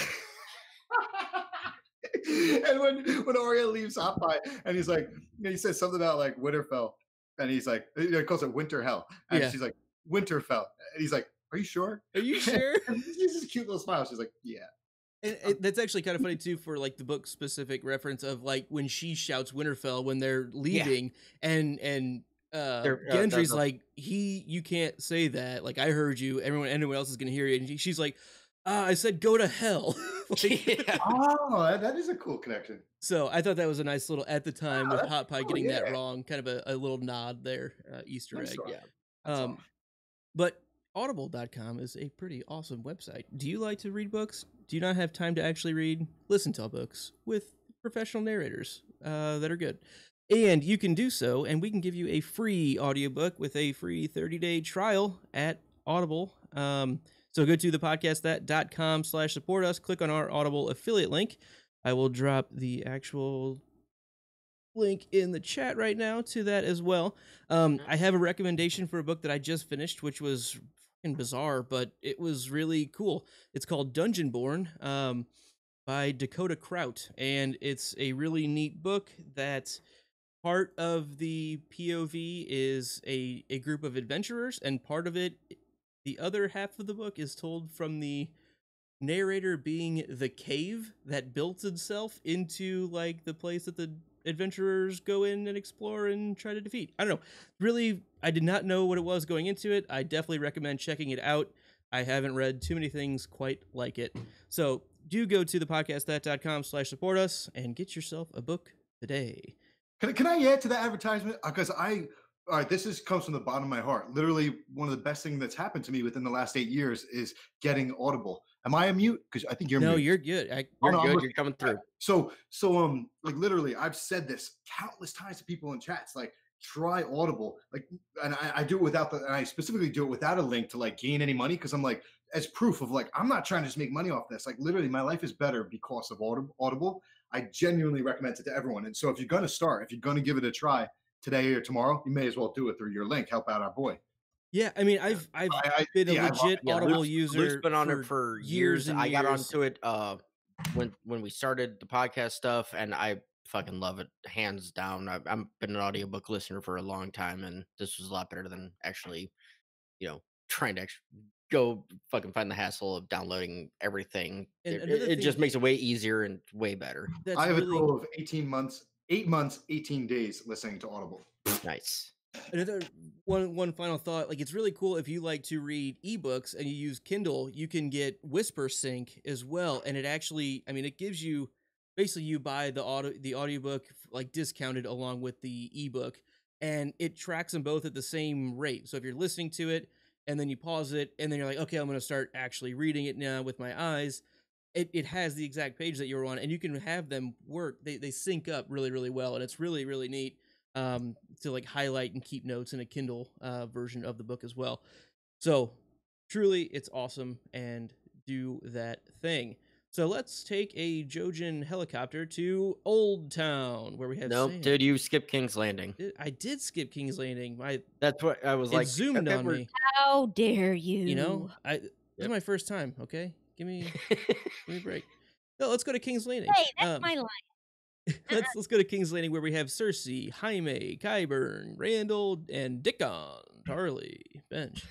and when Arya leaves Hot Pie, and he's like, he says something about like Winterfell, and he's like, he calls it Winter Hell, and she's like Winterfell, and he's like, are you sure? Are you sure? And she's this cute little smile. She's like, yeah. And that's actually kind of funny too, for like the book specific reference of like when she shouts Winterfell when they're leaving, and Gendry's like, you can't say that. Like, I heard you. Anyone else is gonna hear you. And she's like, I said go to hell. Yeah. Oh, that is a cool connection. So I thought that was a nice little, at the time, with that's Hot Pie cool, getting that yeah. wrong, kind of a little nod there, Easter egg. That's Yeah. awesome. But audible.com is a pretty awesome website. Do you like to read books? Do you not have time to actually read? Listen to books with professional narrators that are good. And you can do so, and we can give you a free audiobook with a free 30-day trial at Audible. So go to thepodcastthat.com/support us. Click on our Audible affiliate link. I will drop the actual link in the chat right now to that as well. I have a recommendation for a book that I just finished, which was fucking bizarre, but it was really cool. It's called Dungeonborn by Dakota Kraut, and it's a really neat book that part of the POV is a group of adventurers, and part of it, the other half of the book, is told from the narrator being the cave that built itself into like the place that the adventurers go in and explore and try to defeat. I don't know. Really, I did not know what it was going into it. I definitely recommend checking it out. I haven't read too many things quite like it. So do go to thepodcastthat.com/support us and get yourself a book today. Can I add to that advertisement? Because all right, this comes from the bottom of my heart. Literally, one of the best things that's happened to me within the last 8 years is getting Audible. Am I a mute? Because I think you're No, mute. you're good. You're no, good. You're coming through. So, like literally, I've said this countless times to people in chats. Like, try Audible. Like, and I do it and I specifically do it without a link to like gain any money, because I'm like, as proof of like, I'm not trying to just make money off this. Like, literally, my life is better because of Audible. I genuinely recommend it to everyone. And so, if you're going to give it a try today or tomorrow, you may as well do it through your link. Help out our boy. Yeah, I mean, I've been a legit Audible user. Luke's been on it for years. And I got years. onto it when we started the podcast stuff, and I fucking love it, hands down. I've been an audiobook listener for a long time, and this was a lot better than actually, trying to actually go fucking find the hassle of downloading everything. And It just makes it way easier and way better. I have a total of 8 months, 18 days listening to Audible. Nice. Another one final thought, like, it's really cool if you like to read ebooks and you use Kindle, you can get Whisper Sync as well, and it actually, I mean, it gives you, basically you buy the audiobook like discounted along with the ebook, and it tracks them both at the same rate. So if you're listening to it and then you pause it and then you're like, okay, I'm going to start actually reading it now with my eyes, it has the exact page that you were on, and you can have them work. They sync up really, really well, and it's really, really neat to like highlight and keep notes in a Kindle version of the book as well. So truly, it's awesome, and do that thing. So let's take a Jojen helicopter to Old Town, where we have Nope, Sam. dude, you skipped King's Landing. I did skip King's Landing. That's what I was like. Zoomed on me. How dare you? You know, this is my first time. Okay, give me a break. No, let's go to King's Landing. Hey, that's my line. Let's go to King's Landing, where we have Cersei, Jaime, Qyburn, Randall, and Dickon, Tarly, bench.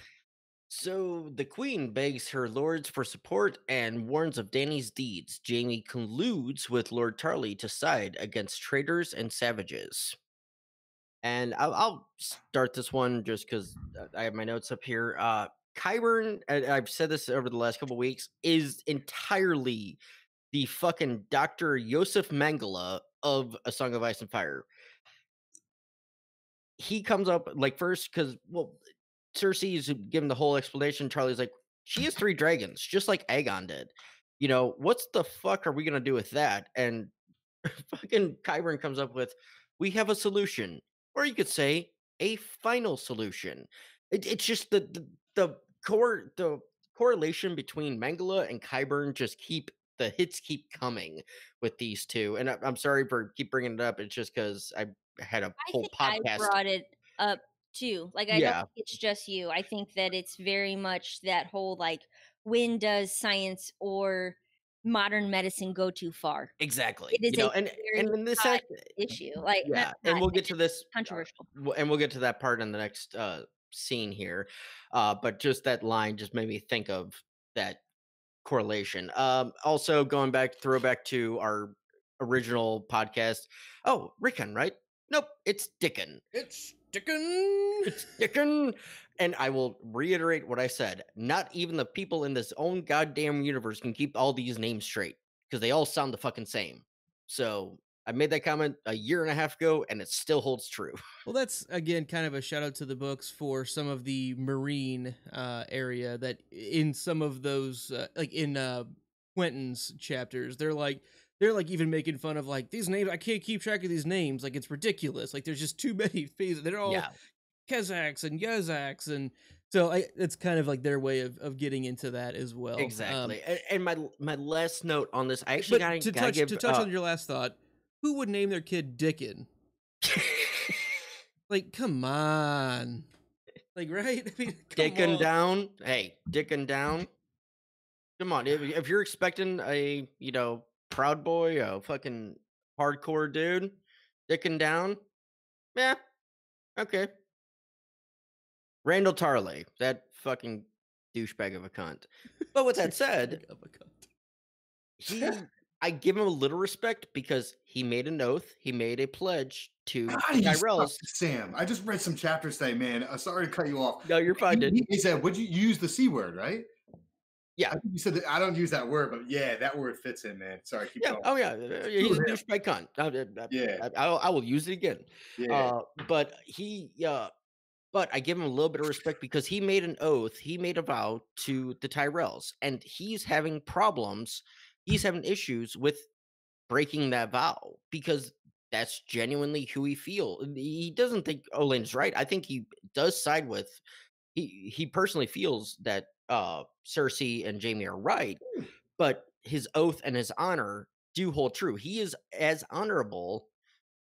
So the queen begs her lords for support and warns of Dany's deeds. Jaime colludes with Lord Tarly to side against traitors and savages. And I'll start this one just because I have my notes up here. Qyburn, and I've said this over the last couple weeks, is entirely the fucking Dr. Yosef Mengele of A Song of Ice and Fire. He comes up like first because, well, Cersei's given the whole explanation. Charlie's like, she has 3 dragons, just like Aegon did. You know, what's the fuck are we gonna do with that? And fucking Qyburn comes up with, we have a solution, or you could say a final solution. It's just the correlation between Mengele and Qyburn just the hits keep coming with these two. And I'm sorry for keep bringing it up. It's just because I had a I whole think podcast. I brought it up too. Like, I don't Yeah, think it's just you. I think that it's very much that whole like, when does science or modern medicine go too far? exactly. It is You know, a and very in this hot issue. Like, yeah, not and hot, we'll get to this controversial. and we'll get to that part in the next scene here. But just that line just made me think of that correlation. Also going back, throwback to our original podcast. Oh, Rickon, right? Nope, it's Dickon. It's sticking. It's Dickon. And I will reiterate what I said. Not even the people in this own goddamn universe can keep all these names straight because they all sound the fucking same. So I made that comment a year and a half ago, and it still holds true. Well, that's again kind of a shout out to the books for some of the marine area that in some of those like in Quentin's chapters, they're like even making fun of like these names. I can't keep track of these names. Like it's ridiculous. Like there's just too many phases. They're all Yeah, Kazaks and Yazaks, and so it's kind of like their way of getting into that as well. exactly. And my last note on this, I actually But gotta give to touch on your last thought, who would name their kid Dickon? Like, come on. Like, right? I mean, come Dickin' on. down. Hey, Dickin' down. Come on. If you're expecting a, Proud Boy, a fucking hardcore dude, Dickin' down, yeah, okay. Randall Tarley, that fucking douchebag of a cunt. But with that said, I give him a little respect because he made an oath, he made a pledge to God, he's Tyrell's. Sam. I just read some chapters today, man. Sorry to cut you off. No, you're fine, dude. He said, would you use the C word, right? Yeah. I think you said that. I don't use that word, but yeah, that word fits in, man. Sorry, keep going. Oh yeah, he's a douchebag cunt. Yeah. I will use it again. Yeah. But I give him a little bit of respect because he made an oath, he made a vow to the Tyrells, and he's having problems. He's having issues with breaking that vow because that's genuinely who he feels. He doesn't think Olen's right. I think he does side with. He personally feels that Cersei and Jaime are right, but his oath and his honor do hold true. He is as honorable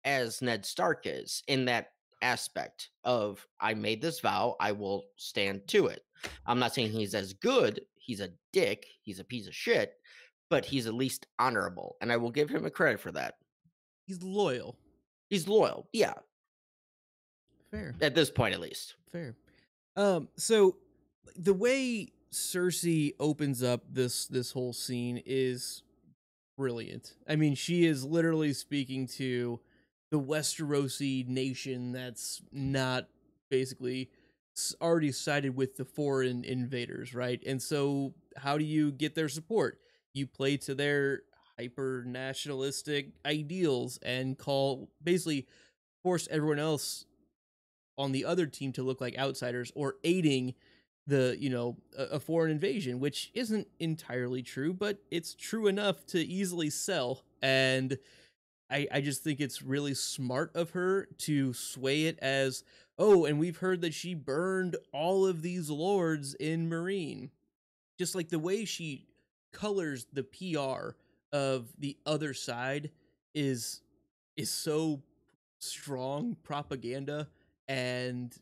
as Ned Stark is in that aspect of I made this vow, I will stand to it. I'm not saying he's as good, he's a dick, he's a piece of shit, but he's at least honorable, and I will give him a credit for that. He's loyal. He's loyal, yeah. Fair. At this point, at least. Fair. So the way Cersei opens up this whole scene is brilliant. I mean, she is literally speaking to the Westerosi nation that's not basically already sided with the foreign invaders, right? And so how do you get their support? You play to their hyper nationalistic ideals and basically force everyone else on the other team to look like outsiders or aiding a foreign invasion, which isn't entirely true, but it's true enough to easily sell. And I just think it's really smart of her to sway it as, oh, and we've heard that she burned all of these lords in Meereen. Just like the way she colors the PR of the other side is so strong propaganda, and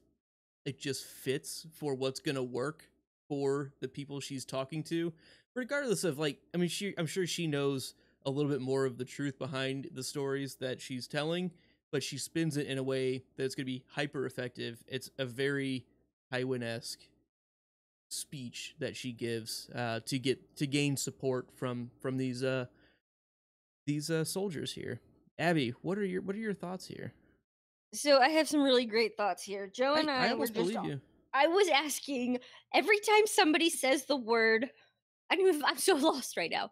it just fits for what's gonna work for the people she's talking to, regardless of I'm sure she knows a little bit more of the truth behind the stories that she's telling, but she spins it in a way that it's gonna be hyper effective. It's a very Tywin-esque speech that she gives to gain support from these soldiers here. Abby, what are your thoughts here? So I have some really great thoughts here. Joe and I I were almost just. believe you. I was asking every time somebody says the word. I'm so lost right now.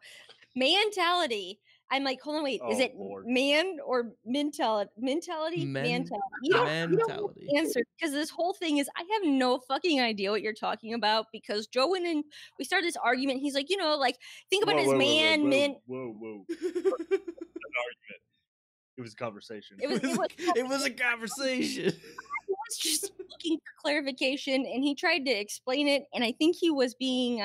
Mentality. I'm like, hold on, wait. Is Oh, it Lord. man or mentality? Mentality. Mentality. You don't have Mentality. to answer because this whole thing is. I have no fucking idea what you're talking about because Joe went in. We started this argument. He's like, like think about it as man, men. Whoa. An argument. It was a conversation. It was a conversation. I was just looking for clarification and he tried to explain it and I think he was being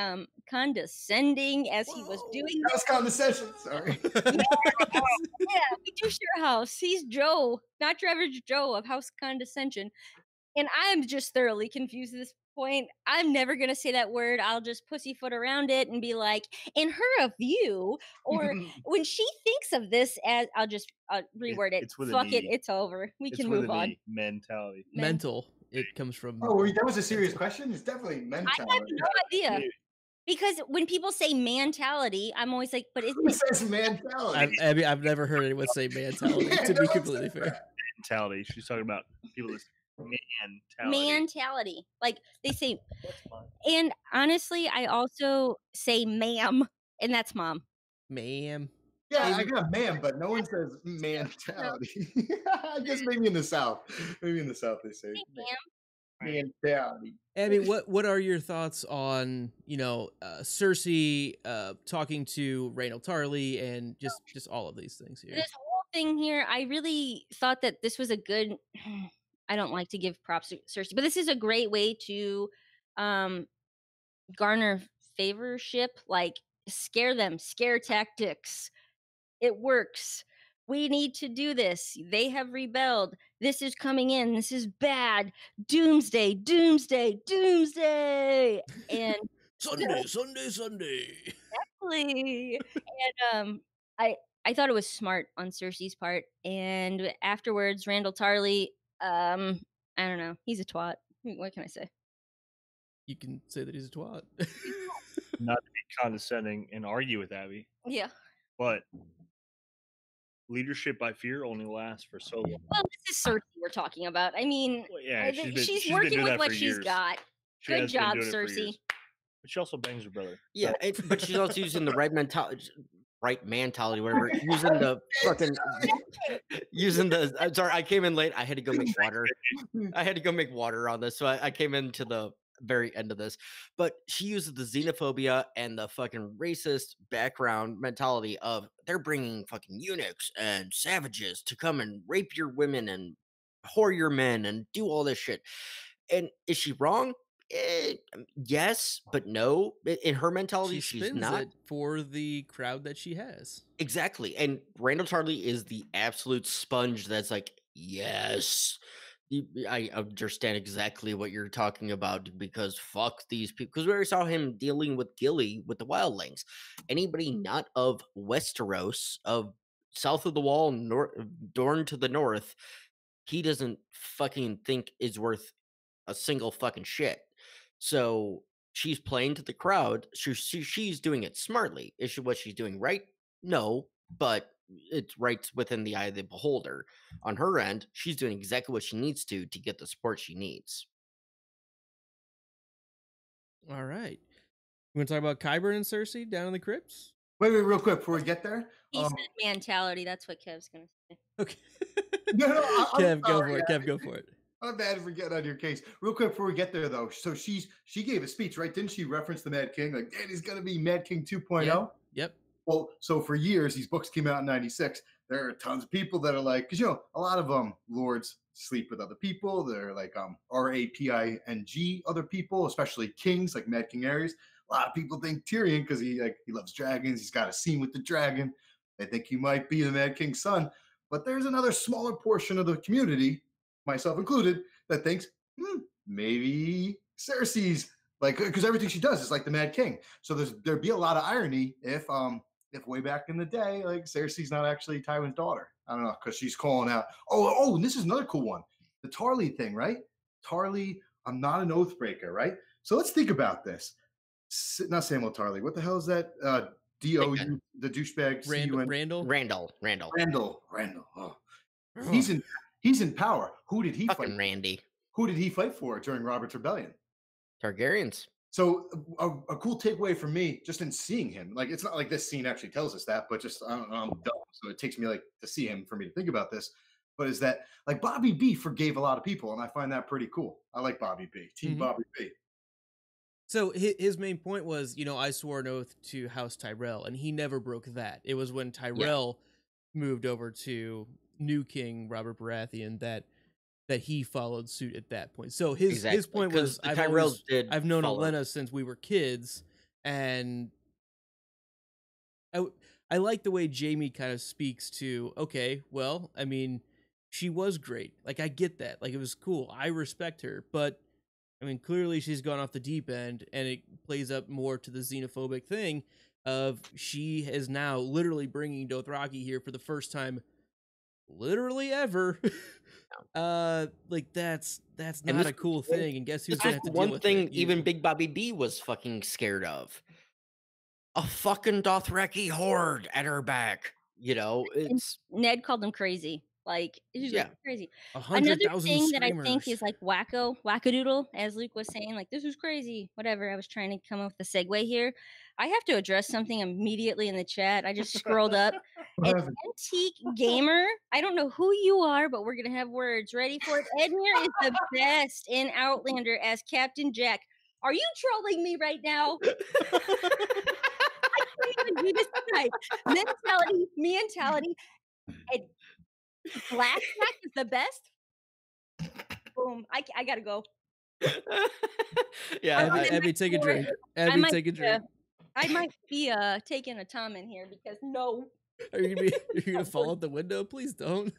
condescending as he was doing That was condescension. Sorry. yeah, we do share a house. He's Joe, not your average Joe of house condescension. And I'm just thoroughly confused at this point. I'm never going to say that word. I'll just pussyfoot around it and be like, in her view, or when she thinks of this as, I'll just reword it. It's with Fuck an it. E. It's over. We It's can with move an on. E, mentality. Mental. It comes from. Oh, that was a serious question. It's definitely mentality. I have no idea. Because when people say mentality, I'm always like, but isn't Who it? says mentality? Abby, I've never heard anyone say mentality. Yeah, to no be one completely says fair. that. Mentality. She's talking about people that mentality. Mentality. Like they say, That's fine. and honestly, I also say ma'am, and that's mom. Ma'am. Yeah, I got man, but no one says mentality. I guess maybe in the South. Maybe in the South they say mentality. Abby, what are your thoughts on Cersei talking to Rhaenyra Tarly and just all of these things here? This whole thing here, I really thought that this was a good. I don't like to give props to Cersei, but this is a great way to garner favorship. Like scare them, scare tactics. It works. We need to do this. They have rebelled. This is coming in. This is bad. Doomsday, doomsday, doomsday. And Sunday. exactly. And I thought it was smart on Cersei's part. And afterwards, Randall Tarly, I don't know. He's a twat. What can I say? You can say that he's a twat. Not to be condescending and argue with Abby, Yeah. but leadership by fear only lasts for so long. Well, this is Cersei we're talking about. I mean, Well, yeah, she's been working doing with that what for she's years. got. She Good has been job, doing it for Cersei. years. But she also bangs her brother. Yeah, but she's also using the right mentality, whatever. Using the fucking, using the. I'm sorry, I came in late. I had to go make water. On this, so I came into the very end of this. But she uses the xenophobia and the fucking racist background mentality of they're bringing fucking eunuchs and savages to come and rape your women and whore your men and do all this shit. And is she wrong? Yes, but no. In her mentality, She she's spins not. it for the crowd that she has. Exactly. And Randall Tarly is the absolute sponge that's like, yes, I understand exactly what you're talking about because fuck these people. Because we already saw him dealing with Gilly with the wildlings. Anybody not of Westeros, of south of the wall, Dorne to the north, he doesn't fucking think is worth a single fucking shit. So she's playing to the crowd. She's doing it smartly. Is what she's doing right? No, but it's right within the eye of the beholder. On her end, she's doing exactly what she needs to get the support she needs. All right. You want to talk about Qyburn and Cersei down in the crypts? Wait, real quick before we get there. He said mentality. That's what Kev's gonna say. Okay. No, Kev, go for it. Kev, go for it. I'm bad for getting on your case. Real quick before we get there, though. So she gave a speech, right? Didn't she reference the Mad King? Like, Danny's gonna be Mad King 2.0. Yep. Well, so for years, these books came out in '96. There are tons of people that are like, because a lot of lords sleep with other people. They're like raping other people, especially kings like Mad King Aerys. A lot of people think Tyrion, because he loves dragons. He's got a scene with the dragon. They think he might be the Mad King's son. But there's another smaller portion of the community, myself included, that thinks maybe Cersei's because everything she does is like the Mad King. So there'd be a lot of irony if way back in the day, like Cersei's not actually Tywin's daughter. I don't know, because she's calling out. Oh, and this is another cool one, the Tarly thing, right? Tarly, I'm not an oath breaker, right? So let's think about this. not Samuel Tarly. What the hell is that? D-O-U, the douchebag. Randall. Randall. Randall. Oh. Oh. He's in power. Who did he Fucking fight? Randy. Who did he fight for during Robert's Rebellion? Targaryens. So a cool takeaway for me, just in seeing him, like it's not like this scene actually tells us that, but just I don't know, I'm dumb, so it takes me like to see him for me to think about this. But is that like Bobby B forgave a lot of people, and I find that pretty cool. I like Bobby B, Team Bobby B. So his main point was, I swore an oath to House Tyrell, and he never broke that. It was when Tyrell moved over to new King Robert Baratheon that he followed suit at that point. So his point was, I've known Olenna since we were kids, and I like the way Jaime kind of speaks to, okay, well, I mean, she was great. Like, I get that. Like, it was cool. I respect her, but I mean, clearly she's gone off the deep end, and it plays up more to the xenophobic thing of she is now literally bringing Dothraki here for the first time, literally ever. Like that's not a cool thing, and guess who's gonna have to deal with it? One thing even Big Bobby B was fucking scared of. A fucking Dothraki horde at her back. It's Ned called him crazy. Like, he's crazy. 100,000 Another thing that I think screamers. is like wackadoodle, as Luke was saying, like, this is crazy. Whatever. I was trying to come up with a segue here. I have to address something immediately in the chat. I just scrolled up. An antique gamer. I don't know who you are, but we're gonna have words. Ready for it? Edmure is the best in Outlander as Captain Jack. Are you trolling me right now? I can't even do this tonight. Mentality. And Black Jack is the best. Boom. I gotta go. Abby, take a drink. Abby, take a drink. I might be taking a Tom in here because no. Are you gonna fall out the window? Please don't.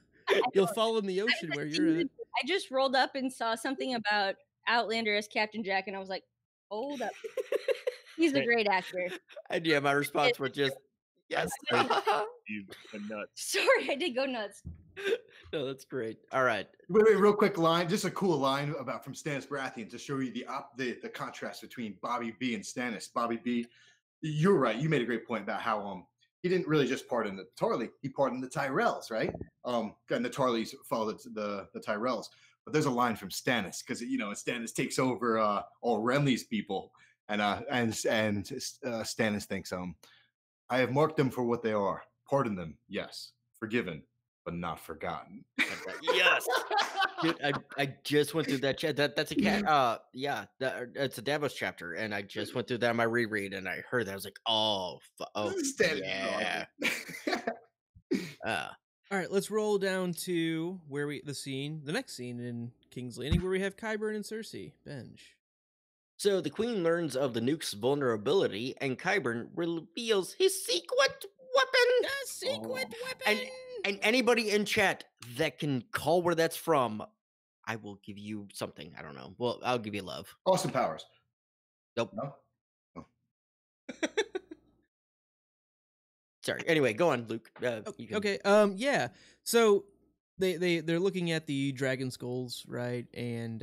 You'll fall in the ocean where you're at. I just rolled up and saw something about Outlander as Captain Jack, and I was like, hold up. He's a great actor. And yeah, my response was just yes. You went nuts. Sorry, I did go nuts. No, that's great. All right. Wait, real quick line, just a cool line from Stannis Baratheon to show you the contrast between Bobby B and Stannis. Bobby B, you're right. You made a great point about how he didn't really just pardon the Tarly, he pardoned the Tyrells, right? And the Tarlys followed the Tyrells. But there's a line from Stannis because Stannis takes over all Renly's people, and Stannis thinks I have marked them for what they are. Pardon them, yes. Forgiven, but not forgotten. Yes. Dude, I just went through that chat. That's a cat. It's a Davos chapter, and I just went through that on my reread, and I heard that. I was like, oh yeah. All right, let's roll down to the next scene in King's Landing, where we have Qyburn and Cersei. Benj. So the queen learns of the nuke's vulnerability, and Qyburn reveals his secret weapon. And anybody in chat that can call where that's from, I will give you something. I don't know. Well, I'll give you love. Austin Powers. Nope. No? Oh. Sorry. Anyway, go on, Luke. Okay. Yeah. So they're looking at the dragon skulls, right? And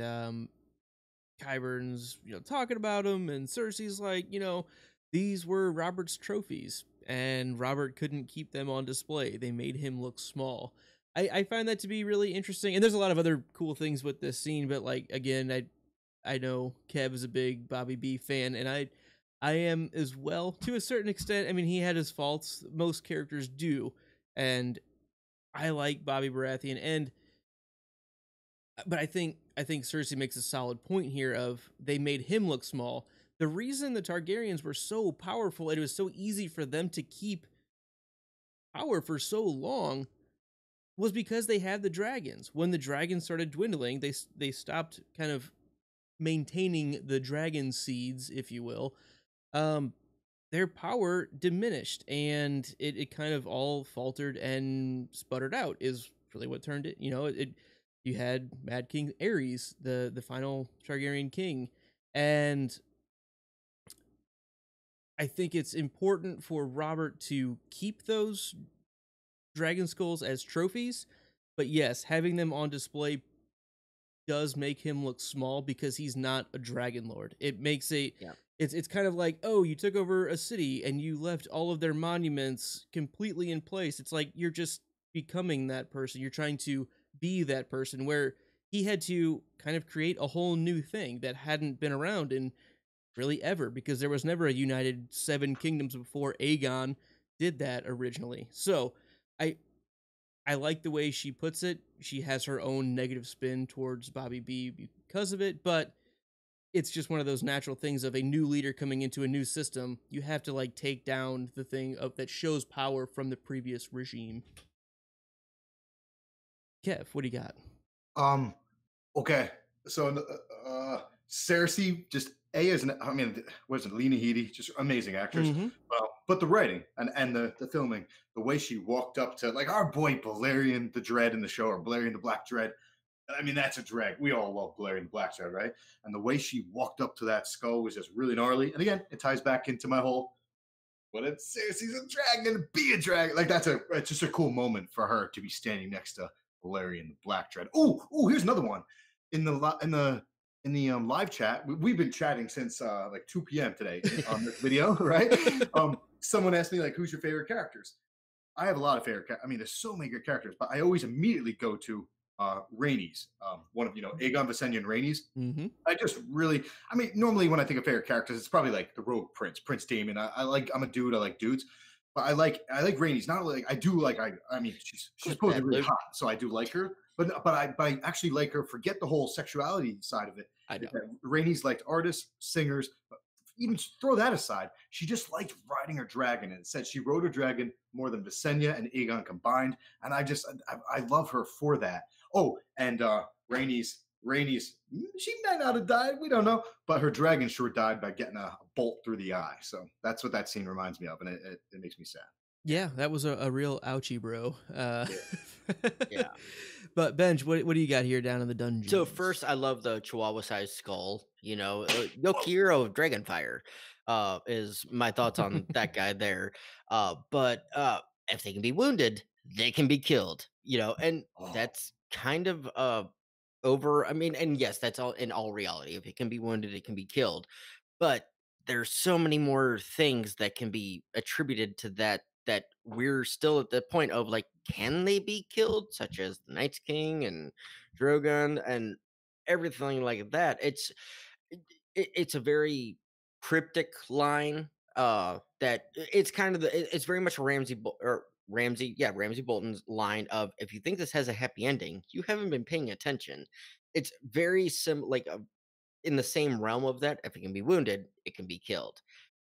Qyburn's talking about them, and Cersei's like, these were Robert's trophies, and Robert couldn't keep them on display. They made him look small. I find that to be really interesting, and there's a lot of other cool things with this scene, but like, again, I know Kev is a big Bobby B fan, and I am as well, to a certain extent. I mean, he had his faults. Most characters do, and I like Bobby Baratheon, but I think Cersei makes a solid point here of they made him look small. The reason the Targaryens were so powerful, and it was so easy for them to keep power for so long, was because they had the dragons. When the dragons started dwindling, they stopped kind of maintaining the dragon seeds, if you will. Their power diminished, and it kind of all faltered and sputtered out, is really what turned it. You had Mad King Aerys, the final Targaryen king, and I think it's important for Robert to keep those dragon skulls as trophies, but yes, having them on display does make him look small because he's not a dragon lord. It makes It's kind of like, oh, you took over a city and you left all of their monuments completely in place. It's like you're just becoming that person. You're trying to be that person, where he had to kind of create a whole new thing that hadn't been around in really ever, because there was never a united seven kingdoms before Aegon did that originally. So I I like the way she puts it. She has her own negative spin towards Bobby B because of it, but it's just one of those natural things of a new leader coming into a new system. You have to like take down the thing of that shows power from the previous regime. Kev, what do you got? Okay. So Cersei just is an, I mean, what is it, Lena Headey, just amazing actress. Mhm. But the writing and the filming, the way she walked up to like our boy Balerion the Dread in the show, or Balerion the Black Dread. I mean, that's a drag. We all love Balerion the Black Dread, right? And the way she walked up to that skull was just really gnarly. And again, it ties back into my whole, what if Cersei's a dragon, be a dragon? Like it's just a cool moment for her to be standing next to Valerian the Black Dread. Oh, here's another one. In the live chat, we've been chatting since like 2 p.m. today on this video, right? Someone asked me like, who's your favorite characters? I have a lot of favorite. I mean, there's so many good characters, but I always immediately go to Rhaenys, one of Aegon, Visenya, and Rhaenys. Mm-hmm. I just really, I mean, normally when I think of favorite characters, it's probably like the Rogue Prince, Prince Daemon. I'm a dude. I like dudes, but I like Rhaenys. Not only like I do like I mean she's supposed to be really hot, so I do like her. But I actually like her. Forget the whole sexuality side of it. I know. Rhaenys liked artists, singers. Even throw that aside, she just liked riding her dragon, and said she rode her dragon more than Visenya and Aegon combined. And I love her for that. Oh, and Rhaenys, she might not have died. We don't know, but her dragon sure died by getting a bolt through the eye. So that's what that scene reminds me of, and it makes me sad. Yeah, that was a real ouchie, bro. Yeah. But Benj, what do you got here down in the dungeon? So first, I love the Chihuahua-sized skull. Yokihiro of Dragonfire is my thoughts on that guy there. But if they can be wounded, they can be killed. And that's kind of over. I mean, and yes, that's all in all reality. If it can be wounded, it can be killed. But there's so many more things that can be attributed to that we're still at the point of like, can they be killed, such as the Night's King and Drogon and everything like that. It's a very cryptic line that it's kind of it's very much Ramsay Bolton's line of, if you think this has a happy ending, you haven't been paying attention. It's very in the same realm of that. If it can be wounded, it can be killed.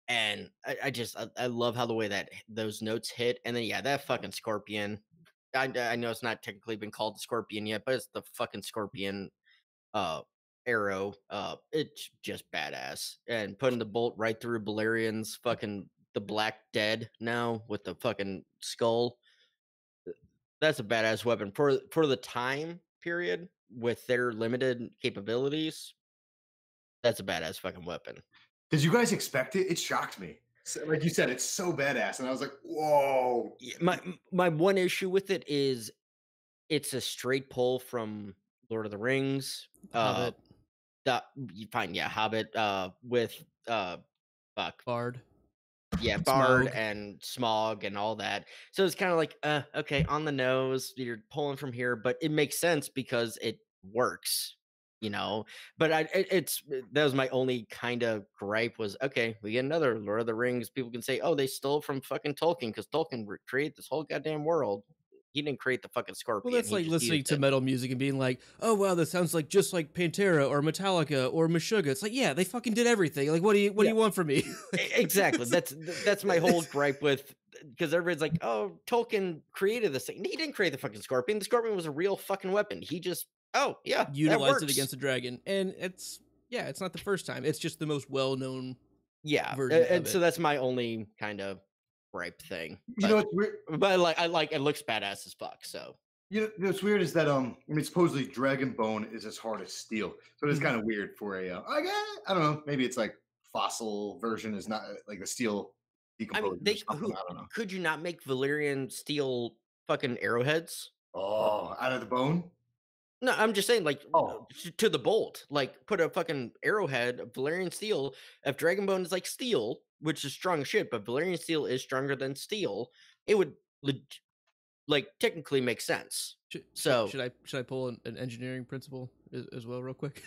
And I love how the way that those notes hit. And then that fucking scorpion. I know it's not technically been called the scorpion yet, but it's the fucking scorpion arrow. It's just badass. And putting the bolt right through Balerion's fucking the Black Dead now with the fucking skull. That's a badass weapon for the time period with their limited capabilities. That's a badass fucking weapon. Did you guys expect it? It shocked me. Like you said, it's so badass, and I was like, "Whoa!" My one issue with it is it's a straight pull from Lord of the Rings. Hobbit. Hobbit. With Bard. Yeah, Bard Smaug. and Smaug and all that. So it's kind of like, okay, on the nose. You're pulling from here, but it makes sense because it works. But that was my only kind of gripe was, okay, we get another Lord of the Rings. People can say, oh, they stole from fucking Tolkien because Tolkien created this whole goddamn world. He didn't create the fucking scorpion. Well, that's like listening to metal music and being like, oh, wow, that sounds like just like Pantera or Metallica or Meshuggah. It's like, yeah, they fucking did everything. Like, what do you want from me? Exactly. That's my whole gripe with, because everybody's like, oh, Tolkien created this thing. He didn't create the fucking scorpion. The scorpion was a real fucking weapon. He just, utilized it against a dragon. And it's not the first time. It's just the most well-known version of it. So that's my only kind of gripe thing. It's weird. But I like it looks badass as fuck. So what's weird is that I mean, supposedly dragon bone is as hard as steel, so it's kind of weird for a I don't know, maybe it's like fossil version is not like the steel decomposed. I don't know. Could you not make Valyrian steel fucking arrowheads? Oh, out of the bone? No, I'm just saying, like, Oh. to the bolt, like, put a fucking arrowhead of Valyrian steel. If Dragonbone is like steel, which is strong as shit, but Valyrian steel is stronger than steel, it would like technically make sense. So should I pull an engineering principle as well, real quick?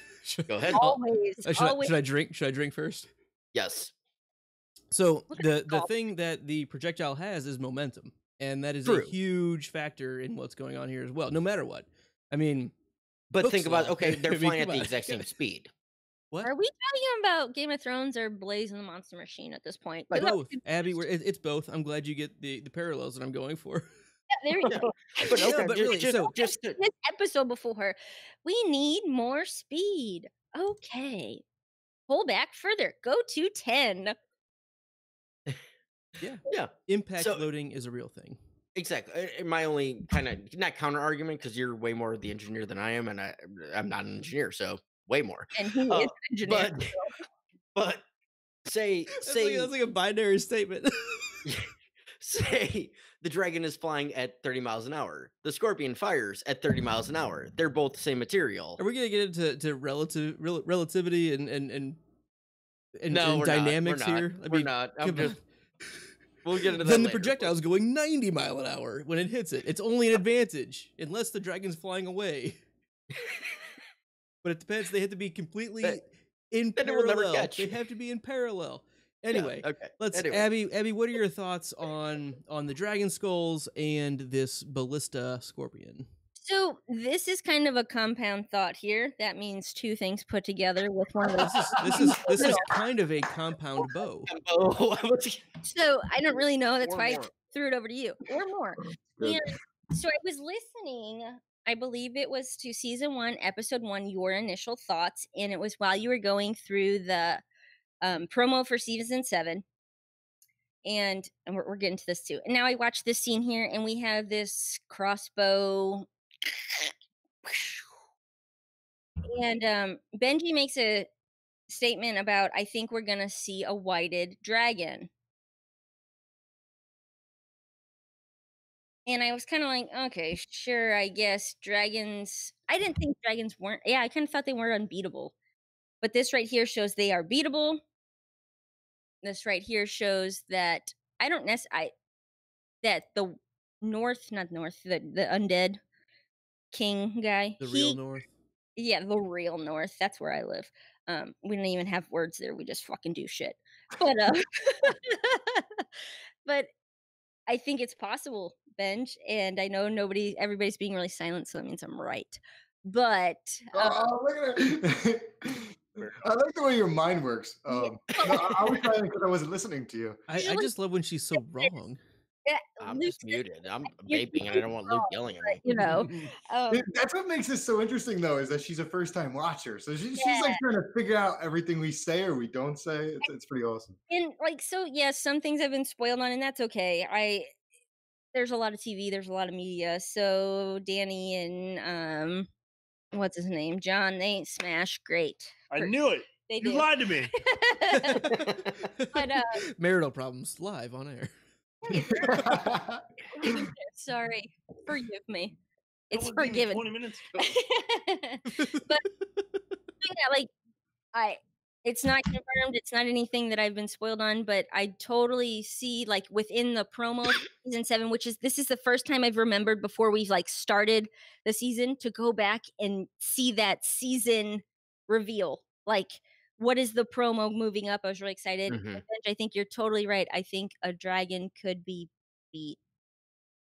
go ahead. Always. Should I drink? Should I drink first? Yes. So Look at the that golf. thing that the projectile has is momentum, and that is True. a huge factor in what's going on here as well. No matter what, I mean, But Hook's think about Law. okay, they're I mean, flying come at the on. exact same speed. what? Are we talking about Game of Thrones or Blaze and the Monster Machine at this point? 'Cause I'm Both, Abby. confused. It's both. I'm glad you get the parallels that I'm going for. Yeah, there you go. But No, okay, but really, so just This episode before, we need more speed. Okay. Pull back further. Go to 10. yeah, impact So- loading is a real thing. exactly. My only kind of not counter argument because you're way more the engineer than I am, and I'm not an engineer, so way more. And he is an engineer. But say That's like a binary statement. say the dragon is flying at 30 miles an hour. The scorpion fires at 30 miles an hour. They're both the same material. Are we gonna get into relativity and No, we're dynamics not. We're here? not. I We're mean, not. I'm come just. on. We'll get into that. Then the later. projectile's going 90 mile an hour when it hits it. It's only an advantage unless the dragon's flying away. But it depends. They have to be completely in then it will never parallel. catch. They have to be in parallel. Anyway, Yeah, okay. let's Anyway. Abby, what are your thoughts on the dragon skulls and this ballista scorpion? So this is kind of a compound thought here. That means two things put together with one of those. This is kind of a compound bow. Oh, So I don't really know. That's Or why I more. threw it over to you. Or more. Good. And so I was listening. I believe it was to season 1, episode 1, your initial thoughts, and it was while you were going through the promo for season 7. And we're getting to this too. And now I watch this scene here, and we have this crossbow. And Benji makes a statement about, I think we're going to see a whited dragon. And I was kind of like, okay, sure, I guess dragons. I didn't think dragons weren't. Yeah, I kind of thought they were unbeatable. But this right here shows they are beatable. This right here shows that I don't necessarily. That the not North, the undead king guy. The real North. Yeah, the real North. That's where I live. We don't even have words there. We just fucking do shit. But but I think it's possible, Benj, and I know everybody's being really silent, so that means I'm right. But Oh, look at it. I like the way your mind works. I was trying because I wasn't listening to you. I just love when she's so wrong. I'm just muted. I'm vaping, and I don't want Luke yelling at me. you know, That's what makes this so interesting, though, is that she's a first-time watcher, so she's like trying to figure out everything we say or we don't say. It's pretty awesome. and like so, yes, some things I've been spoiled on, and that's okay. There's a lot of TV, there's a lot of media. So Danny and what's his name, John, they smash great. I knew it. They You do. lied to me. But Marital problems live on air. sorry, forgive me. It's That was even forgiven. 20 minutes ago. But yeah, like it's not confirmed. It's not anything that I've been spoiled on, but I totally see like within the promo of season 7, this is the first time I've remembered before we've like started the season to go back and see that season reveal. Like, what is the promo moving up? I was really excited. Mhm. And I think you're totally right. I think a dragon could be beat.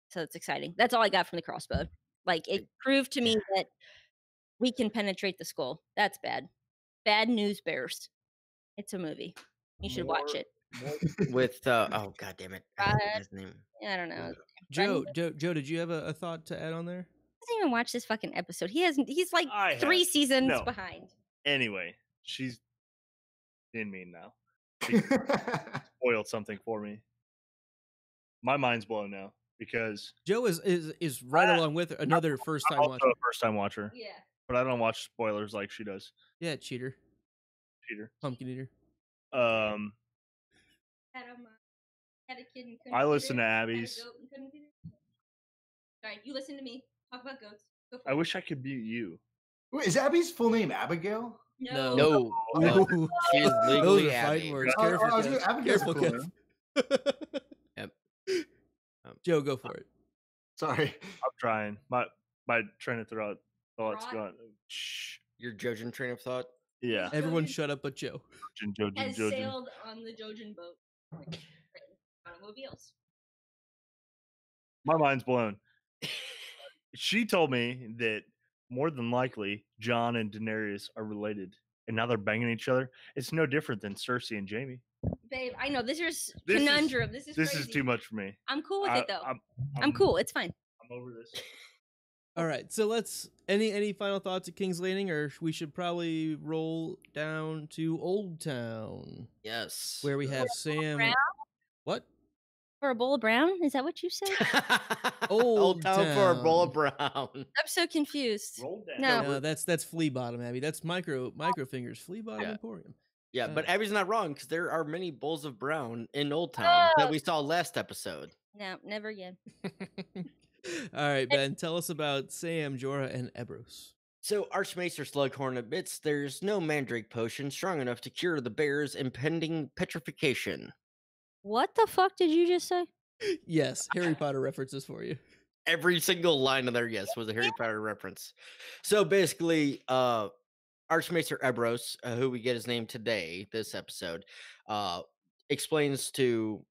So it's exciting. That's all I got from the crossbow. Like, it proved to me that we can penetrate the skull. That's bad. Bad News Bears. It's a movie. You should watch it. With oh god damn it, I forgot his name. I don't know. Joe, did you have a thought to add on there? He doesn't even watch this fucking episode. He's like I 3 have. seasons No. behind. Anyway, she's in me now. She spoiled something for me. My mind's blown now because Joe is right along with another first I'm time also watcher. a first-time watcher, Yeah. but I don't watch spoilers like she does. Yeah, cheater, pumpkin eater. Had a kid and couldn't I feed listen it. to Had a Abby's. goat and couldn't feed it. Sorry, you listen to me. Talk about goats. I wish I could mute you. Wait, is Abby's full name Abigail? No. No, Ooh. she is Those legally are fighting Abby. words. Oh, Careful, I was Kev. gonna- Abigail's a Careful, cool Kev. Yep. Joe, go for it. Sorry. I'm trying. My train of thoughts Rod? gone. Shh. Your Jojen train of thought. Yeah. Everyone shut up but Joe. Has Jojen. sailed on the Jojen boat. Automobiles. My mind's blown. She told me that more than likely Jon and Daenerys are related, and now they're banging each other. It's no different than Cersei and Jaime. Babe, I know this is This is- conundrum. This is This crazy. is too much for me. I'm cool with it though. I'm I'm cool. It's fine. I'm over this. All right, so let's any final thoughts at King's Landing, or we should probably roll down to Old Town, Yes. where we have Sam. Brown? What? For a bowl of brown? Is that what you said? Old Town for a bowl of Town. brown. I'm so confused. Roll down. No. No, that's Flea Bottom, Abby. That's micro fingers. Flea Bottom Yeah. Emporium. Yeah, but Oh. Abby's not wrong because there are many bowls of brown in Old Town that Oh. we saw last episode. No, never again. All right, Ben, tell us about Sam, Jorah, and Ebros. So Archmaester Slughorn admits there's no mandrake potion strong enough to cure the bear's impending petrification. What the fuck did you just say? Yes, Harry Potter references for you. Every single line in there, yes, was a Harry Potter reference. So basically, Archmaester Ebros, who we get his name today, this episode, explains to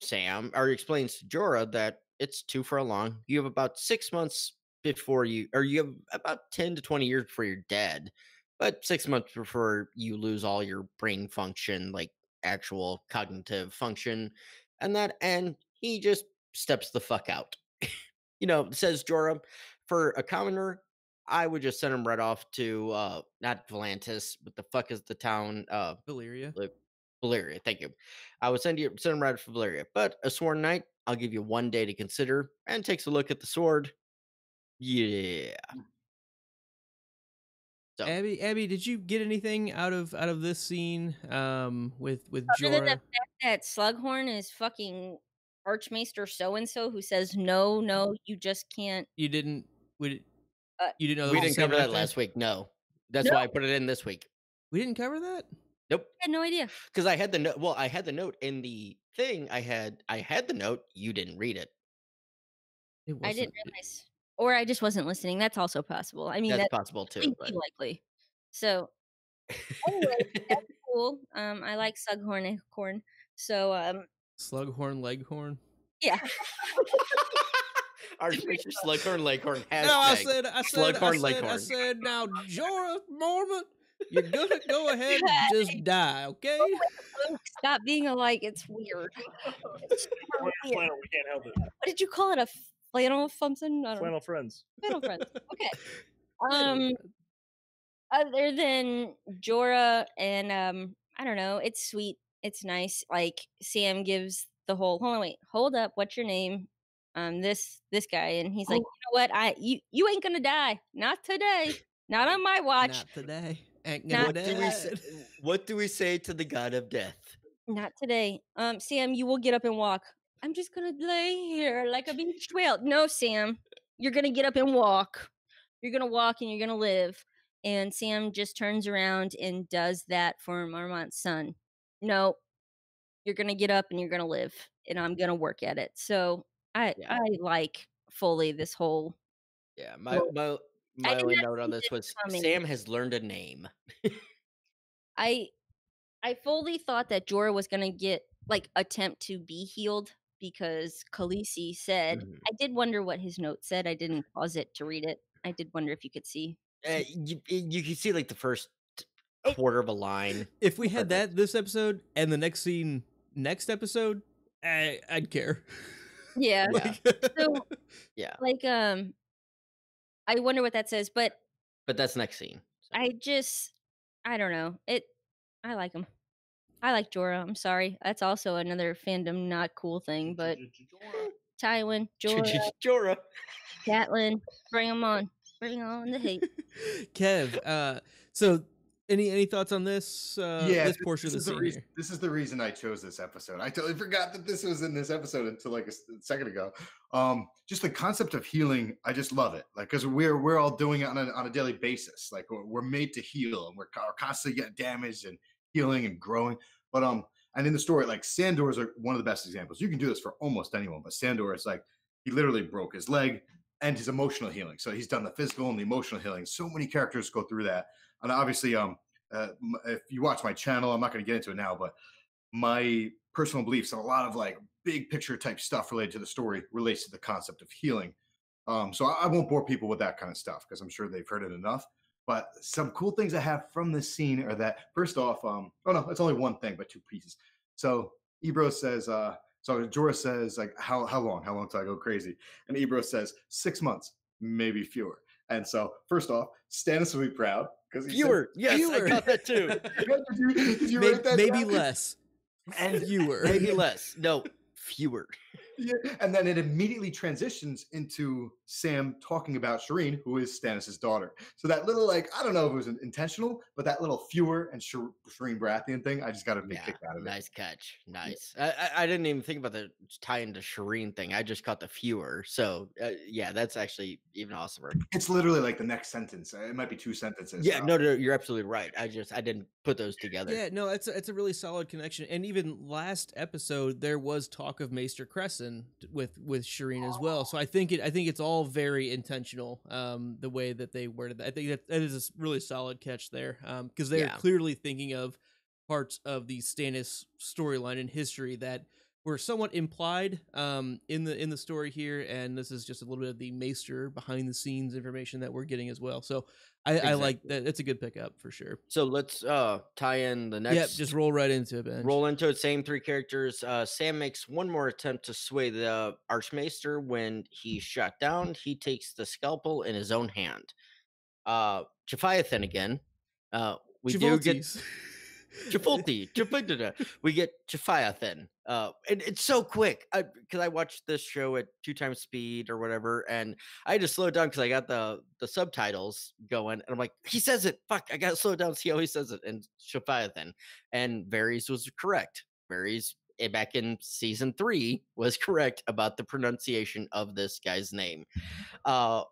Sam, or explains to Jorah that it's two for a long. You have about 6 months before you have about 10 to 20 years before you're dead, but 6 months before you lose all your brain function, like actual cognitive function, and he just steps the fuck out. Says Jorah, for a commoner, I would just send him right off to not Volantis, but the fuck is the town? Valyria. Valyria. Thank you. I would send him right for Valyria. But a sworn knight, I'll give you 1 day to consider, and takes a look at the sword. Yeah. So Abby, did you get anything out of this scene with Other than the Jorah? fact that Slughorn is fucking Archmaester so and so who says no, you just can't. You didn't you didn't know we there was a didn't scene cover right that there? last week. No, that's No. why I put it in this week. We didn't cover that? Nope. I had no idea. Because I had the note. Well, I had the note in the thing. I had the note. You didn't read it. It I didn't wasn't- realize, or I just wasn't listening. That's also possible. I mean, That's that's possible too. completely likely. So anyway, that's cool. I like Slughorn. So Slughorn, Leghorn. yeah. Archmaester Slughorn Leghorn hashtag. No, I Slughorn Leghorn. said, now, Jorah Mormont, you're gonna go ahead and just die, okay? Luke, stop being alike. It's weird. It's super We're weird. flannel, we can't help it. What did you call it? A flannel something? I don't know. Flannel friends. Flannel friends. Okay. Other than Jorah and I don't know, it's sweet. It's nice. Like Sam gives the whole hold up, what's your name? This guy, and he's like, you know what? You ain't gonna die. Not today. Not on my watch. Not today. Ain't Not gonna today. die. What do we say to the god of death? Not today. Sam, you will get up and walk. I'm just gonna lay here like a beached whale. No, Sam. You're gonna get up and walk. You're gonna walk and you're gonna live. And Sam just turns around and does that for Marmont's son. No, you're gonna get up and you're gonna live, and I'm gonna work at it. So I like fully this whole. Yeah, my did only not note on see this this was coming. Sam has learned a name. I fully thought that Jorah was gonna get attempt to be healed because Khaleesi said. Mhm. I did wonder what his note said. I didn't pause it to read it. I did wonder if you could see. You can see like the first quarter of a line. If we had that this episode and the next scene next episode, I'd care. Yeah. Yeah. So Yeah, I wonder what that says, but but that's next scene. So. I don't know. I like him. I like Jorah. I'm sorry. That's also another fandom not cool thing, but Tywin, Jorah, Jorah. Catelyn, bring them on. Bring on the hate. Kev, so Any thoughts on this? This portion of the scene here? This is the reason I chose this episode. I totally forgot that this was in this episode until like a second ago. Just the concept of healing, I just love it. Like, because we're all doing it on a daily basis. Like, we're made to heal, and we're constantly getting damaged and healing and growing. But and in the story, like Sandor's are one of the best examples. You can do this for almost anyone, but Sandor is like he literally broke his leg and his emotional healing. So he's done the physical and the emotional healing. So many characters go through that, and obviously, if you watch my channel, I'm not going to get into it now, but my personal beliefs and a lot of like big picture type stuff related to the story relates to the concept of healing. So I won't bore people with that kind of stuff because I'm sure they've heard it enough. But some cool things I have from this scene are that first off, oh no, it's only one thing, but two pieces. So Ebro says, so Jorah says, like, how long till I go crazy? And Ebro says 6 months, maybe fewer. And so first off, Stannis will be proud because fewer. Yes, fewer. I got that too. did you write that maybe down? Less. And fewer. Maybe less. No, fewer. Yeah. And then it immediately transitions into Sam talking about Shireen, who is Stannis' daughter. So that little, like, I don't know if it was intentional, but that little fewer and Shireen Baratheon thing, I just got a big kick out of it. Nice catch. Nice. Yeah. I didn't even think about the tie into Shireen thing. I just caught the fewer. So yeah, that's actually even awesomer. It's literally like the next sentence. It might be two sentences. Yeah, no, you're absolutely right. I didn't put those together. Yeah, no, it's a really solid connection. And even last episode, there was talk of Maester Crescent with Shireen as well. So I think it's all very intentional. The way that they worded that, I think that is a really solid catch there. Because they're clearly thinking of parts of the Stannis storyline and history that were somewhat implied in the story here, and this is just a little bit of the Maester behind the scenes information that we're getting as well. So I like that. It's a good pickup for sure. So let's tie in the next. Yep, just roll right into it, Ben. Roll into it. Same three characters. Sam makes one more attempt to sway the Archmaester when he's shot down. He takes the scalpel in his own hand. Jephiathan again. We do get Jafulti. We get Jephiathan. And it's so quick because I watched this show at 2 times speed or whatever, and I had to slow it down because I got the subtitles going, and I'm like, he says it. Fuck, I got to slow it down, see how he says it. And Jephiathan, and Varys was correct. Varys back in season 3 was correct about the pronunciation of this guy's name. But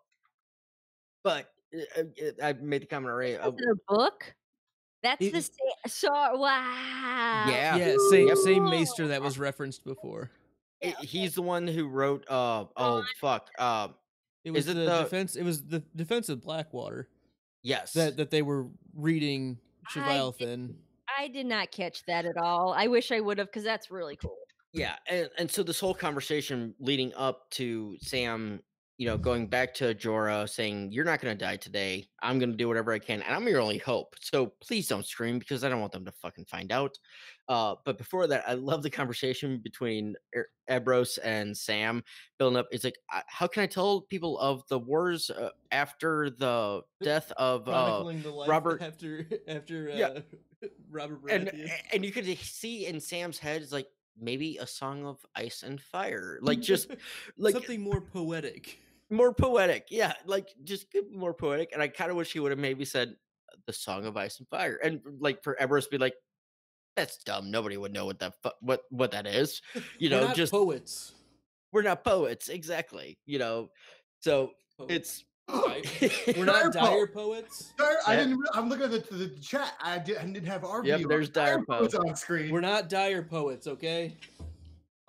I made the comment already. The book. That's the same. So wow. Yeah. Same Maester that was referenced before. He's the one who wrote. Oh fuck. It was defense. It was the defense of Blackwater. Yes. That they were reading Jephiathan. I did not catch that at all. I wish I would have, because that's really cool. Yeah, and so this whole conversation leading up to Sam, going back to Jorah saying, "You're not going to die today. I'm going to do whatever I can, and I'm your only hope. So please don't scream because I don't want them to fucking find out." But before that, I love the conversation between Ebros and Sam building up. It's like, how can I tell people of the wars after the death of Robert after Robert Baratheon? And you could see in Sam's head, it's like, maybe a song of ice and fire, like just like something more poetic. Yeah, like just more poetic. And I kind of wish he would have maybe said the song of ice and fire, and like for Everest to be like, that's dumb, nobody would know what that is. We're not just poets. We're not poets, exactly. So it's we're not dire poets. I'm looking at the chat. I didn't have our view. There's dire poets on screen. We're not dire poets, okay?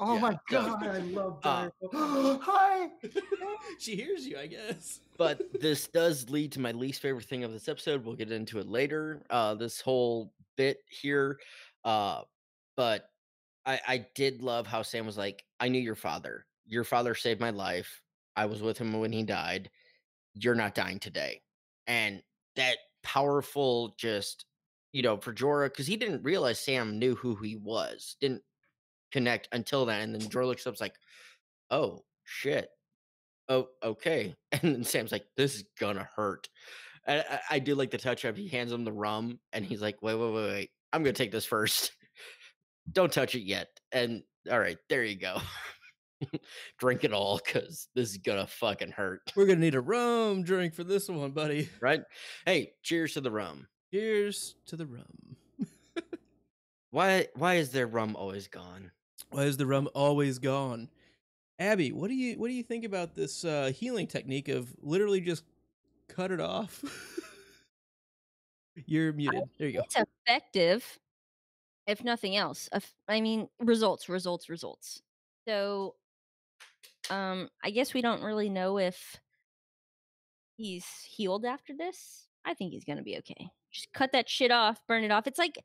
Oh my god, I love dire poets. Hi. She hears you, I guess. But this does lead to my least favorite thing of this episode. We'll get into it later. This whole bit here. But I did love how Sam was like, I knew your father. Your father saved my life. I was with him when he died. You're not dying today. And that powerful, just, for Jorah, because he didn't realize Sam knew who he was, didn't connect until then. And then Jorah looks up, like, oh shit. Oh, okay. And then Sam's like, this is gonna hurt. And I do like the touch up. He hands him the rum and he's like, wait. I'm gonna take this first. Don't touch it yet. And all right, there you go. Drink it all, because this is gonna fucking hurt. We're gonna need a rum drink for this one, buddy. Right? Hey, cheers to the rum. Cheers to the rum. Why is their rum always gone? Why is the rum always gone? Abby, what do you think about this healing technique of literally just cut it off? You're muted. There you go. It's effective, if nothing else. I mean, results. So, I guess we don't really know if he's healed after this. I think he's gonna be okay. Just cut that shit off, burn it off. It's like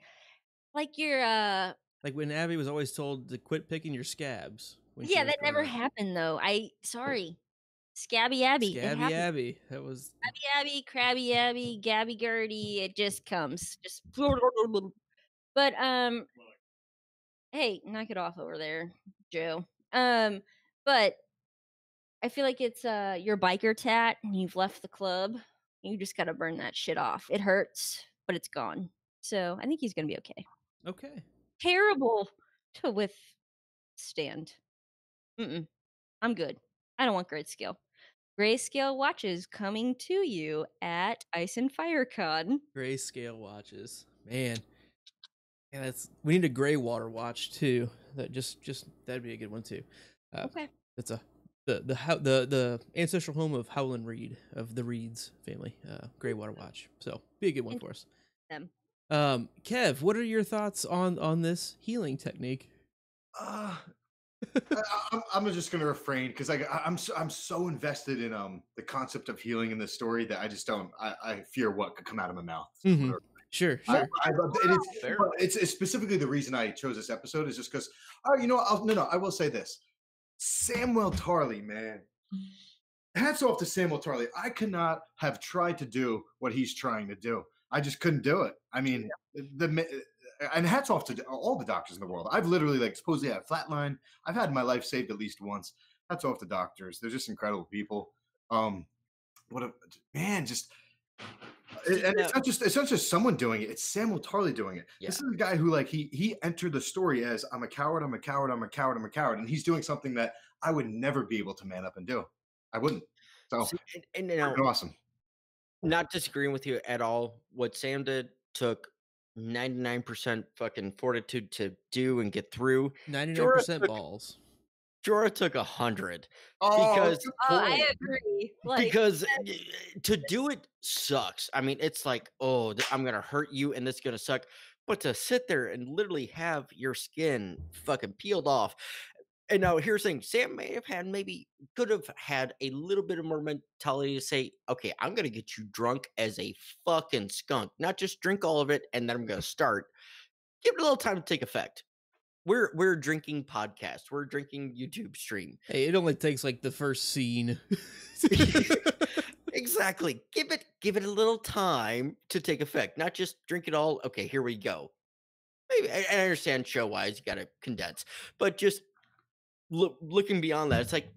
you're Like when Abby was always told to quit picking your scabs. When she yeah, was that never growing up. happened though. Sorry. Scabby Abby. It Scabby happened. Abby. That was Abby, Crabby Abby, Gabby Gertie. It just comes. Just but hey, knock it off over there, Joe. But I feel like it's your biker tat and you've left the club. You just gotta burn that shit off. It hurts, but it's gone. So I think he's gonna be okay. okay. Terrible to withstand. I'm good. I don't want Greyscale. Greyscale watches coming to you at Ice and Fire Con. Grayscale watches. Man. Yeah, we need a gray water watch too. That just that'd be a good one too. Okay. It's the ancestral home of Howland Reed of the Reeds family. Gray water watch. So be a good one for us. Them. Kev, what are your thoughts on this healing technique? I'm just gonna refrain because I'm so invested in the concept of healing in this story that I just don't. I fear what could come out of my mouth. Mm-hmm. Sure. It's specifically the reason I chose this episode is just because. Oh, you know what? I will say this. Samuel Tarly, man. Hats off to Samuel Tarly. I could not have tried to do what he's trying to do. I just couldn't do it. I mean, and hats off to all the doctors in the world. I've literally supposedly had a flatline. I've had my life saved at least once. Hats off to doctors. They're just incredible people. It's not just someone doing it. It's Samuel Tarly doing it. Yeah. This is a guy who he entered the story as I'm a coward, and he's doing something that I would never be able to man up and do. I wouldn't. So and awesome. Not disagreeing with you at all. What Sam did took 99% fucking fortitude to do and get through. 99% balls. Jorah took 100 because I agree. Because to do it sucks. I mean, it's like, I'm gonna hurt you and this is gonna suck. But to sit there and literally have your skin fucking peeled off. And now here's the thing: Sam could have had a little bit of more mentality to say, "Okay, I'm gonna get you drunk as a fucking skunk, not just drink all of it and then I'm gonna start." Give it a little time to take effect. We're a drinking podcast. We're a drinking YouTube stream. Hey, it only takes the first scene. Exactly. Give it a little time to take effect. Not just drink it all. Okay, here we go. Maybe I understand show wise, you gotta condense, but just looking beyond that, it's like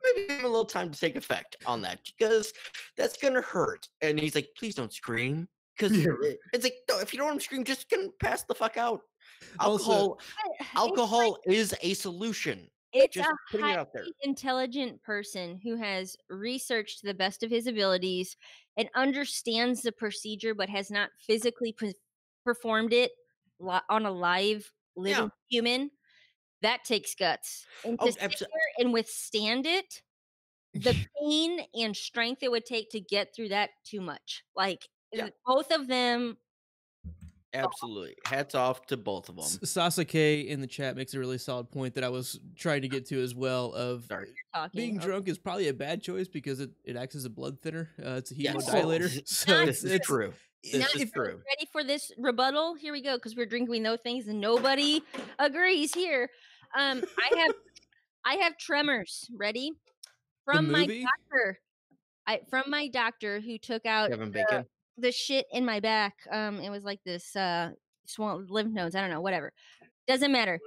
maybe give a little time to take effect on that because that's gonna hurt. And he's like, please don't scream because it's like, no, if you don't want to scream, just pass the fuck out. Alcohol is a solution. It's just a highly intelligent person who has researched to the best of his abilities and understands the procedure, but has not physically performed it on a live living human. That takes guts. And to sit there and withstand it, the pain and strength it would take to get through that, too much. Both of them. Absolutely. Hats off to both of them. Sasuke in the chat makes a really solid point that I was trying to get to as well of being drunk is probably a bad choice because it acts as a blood thinner. It's a hemodilator. So it's true. This is true. Ready for this rebuttal? Here we go, because we're drinking, we know things, and nobody agrees here. I have tremors. Ready? From my doctor. From my doctor who took out Kevin Bacon. The shit in my back. It was like this swollen lymph nodes. I don't know, whatever. Doesn't matter.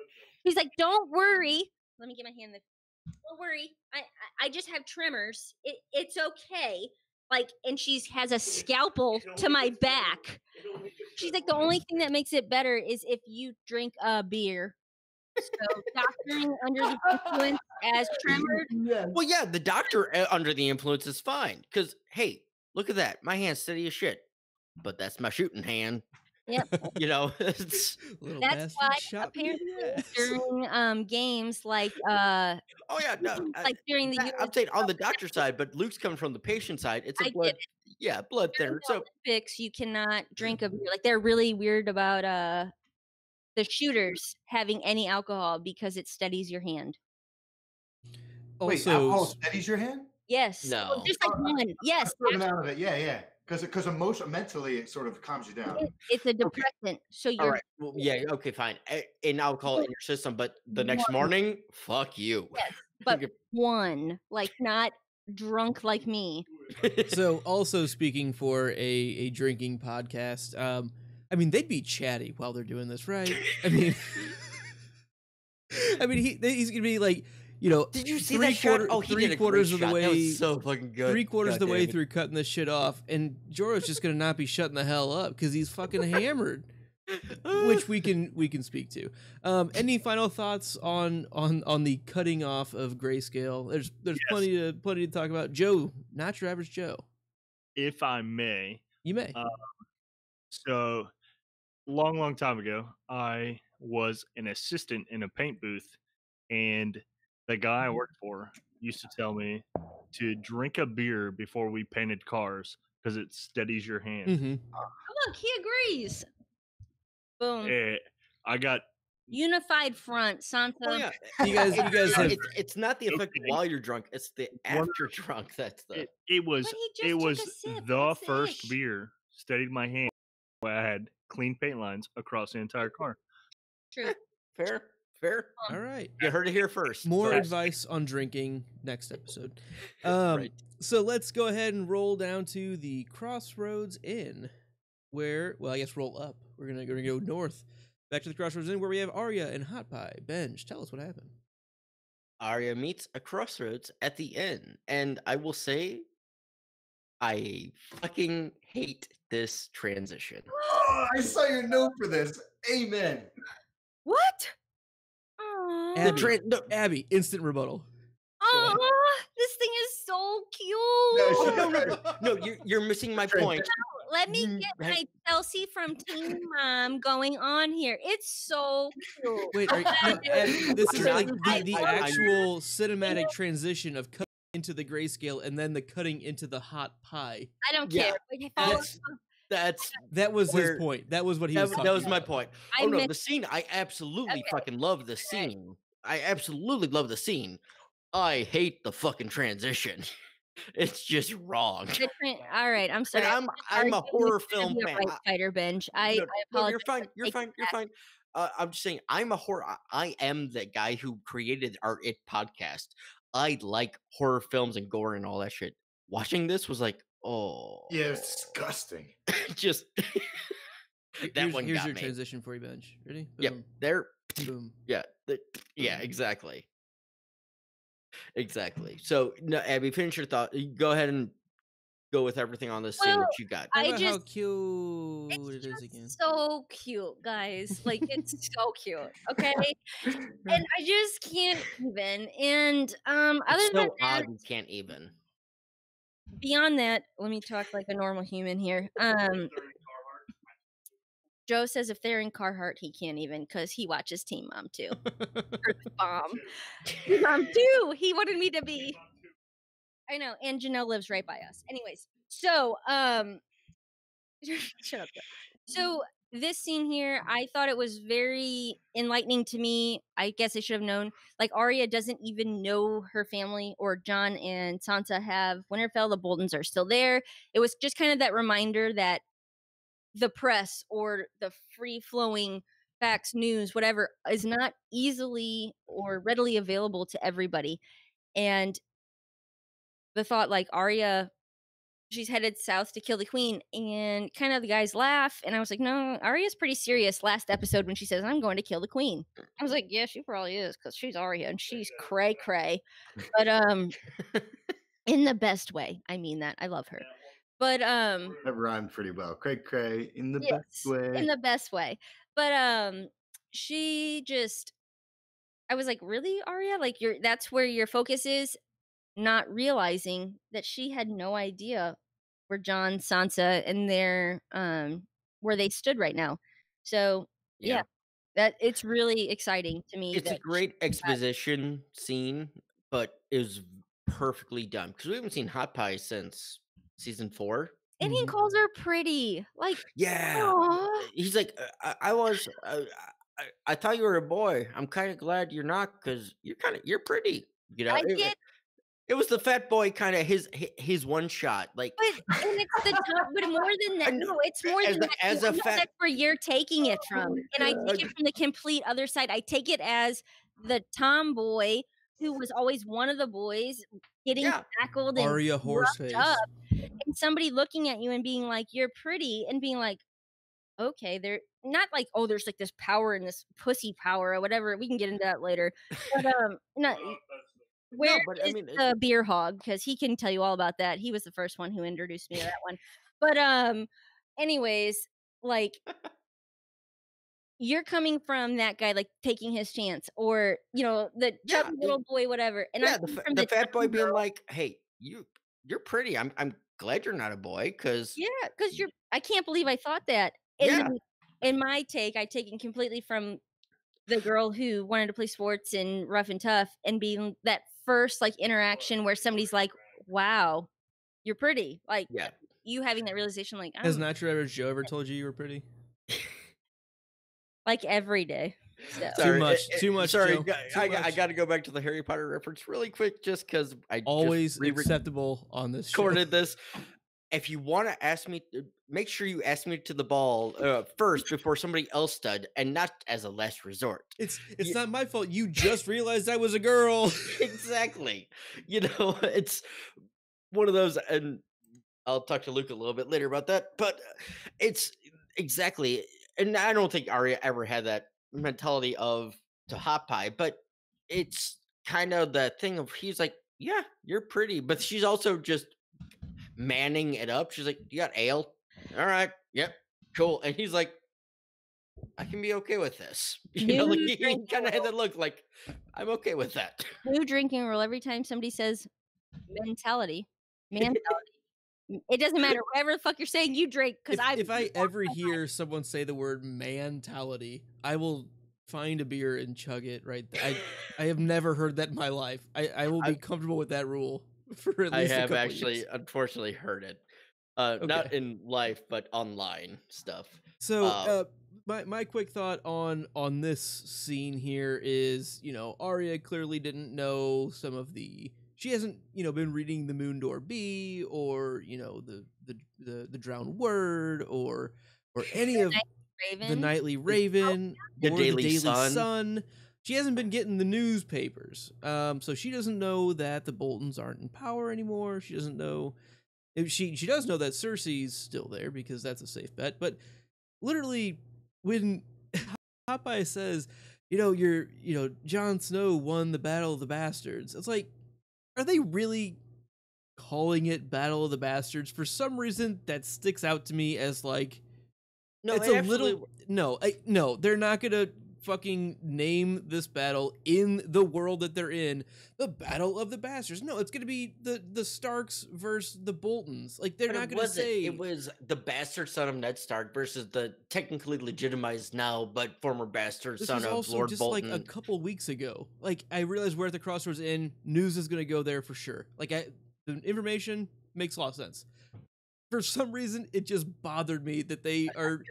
He's like, don't worry. Let me get my hand. Don't worry. I just have tremors. It's okay. And she has a scalpel to my back. She's like, the only thing that makes it better is if you drink a beer. So doctoring under the influence as tremors. Well, yeah, the doctor under the influence is fine. Because, hey, look at that. My hand's steady as shit. but that's my shooting hand. Yep. You know, it's, Little That's bastard why shot me in apparently the ass. during games like oh yeah, no, like during the US, I'm saying on the doctor side, but Luke's coming from the patient side. It's a I get blood, it. blood During thinner. the So Olympics, you cannot drink a beer. Like they're really weird about the shooters having any alcohol because it steadies your hand. Wait, Also, alcohol steadies your hand? Yes. No. Just like one. Yes. I've out of it. Yeah. Because mentally it sort of calms you down. It's a depressant. So all you're right, well, yeah, okay, fine. In alcohol in your system, but the next morning, fuck you. yes, but one, like not drunk like me. so also speaking for a drinking podcast, I mean they'd be chatty while they're doing this, right? I mean, he's gonna be like, you know, did you see that shot? Oh, he did a great shot. That was so fucking good. 3/4 of the way through cutting this shit off, and Jorah's just gonna not be shutting the hell up because he's fucking hammered. Which we can speak to. Any final thoughts on the cutting off of Greyscale? There's Yes. plenty to talk about. Joe, not your average Joe. If I may. You may. So, long time ago, I was an assistant in a paint booth, and the guy I worked for used to tell me to drink a beer before we painted cars because it steadies your hand. Mm-hmm. Oh, look, he agrees. Boom. I got unified front, Sansa. Oh yeah, you guys have. It's not the effect while you're drunk; it's the after drunk. That's the. It was sip, the first beer steadied my hand. I had clean paint lines across the entire car. True. Fair. All right. You heard it here first. More advice on drinking next episode. Right. So let's go ahead and roll down to the Crossroads Inn, where, well, I guess roll up. We're gonna go north, back to the Crossroads Inn, where we have Arya and Hot Pie. Benj, tell us what happened. Arya meets a crossroads at the inn, and I will say, I fucking hate this transition. Oh, I saw your note for this. Amen. What? Abby, instant rebuttal. Oh, this thing is so cute. No, you're missing my point. Let me get my Chelsea from Teen Mom going on here. It's so cute. Wait, this is like the actual cinematic transition of cutting into the Greyscale and then the cutting into the Hot Pie. I don't care. That was his point. That was what he was talking That was about. my point. Oh no, the scene. I absolutely fucking love the scene. I absolutely love the scene. I hate the fucking transition. It's just wrong. All right, I'm sorry. And I'm a horror film fan. Right, Fighter Bench. I apologize. You're fine. I'm just saying, I'm a horror. I am the guy who created our It podcast. I like horror films and gore and all that shit. Watching this was like, oh yeah, it's disgusting. Just here's your transition for you, Benj. Ready? Boom. Yep. There. Boom. Yeah. Yeah. Exactly. So, no, Abby, finish your thought. Go ahead and go with everything on this scene. What you got? How cute it is again. So cute, guys. Like it's so cute. Okay, and I just can't even. And other than that, you can't even. Beyond that, let me talk like a normal human here. Joe says if they're in Carhartt, he can't even because he watches Teen Mom too. Teen Mom too. He wanted me to be. I know, and Janelle lives right by us. Anyways, so shut up. Joe. So this scene here, I thought it was very enlightening to me. I guess I should have known. Like Arya doesn't even know her family, or Jon and Sansa have Winterfell. The Boldens are still there. It was just kind of that reminder that the press or the free-flowing facts, news, whatever, is not easily or readily available to everybody. And the thought, like, Arya, she's headed south to kill the queen, and kind of the guys laugh, and I was like, no, Arya's pretty serious last episode when she says, I'm going to kill the queen. I was like, yeah, she probably is, because she's Arya, and she's cray-cray. But, in the best way. I mean that. I love her. But that rhymed pretty well. Cray in the best way. In the best way. But she just, I was like, really, Arya? Like that's where your focus is, not realizing that she had no idea where Jon, Sansa, and their where they stood right now. So yeah, that it's really exciting to me It's a that great exposition scene, but it was perfectly done because we haven't seen Hot Pie since season 4. and he calls her pretty. Like, Yeah, aw. he's like, I thought you were a boy. I'm kind of glad you're not because you're pretty. You know, I get, it was the fat boy kind of his one shot. Like, but and it's the time, but more than that. I know, No, it's more as than the- that. as I a know fat- that's where you're taking it from, and I take it from the complete other side. I take it as the tomboy who was always one of the boys getting tackled and Arya roughed Horseface. up, and somebody looking at you and being like, "You're pretty," and being like, "Okay, they're not like, oh, there's like this power and this pussy power or whatever. We can get into that later." But no. Where but I is mean, the beer hog? Because he can tell you all about that. He was the first one who introduced me to that one. But anyways, like you're coming from that guy like taking his chance, or the chubby little boy, whatever. And I'm coming from the fat boy chubby being girl. like, "Hey, you're pretty. I'm glad you're not a boy because Yeah, because I can't believe I thought that. And then in my take, I take it completely from the girl who wanted to play sports and rough and tough, and being that first like interaction where somebody's like, "Wow, you're pretty." Like you having that realization, like, Has Not Your Average Joe ever told you were pretty? like every day. So. Sorry, too much. Sorry, Joe. I got to go back to the Harry Potter reference really quick, just because I always just acceptable on this show. recorded this. If you want to ask me, make sure you ask me to the ball first before somebody else did, and not as a last resort. It's not my fault. You just realized I was a girl. Exactly. It's one of those, and I'll talk to Luke a little bit later about that. But it's exactly, and I don't think Arya ever had that mentality of to hot pie, but it's kind of the thing of he's like, yeah, you're pretty, but she's also just manning it up. She's like, you got ale? All right, yep, cool. And he's like, I can be okay with this. He kind of had that look like, I'm okay with that. New drinking rule: every time somebody says mentality, it doesn't matter whatever the fuck you're saying. You drink because if I ever hear someone say the word mentality, I will find a beer and chug it right there. I have never heard that in my life. I will be comfortable with that rule for at least I have a couple actually, years. unfortunately, heard it. Not in life, but online stuff. So, my quick thought on this scene here is, Arya clearly didn't know some of she hasn't, been reading the Moondor Bee or, the Drowned Word or any of the Nightly Raven the or Daily the Daily Sun. Sun. She hasn't been getting the newspapers. So she doesn't know that the Boltons aren't in power anymore. She doesn't know. She does know that Cersei's still there because that's a safe bet. But literally, when Popeye says, Jon Snow won the Battle of the Bastards, it's like, are they really calling it Battle of the Bastards? For some reason, that sticks out to me as like, no, it's a little. No, they're not gonna fucking name this battle in the world that they're in the Battle of the Bastards. No, it's gonna be the Starks versus the Boltons. Like they're not gonna say it was the bastard son of Ned Stark versus the technically legitimized now but former bastard this son was of also Lord just Bolton. like a couple weeks ago. Like I realized we're at the crossroads in news is gonna go there for sure. Like the information makes a lot of sense. For some reason, it just bothered me that they are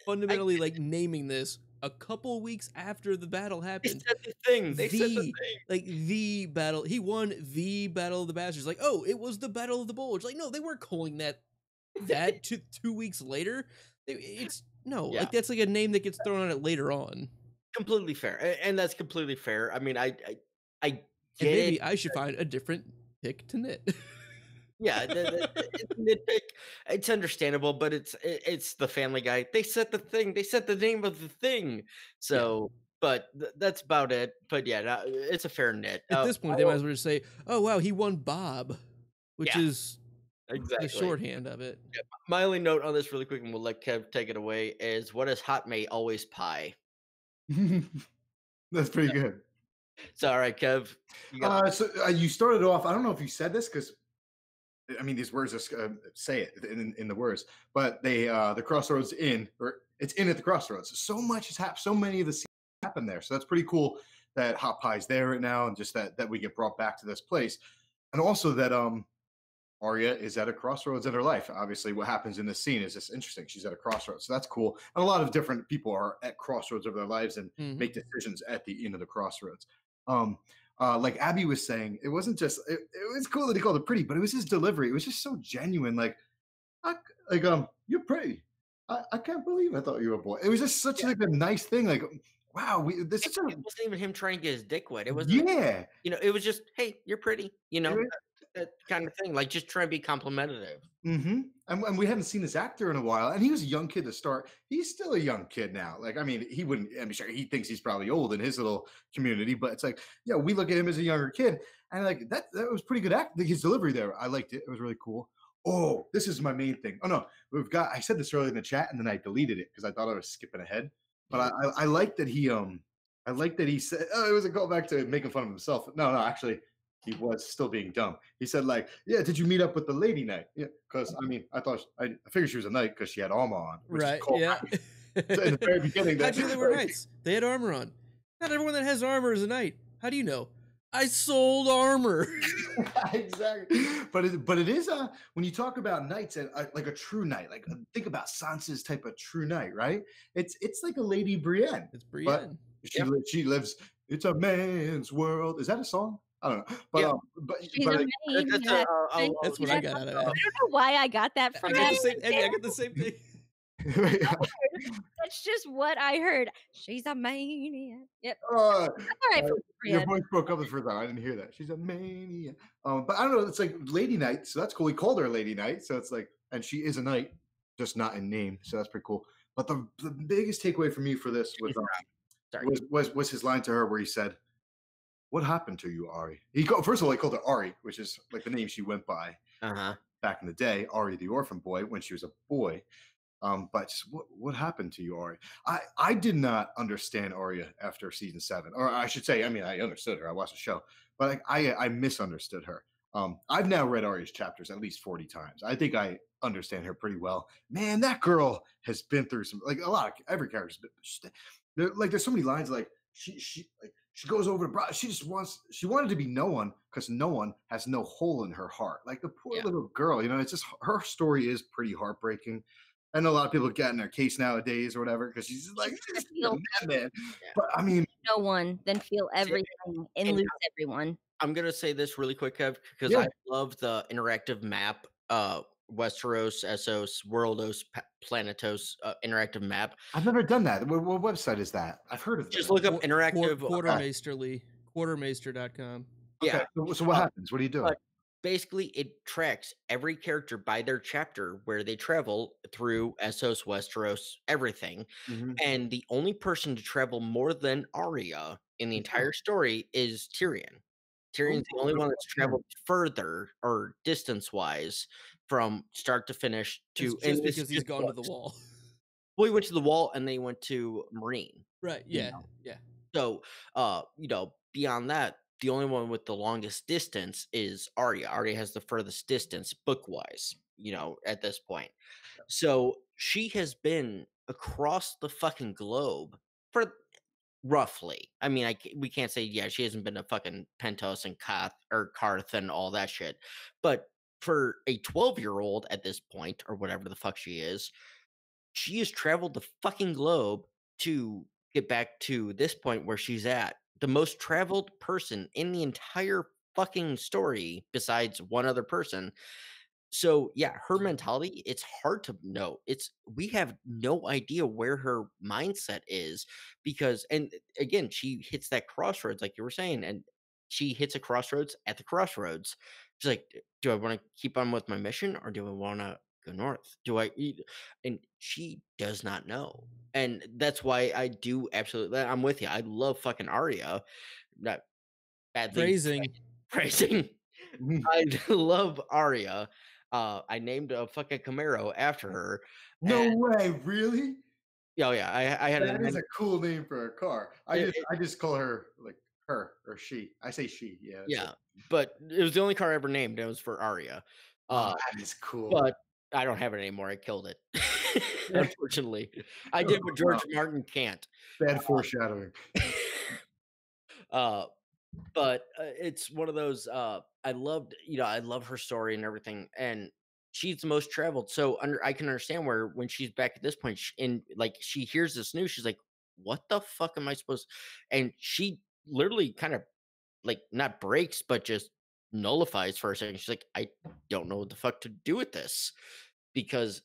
fundamentally like naming this a couple weeks after the battle happened. They said the thing. They said the thing. Like the battle. He won the Battle of the Bastards. Like, oh, it was the Battle of the Bulge. Like, no, they weren't calling that 2 weeks later. Like that's like a name that gets thrown on it later on. Completely fair, and that's completely fair. I mean, I get maybe I should find a different pick to knit. Yeah, it's nitpick. It's understandable, but it's the Family Guy. They said the thing. They said the name of the thing. So, but that's about it. But yeah, it's a fair nit. At this point, they might as well just say, "Oh wow, he won Bob," which is exactly the shorthand of it. Yeah. My only note on this, really quick, and we'll let Kev take it away, is what is hot mate always pie? That's pretty good. So, all right, Kev. So you started off. I don't know if you said this because I mean, these words just say it in the words, but they the crossroads inn, or it's in at the crossroads. So much has happened. So many of the scenes happen there. So that's pretty cool that Hot Pie's there right now, and just that we get brought back to this place, and also that Arya is at a crossroads in her life. Obviously, what happens in this scene is just interesting. She's at a crossroads, so that's cool. And a lot of different people are at crossroads of their lives and make decisions at the end of the crossroads. Like Abby was saying, it wasn't just it was cool that he called it pretty, but it was his delivery. It was just so genuine. You're pretty. I can't believe I thought you were a boy. It was just such like a nice thing. Like, wow, this is It wasn't even him trying to get his dick wet. It wasn't. yeah. It was just, hey, you're pretty. That kind of thing. Like, just try and be complimentary. And we hadn't seen this actor in a while, and he was a young kid to start. He's still a young kid now. Like, I mean, he wouldn't. I'm sure he thinks he's probably old in his little community, but it's like, yeah, we look at him as a younger kid, and like that was pretty good acting. His delivery there, I liked it. It was really cool. Oh, this is my main thing. Oh no, I said this earlier in the chat, and then I deleted it because I thought I was skipping ahead. But I like that he I like that he said, oh, it was a callback to making fun of himself. No, actually, he was still being dumb. He said, like, yeah, did you meet up with the lady knight? Yeah, because I mean, I figured she was a knight because she had armor on. Right. Yeah. So in the very beginning, how'd you know they were knights? They had armor on. Not everyone that has armor is a knight. How do you know? I sold armor. Exactly. But it is when you talk about knights and like a true knight, like think about Sansa's type of true knight, right? It's like a Lady Brienne. It's Brienne. But she lives. It's a man's world. Is that a song? I don't know, but that's what I got out of that. I don't know why I got that from that. I got the same thing. That's just what I heard. She's a maniac. Yep. That's all right. Your voice broke up the first time. I didn't hear that. She's a maniac. But I don't know. It's like Lady Knight, so that's cool. He called her Lady Knight, so it's like, and she is a knight, just not in name. So that's pretty cool. But the biggest takeaway for me for this was his line to her where he said, "What happened to you, Ari?" First of all, he called her Ari, which is like the name she went by back in the day, Ari the orphan boy, when she was a boy. But just what happened to you, Ari? I did not understand Arya after season 7, or I should say, I mean, I understood her. I watched the show, but I misunderstood her. I've now read Arya's chapters at least 40 times. I think I understand her pretty well. Man, that girl has been through some, like every character's been, like there's so many lines like she goes over to she wanted to be no one because no one has no hole in her heart. Like the poor little girl, it's just her story is pretty heartbreaking. I know a lot of people get in their case nowadays or whatever because she's just like, man. But I mean, no one, then feel everything and lose everyone. I'm gonna say this really quick, Kev, because I love the interactive map, Westeros, Essos, Worldos, Planetos interactive map. I've never done that. What website is that? I've heard of that. Just look up interactive. Quartermasterly.com. Yeah. So what happens? What do you do? Basically, it tracks every character by their chapter where they travel through Essos, Westeros, everything. And the only person to travel more than Arya in the entire story is Tyrion. Tyrion's the only one that's traveled further or distance-wise from start to finish to just because he's gone to the wall. Well, he went to the wall and then he went to Marine. Right. Yeah. Yeah. So beyond that, the only one with the longest distance is Arya. Arya has the furthest distance book-wise, at this point. So she has been across the fucking globe for roughly. I mean, we can't say, she hasn't been to fucking Pentos and Karth and all that shit. But for a 12-year-old at this point, or whatever the fuck she has traveled the fucking globe to get back to this point where she's at. The most traveled person in the entire fucking story besides one other person. So her mentality, it's hard to know. We have no idea where her mindset is because, and again, she hits that crossroads like you were saying, and she hits a crossroads at the crossroads. She's like, do I want to keep on with my mission or do I want to go north? Do I eat? And she does not know. And that's why I do absolutely. I'm with you. I love fucking Arya. Not bad Phrasing. I love Arya. I named a fucking Camaro after her. No way, really? Oh yeah, I had. That is a cool name for a car. I just call her like her or she. I say she. Yeah. Yeah, but it was the only car I ever named. It was for Arya. Uh, that is cool. but I don't have it anymore. I killed it. Unfortunately, I did what George Martin can't. Bad foreshadowing. But it's one of those. I loved, I love her story and everything, and she's the most traveled. So I can understand where when she's back at this point, and like she hears this news, she's like, "What the fuck am I supposed?" And she literally kind of like not breaks, but just nullifies for a second. She's like, "I don't know what the fuck to do with this," because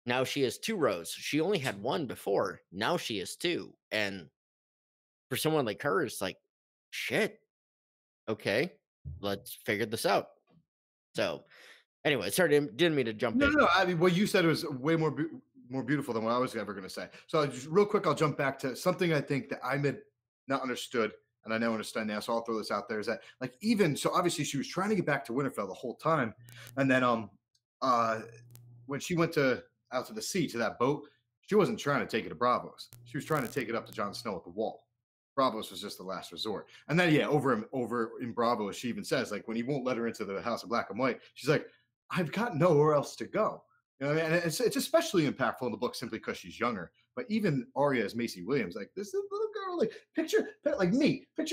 now she has two rows. She only had one before. Now she has two, and for someone like her, it's like, shit. Okay, let's figure this out. So, anyway, sorry, didn't mean to jump in. No. I mean, what you said was way more beautiful than what I was ever going to say. So, just real quick, I'll jump back to something I think that I had not understood, and I now understand now. So, I'll throw this out there: is that like even so? Obviously, she was trying to get back to Winterfell the whole time, and then when she went out to the sea to that boat, she wasn't trying to take it to Bravos. She was trying to take it up to Jon Snow at the wall. Bravos was just the last resort. And then, yeah, over in Bravos, she even says, like, when he won't let her into the House of Black and White, she's like, I've got nowhere else to go. You know what I mean? And it's especially impactful in the book simply because she's younger. But even Arya as Macy Williams, like, this little girl, like, picture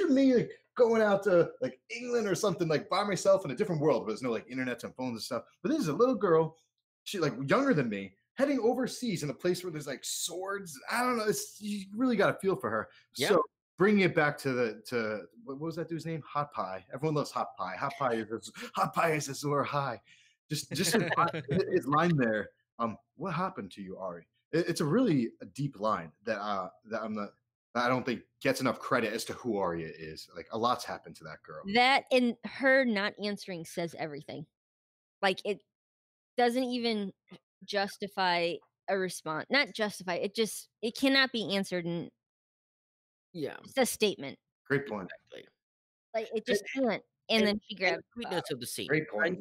me, like, going out to, like, England or something, like, by myself in a different world where there's no, like, internets and phones and stuff. But this is a little girl, she, like, younger than me, heading overseas in a place where there's, like, swords. I don't know. You really got to feel for her. Yeah. So, bringing it back to what was that dude's name? Hot Pie. Everyone loves Hot Pie. Hot Pie is Azor High. Just his line there. What happened to you, Ari? It's a really deep line that I don't think gets enough credit as to who Arya is. Like a lot's happened to that girl. That and her not answering says everything. Like it doesn't even justify a response. Not justify. It cannot be answered in. Yeah, it's a statement. Great point. Exactly. Like it just can't. And then she grabs. Sweetness of the scene. Great point.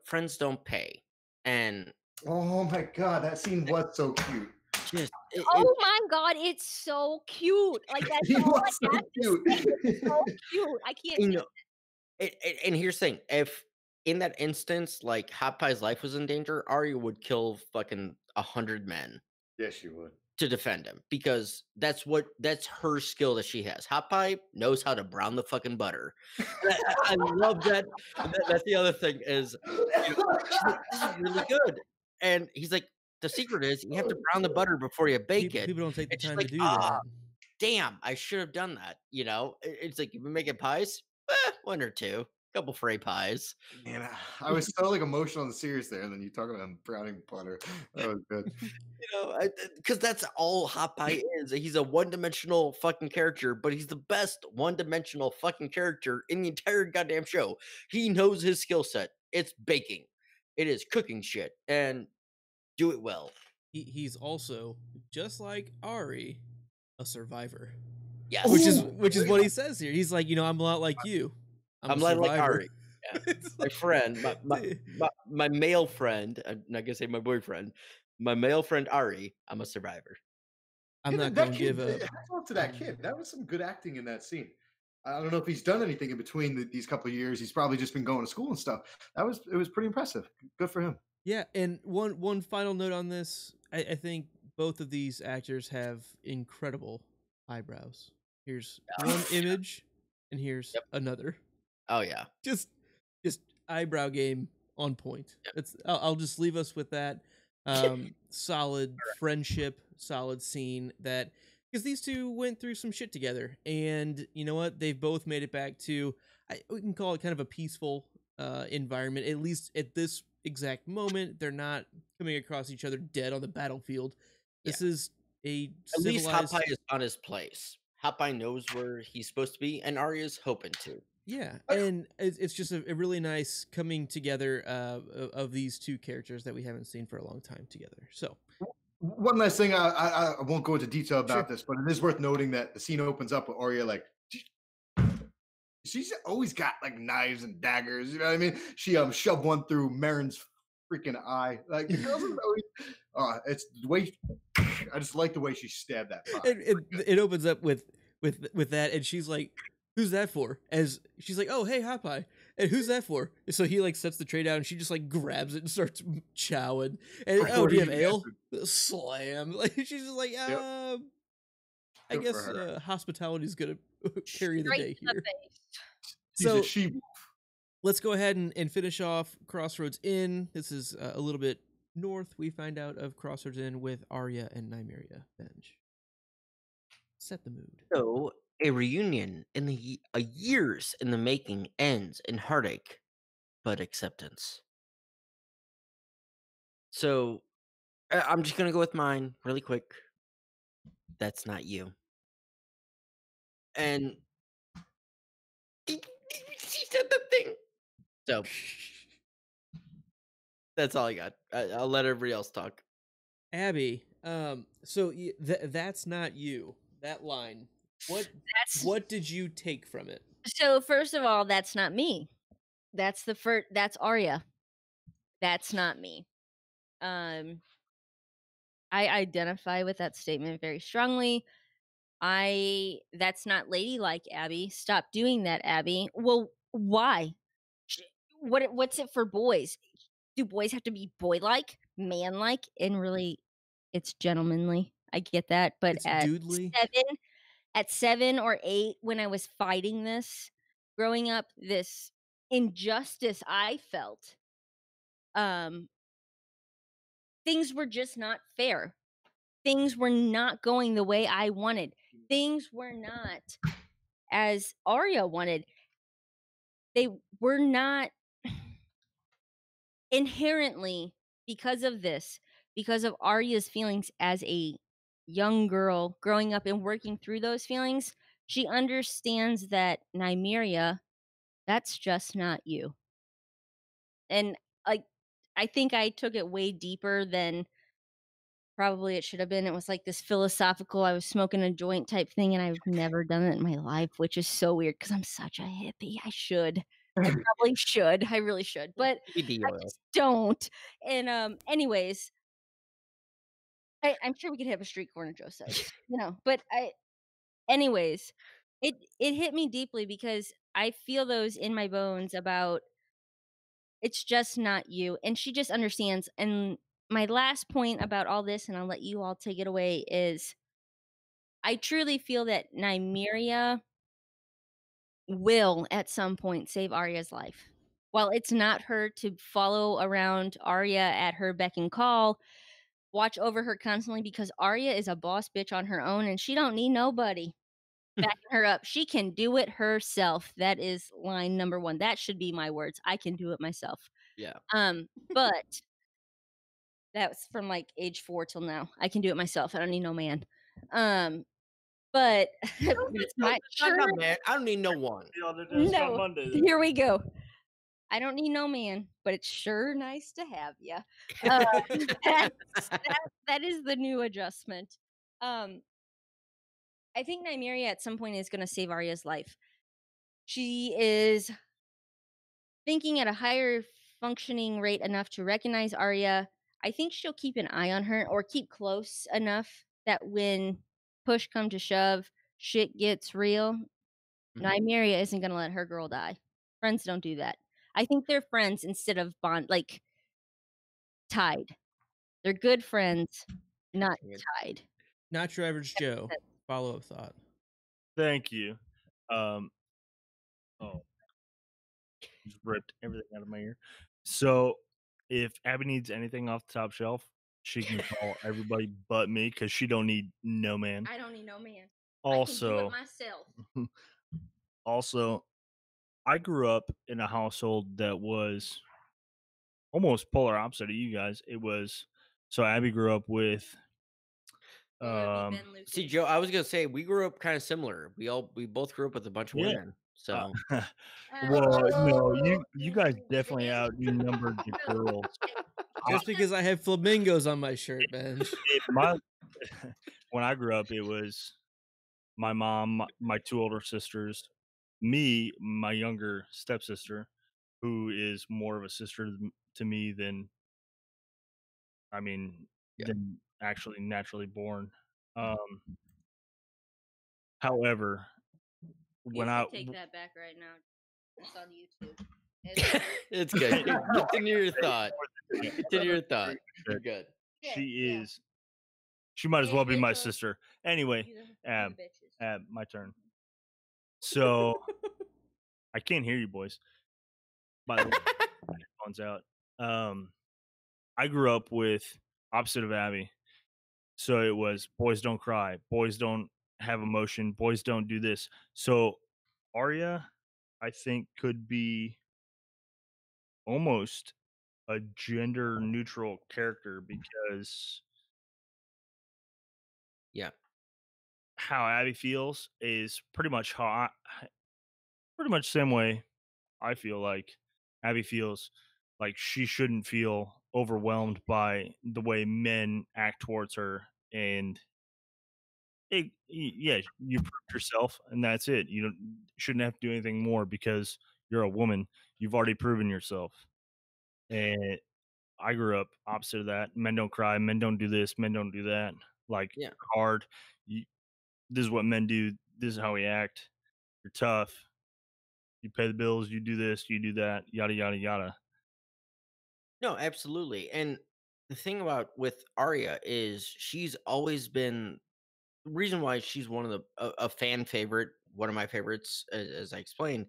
Friends don't pay. And oh my god, that scene was so cute. Oh my god, it's so cute. Like that's all I have to say. It's so cute. I can't. And here's the thing: if in that instance, like Hot Pie's life was in danger, Arya would kill fucking 100 men. Yes, she would. To defend him, because that's her skill that she has. Hot Pie knows how to brown the fucking butter. I love that. That's the other thing is, this is really good. And he's like, the secret is you have to brown the butter before you bake it. People don't take the It's time like, to do that. Damn, I should have done that. It's like you've been making pies, one or two. Couple fray pies. Man, I was so like emotional and serious there, and then you talk about him browning butter. That was good. Because that's all Hot Pie is. He's a one-dimensional fucking character, but he's the best one-dimensional fucking character in the entire goddamn show. He knows his skill set. It's baking. It is cooking shit, and do it well. He's also, just like Ari, a survivor. Yes, which is what he says here. He's like, I'm a lot like you. I'm a lot like Ari. Yeah. My friend, my male friend. I'm not gonna say my boyfriend. My male friend Ari. I'm a survivor. I'm not gonna give up. Hats off to that kid. That was some good acting in that scene. I don't know if he's done anything in between these couple of years. He's probably just been going to school and stuff. It was pretty impressive. Good for him. Yeah, and one final note on this. I think both of these actors have incredible eyebrows. Here's one image, and here's another. Oh yeah, just eyebrow game on point. Yep. I'll just leave us with that. Solid friendship, solid scene that because these two went through some shit together, and you know what? They've both made it back to we can call it kind of a peaceful environment. At least at this exact moment, they're not coming across each other dead on the battlefield. This is at least Hot Pie is on his place. Hot Pie knows where he's supposed to be, and Arya's hoping to. Yeah, and it's just a really nice coming together of these two characters that we haven't seen for a long time together. So, one last thing, I won't go into detail about this, but it is worth noting that the scene opens up with Arya like she's always got like knives and daggers. You know what I mean? She shoved one through Meryn's freaking eye. Like the girls always, it's the way I just like the way she stabbed that. It opens up with that, and she's like, who's that for? As she's like, oh, hey, hot pie. And who's that for? And so he like sets the tray down and she just like grabs it and starts chowing. And Before oh, do you he have even ale? Slam. Like she's just like, Yep. I Good for guess her. hospitality's gonna carry the Straight day to the here. face. She's So a she. let's go ahead and finish off Crossroads Inn. This is a little bit north. We find out of Crossroads Inn with Arya and Nymeria. Benj, set the mood. So, a reunion in a years in the making ends in heartache, but acceptance. So, I'm just gonna go with mine really quick. That's not you. And she said the thing. So, that's all I got. I'll let everybody else talk. Abby, so that's not you. That line. What did you take from it? So first of all, that's not me. That's the first. That's Arya. That's not me. I identify with that statement very strongly. That's not ladylike, Abby. Stop doing that, Abby. Well, why? What's it for boys? Do boys have to be boy-like, man-like, and really, it's gentlemanly. I get that, but It's dudely. at 7 or 8, when I was fighting this, growing up, this injustice I felt, things were just not fair. Things were not going the way I wanted. Things were not as Arya wanted. They were not inherently, because of this, because of Arya's feelings as a young girl growing up and working through those feelings, she understands that Nymeria, that's just not you. And I think I took it way deeper than probably it should have been. It was like this philosophical, I was smoking a joint type thing, and I've never done it in my life, which is so weird because I'm such a hippie. I should. I probably should. I really should. But CBD I oil. just don't. And anyways, I'm sure we could have a street corner Joe says, but anyways, it hit me deeply because I feel those in my bones about it's just not you. And she just understands. And my last point about all this, and I'll let you all take it away, is I truly feel that Nymeria will at some point save Arya's life. While it's not her to follow around Arya at her beck and call, watch over her constantly, because Arya is a boss bitch on her own and she don't need nobody backing her up. She can do it herself. That is line number 1. That should be my words. I can do it myself. Yeah. But that's from like age 4 till now. I can do it myself. I don't need no man. But it's my Not man. I don't need no one. no. Monday, Here we go. I don't need no man, but it's sure nice to have you. That is the new adjustment. I think Nymeria at some point is going to save Arya's life. She is thinking at a higher functioning rate enough to recognize Arya. I think she'll keep an eye on her, or keep close enough that when push come to shove, shit gets real. Nymeria isn't going to let her girl die. Friends don't do that. I think they're friends instead of tied. They're good friends, not tied. Not your average Joe. Follow-up thought. Thank you. Just ripped everything out of my ear. So, if Abby needs anything off the top shelf, she can call everybody but me, because she don't need no man. I don't need no man. Also, I can do it myself. Also, I grew up in a household that was almost polar opposite of you guys. It was so Abby grew up with See, Joe, I was gonna say we grew up kind of similar. We both grew up with a bunch of women. So well, no, you guys definitely outnumbered the girls. Just because I have flamingos on my shirt, man. When I grew up, it was my mom, my 2 older sisters, me, my younger stepsister, who is more of a sister to me than than actually naturally born. However, when you I should take that back right now. It's on YouTube. It's good. Continue your thought. Continue your thought. You're good. she might as well be my sister. Anyway, my turn. So I can't hear you boys. By the way, my headphones out. I grew up with opposite of Abby. So it was boys don't cry, boys don't have emotion, boys don't do this. So Arya, I think, could be almost a gender neutral character because Yeah. how Abby feels is pretty much pretty much the same way I feel like Abby feels. Like she shouldn't feel overwhelmed by the way men act towards her, and yeah, you proved yourself, and that's it. You shouldn't have to do anything more because you're a woman. You've already proven yourself. And I grew up opposite of that. Men don't cry. Men don't do this. Men don't do that. Like Yeah. hard. This is what men do. This is how we act. You're tough. You pay the bills. You do this. You do that. Yada yada yada. No, absolutely. And the thing about with Arya is she's always been the reason why she's one of a fan favorite, one of my favorites, as I explained.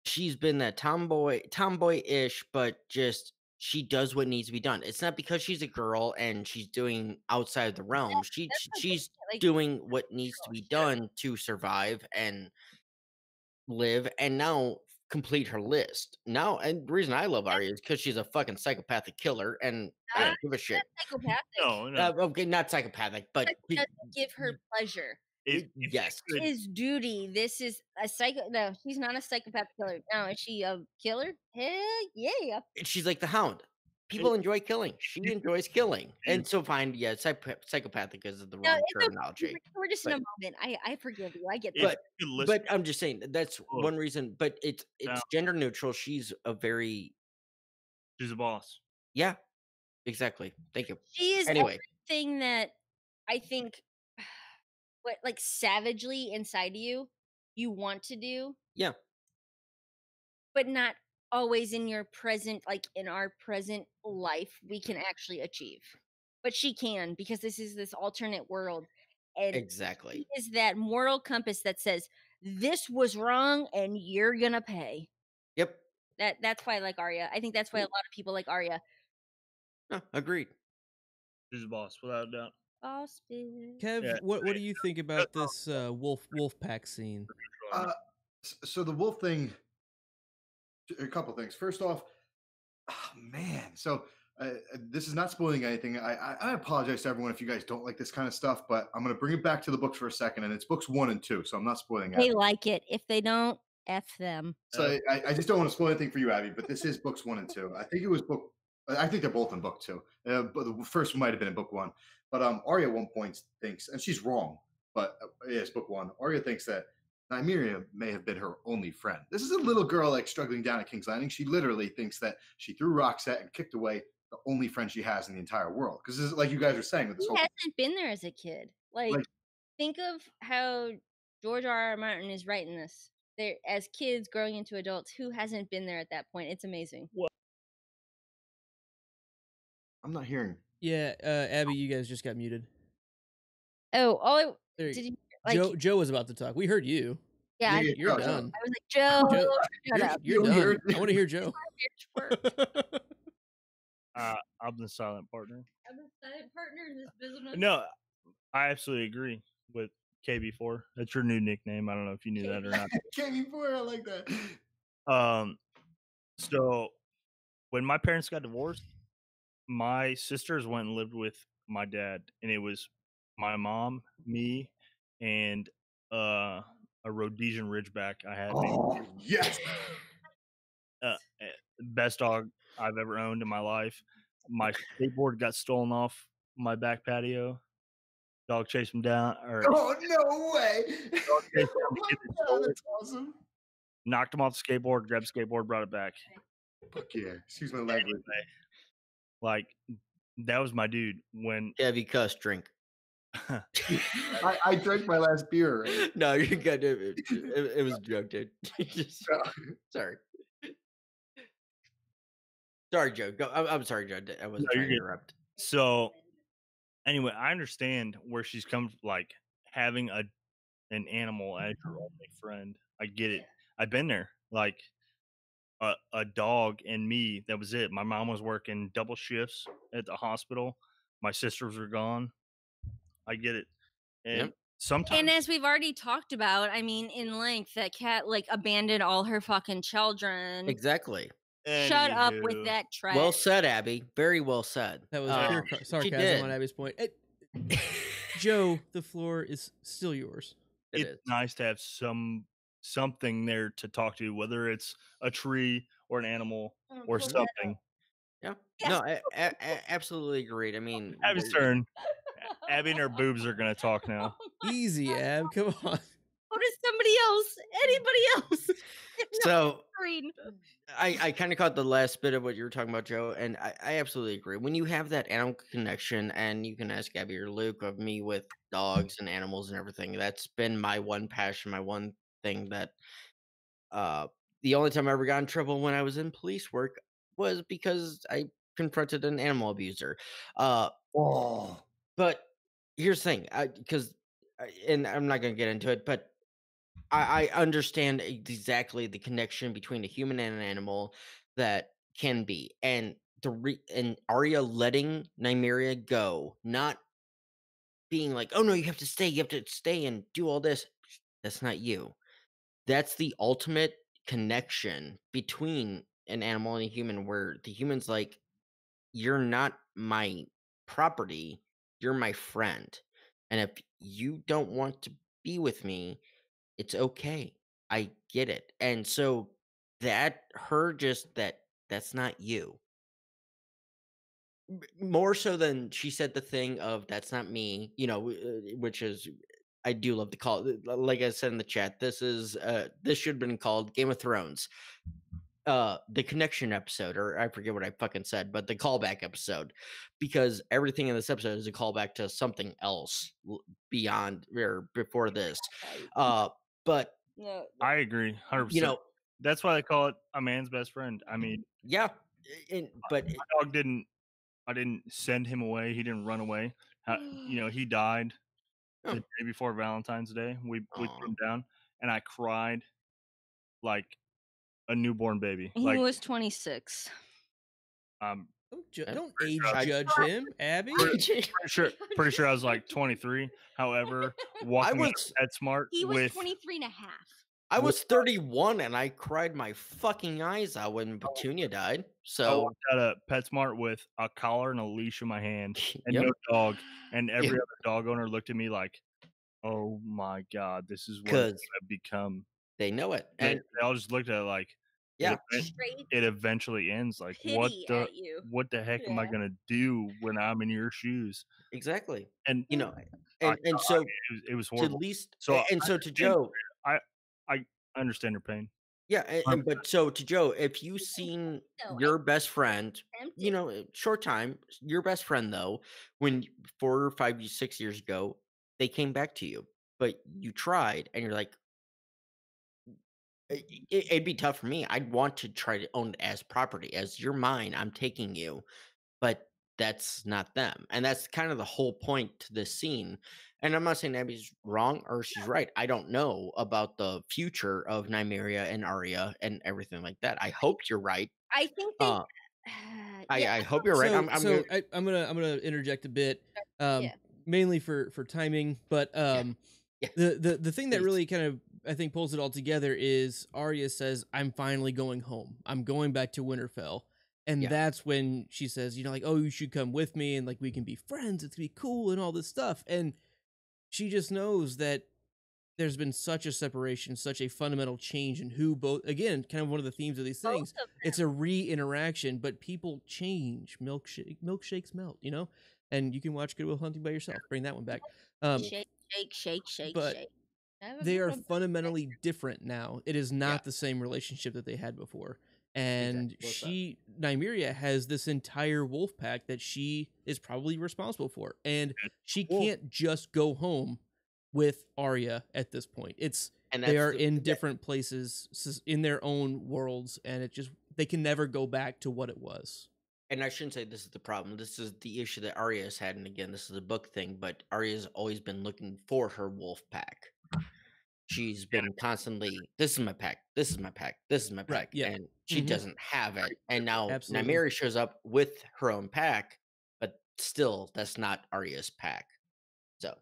She's been that tomboy-ish, but just she does what needs to be done. It's not because she's a girl and she's doing outside the realm. She's doing what needs to be done to survive and live, and now complete her list. Now, and the reason I love Arya is because she's a fucking psychopathic killer, and I don't give a shit. Psychopathic. No. Okay, not psychopathic, but It doesn't give her pleasure. yes, His duty. This is a psycho. No, she's not a psychopath killer. No, is she a killer? Hell yeah. she's like the Hound. People enjoy killing. She enjoys killing, and so fine. Yeah, psychopathic is the wrong terminology. We're just in a moment. I forgive you. I get If that. But I'm just saying that's one reason. But it's gender neutral. She's a boss. Yeah, exactly. Thank you. She is Anyway. everything that I think, what like savagely inside you want to do. Yeah. But not always in your present, like in our present life, we can actually achieve. But she can, because this is this alternate world. And exactly she is that moral compass that says this was wrong and you're gonna pay. Yep. That's why I like Arya. I think that's why a lot of people like Arya. Agreed. She's a boss, without a doubt. Boss bitch. Kev, Yeah. what do you think about this wolf pack scene? So the wolf thing, a couple things. First off, man, so this is not spoiling anything. I apologize to everyone if you guys don't like this kind of stuff, but I'm going to bring it back to the books for a second, and it's books 1 and 2, so I'm not spoiling They like it. If they don't, F them. So I just don't want to spoil anything for you, Abby, but this is books 1 and 2. I think it was I think they're both in book 2, but the first might have been in book 1. But Arya at one point thinks, and she's wrong, but it's book 1. Arya thinks that Nymeria may have been her only friend. This is a little girl like struggling down at King's Landing. She literally thinks that she threw rocks at and kicked away the only friend she has in the entire world. Because this is like you guys are saying with this He hasn't been there as a kid. Like think of how George R.R. Martin is writing this. They're as kids growing into adults. Who hasn't been there at that point? It's amazing. I'm not hearing. Yeah, Abby, you guys just got muted. Oh, did you? Like, Joe was about to talk. We heard you. Yeah, you're done. I was like, Joe, shut up. You're done. I want to hear Joe. I'm the silent partner. I'm the silent partner in this business. No, I absolutely agree with KB4. That's your new nickname. I don't know if you knew that or not. KB4, I like that. So when my parents got divorced, my sisters went and lived with my dad, and it was my mom, me, and a Rhodesian Ridgeback I had. Oh, yes. Best dog I've ever owned in my life. My skateboard got stolen off my back patio. Dog chased him down. Oh, no way. Dog chased him, God, that's awesome. Knocked him off the skateboard, grabbed the skateboard, brought it back. Fuck yeah. Excuse my language. Like, that was my dude. When heavy cuss drink. I drank my last beer. Right? No, you're good. It was a joke, dude. Sorry. Sorry, Joe. Go. I'm sorry, Joe. I wasn't No, trying to you're good. interrupt. So anyway, I understand where she's come, like having an animal as your only friend. I get it. I've been there. Like a dog and me, that was it. My mom was working double shifts at the hospital. My sisters were gone. I get it. And Yep. sometimes And as we've already talked about, I mean, in length, that cat like abandoned all her fucking children. Exactly. Shut up with Anywho. that trash. Well said, Abby. Very well said. That was Yeah. pure She sarcasm did. on Abby's point. Joe, the floor is still yours. It It's is. nice to have something there to talk to, whether it's a tree or an animal or pull that something. Yeah. Yes. No, I absolutely agreed. I mean, Abby's turn. Abby and her boobs are gonna talk now. Easy, Ab. Come on. Go to somebody else. Anybody else. so Green. I kind of caught the last bit of what you were talking about, Joe, and I absolutely agree. When you have that animal connection, and you can ask Abby or Luke of me with dogs and animals and everything, that's been my one passion, my one thing that the only time I ever got in trouble when I was in police work was because I confronted an animal abuser. Oh, But here's the thing, and I'm not going to get into it, but I understand exactly the connection between a human and an animal that can be, and and Arya letting Nymeria go, not being like, oh no, you have to stay and do all this. That's not you. That's the ultimate connection between an animal and a human, where the human's like, you're not my property, you're my friend. And if you don't want to be with me, it's okay. I get it. And so that's not you. More so than she said the thing of that's not me, which is, I do love to call it, like I said in the chat, this should have been called Game of Thrones. The connection episode, or I forget what I fucking said, but the callback episode, because everything in this episode is a callback to something else beyond or before this. But No. I agree, 100%. That's why they call it a man's best friend. I mean, yeah, but my dog didn't. I didn't send him away. He didn't run away. He died the day before Valentine's Day. We put him down, and I cried like a newborn baby. He Like, was 26. Don't age judge him, Abby. pretty sure I was like 23. However, walking out at PetSmart, He was 23 and a half. I was 31 and I cried my fucking eyes out when Petunia died. I So walked out of PetSmart with a collar and a leash in my hand and Yep. no dog. And every other dog owner looked at me like, oh my God, this is what it's gonna become. They know it. They And all just looked at it like, yeah, it eventually ends. Like, Pity what at you. the heck am I gonna do when I'm in your shoes? exactly. And And so it was to horrible. least So to Joe, I understand your pain. yeah, but so to Joe, if you've seen your best friend, short time, your best friend though, when 4 or 5, 6 years ago, they came back to you, but you tried, and you're like, it'd be tough for me. I'd want to try to own it as property, as you're mine. I'm taking you, but that's not them, and that's kind of the whole point to this scene. And I'm not saying Abby's wrong or she's right. I don't know about the future of Nymeria and Arya and everything like that. I hope you're right. I think they. I hope you're right. I'm gonna interject a bit, mainly for timing, but the thing that really kind of I think pulls it all together is Arya says, "I'm finally going home. I'm going back to Winterfell." And that's when she says, like, oh, you should come with me and like we can be friends. It's gonna be cool and all this stuff. And she just knows that there's been such a separation, such a fundamental change in who both, again, kind of one of the themes of these things. It's a re-interaction, but people change. Milkshakes melt, and you can watch Good Will Hunting by yourself. Bring that one back. Shake. But they are fundamentally different now. It is not the same relationship that they had before. And Exactly. Nymeria has this entire wolf pack that she is probably responsible for. And she Well- can't just go home with Arya at this point. And they that's are the- in that- different places in their own worlds, and they can never go back to what it was. And I shouldn't say this is the problem. This is the issue that Arya has had, and again, this is a book thing. But Arya's always been looking for her wolf pack. She's been constantly, this is my pack, this is my pack, this is my pack, Right, yeah. and she Mhm. doesn't have it. And now Absolutely. Nymeria shows up with her own pack, but still, that's not Arya's pack. So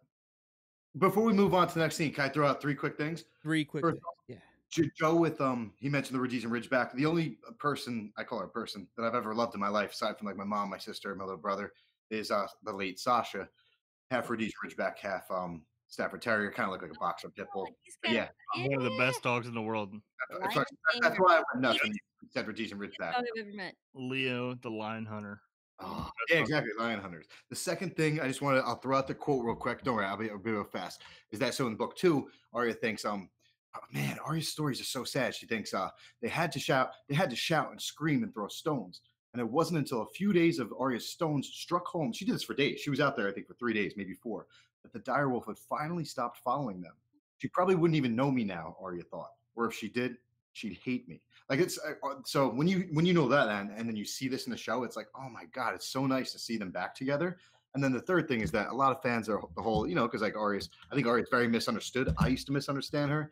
Before we move on to the next scene, can I throw out 3 quick things? 3 quick First things. Yeah. Joe with he mentioned the Rhodesian Ridgeback. The only person, I call her a person, that I've ever loved in my life, aside from like my mom, my sister, my little brother, is the late Sasha, half Rhodesian Ridgeback, half Stafford Terrier, kind of look like a boxer pit bull. But yeah, One of the best dogs in the world. that's why I went nuts when you said Rhodesian Ridgeback. Dog I've ever met. Leo, the lion hunter. Oh, yeah, exactly. Lion hunters. The second thing I just want I'll throw out the quote real quick. Don't worry, I'll be real fast. Is that so in book 2, Arya thinks, oh, man, Arya's stories are so sad. She thinks they had to shout and scream and throw stones. And it wasn't until a few days of Arya's stones struck home. She did this for days. She was out there, I think, for 3 days, maybe 4, that the direwolf had finally stopped following them. She probably wouldn't even know me now, Arya thought. Or if she did, she'd hate me. Like it's so when you know that and then you see this in the show, it's like, oh my god, it's so nice to see them back together. And then the third thing is that a lot of fans are the whole, because like I think Arya's very misunderstood. I used to misunderstand her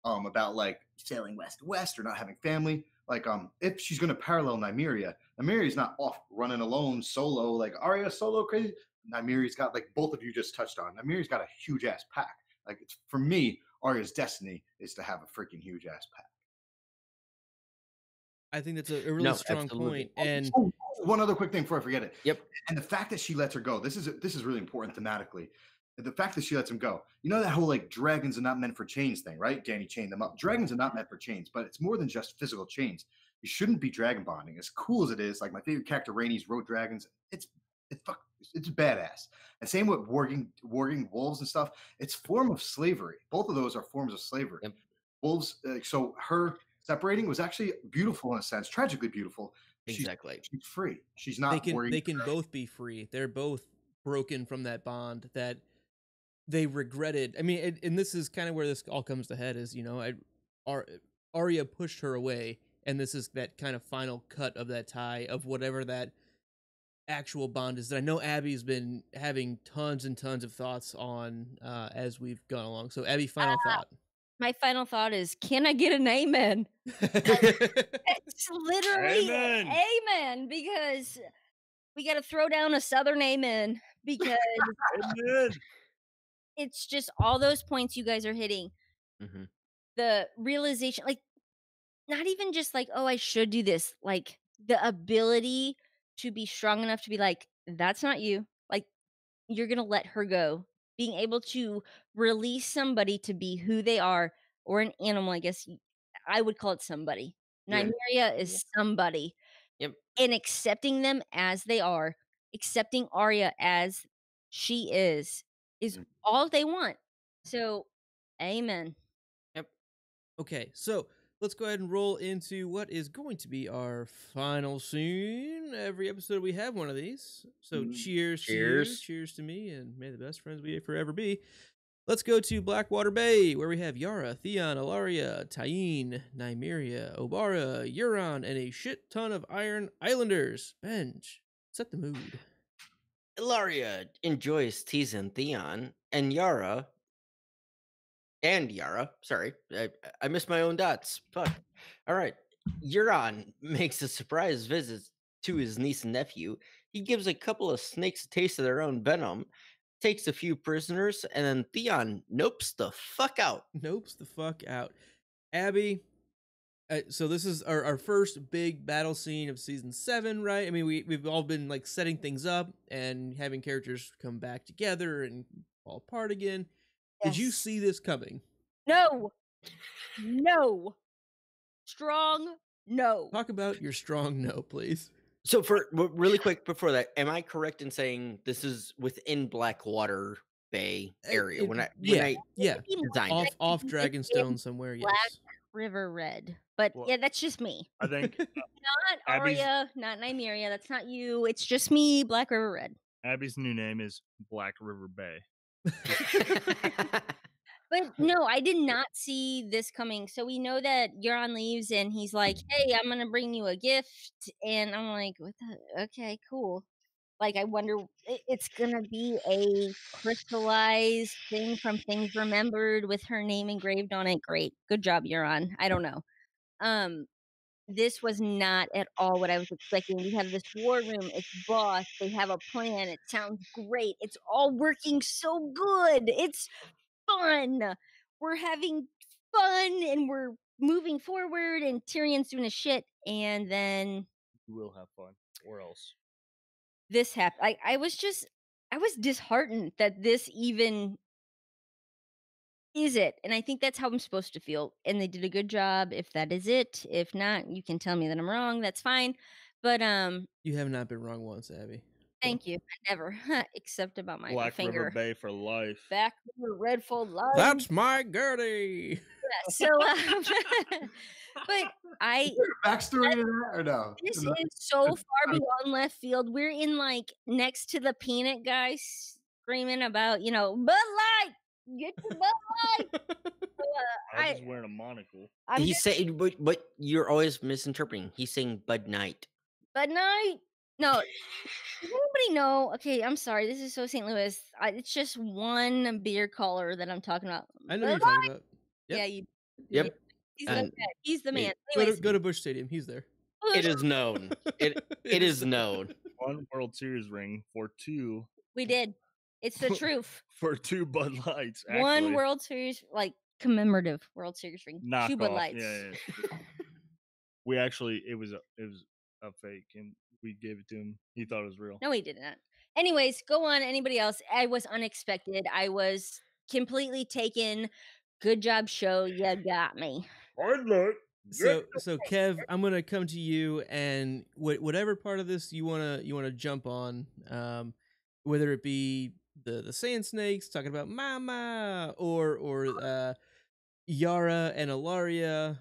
about like sailing west to west or not having family. Like if she's gonna parallel Nymeria, Nymeria's not off running alone solo like Arya solo crazy. Nymeria's got, like both of you just touched on, Nymeria's got a huge ass pack. Like it's, for me, Arya's destiny is to have a freaking huge ass pack. I think that's a really strong point. And one other quick thing before I forget it. Yep. And the fact that she lets her go, this is really important thematically. The fact that she lets him go. You know that whole like dragons are not meant for chains thing, right? Danny chained them up. Dragons are not meant for chains, but it's more than just physical chains. You shouldn't be dragon bonding. As cool as it is, like my favorite character, Rhaenys, rode dragons. It's badass. And same with warging wolves and stuff. It's form of slavery. Both of those are forms of slavery. Yep. Wolves. So her separating was actually beautiful in a sense, tragically beautiful. Exactly. She's free. She's not. They can both be free. They're both broken from that bond that they regretted. I mean, and this is kind of where this all comes to head. Is Arya pushed her away, and this is that kind of final cut of that tie of whatever that actual bond is. That I know Abby's been having tons and tons of thoughts on as we've gone along. So, Abby, final thought. My final thought is, can I get an amen? It's literally amen, because we got to throw down a Southern amen, because it's just all those points you guys are hitting. Mm-hmm. The realization, like, not even just like, oh, I should do this, like the ability to be strong enough to be like, that's not you. Like, you're going to let her go. Being able to release somebody to be who they are, or an animal, I guess I would call it somebody. Yeah. Nymeria is somebody. Yep. And accepting them as they are, accepting Arya as she is all they want. So, amen. Yep. Okay, so let's go ahead and roll into what is going to be our final scene. Every episode we have one of these. So cheers to you, cheers to me, and may the best friends we forever be. Let's go to Blackwater Bay, where we have Yara, Theon, Ilaria, Tyene, Nymeria, Obara, Euron, and a shit ton of Iron Islanders. Benj, set the mood. Ilaria enjoys teasing Theon, and Yara, sorry, I missed my own dots. Fuck. All right. Euron makes a surprise visit to his niece and nephew. He gives a couple of snakes a taste of their own venom, takes a few prisoners, and then Theon nopes the fuck out. Nopes the fuck out. Abby, so this is our first big battle scene of season 7, right? I mean, we've all been like setting things up and having characters come back together and fall apart again. Yes. Did you see this coming? No. Strong no. Talk about your strong no, please. So for really quick before that, am I correct in saying this is within Blackwater Bay area? When I designed off Dragonstone somewhere, yes. River Red. But Well, yeah, that's just me. I think Not Abby's- Arya, not Nymeria. That's not you. It's just me, Black River Red. Abby's new name is Black River Bay. But no, I did not see this coming. So we know that Euron leaves and he's like, "Hey, I'm gonna bring you a gift," and I'm like, "What the? Okay, cool." Like, I wonder, it's gonna be a crystallized thing from Things Remembered with her name engraved on it. Great, good job, Euron. I don't know. This was not at all what I was expecting. We have this war room. It's boss. They have a plan. It sounds great. It's all working so good. It's fun. We're having fun and we're moving forward and Tyrion's doing a shit. And then You will have fun, or else. this happened. I was disheartened that this even is it. And I think that's how I'm supposed to feel. And they did a good job. If that is it, if not, you can tell me that I'm wrong. That's fine. But You have not been wrong once, Abby. thank you. Never, except about my Black finger. River Bay for life. Back River Red for life. That's my Gertie. So, but Is there a backstory to that or no? this is so far beyond left field. We're in like next to the peanut guy screaming about, Bud Light, get your Bud Light. So, I was wearing a monocle. I'm He's just saying, but you're always misinterpreting. He's saying Bud Night. Bud Night. No, does anybody know? Okay, I'm sorry. This is so St. Louis. It's just one beer caller that I'm talking about. I know Bud you're talking about. Light? Yep. Yeah, you. Yep. He's And like that. He's the man. Go Anyways, to Busch Stadium. He's there. it is known. It is known. One World Series ring for two we did. It's the truth. Bud Lights. One actually. World Series, like commemorative World Series ring. Knock Two Bud off. Lights. Yeah. We actually, it was a fake, and we gave it to him. He thought it was real. No, he did not. Anyways, go on. Anybody else? I was unexpected. I was completely taken. Good job, show. You got me. Hard luck. So Kev, I'm gonna come to you, and whatever part of this you wanna jump on, whether it be the sand snakes talking about mama, or Yara and Ilaria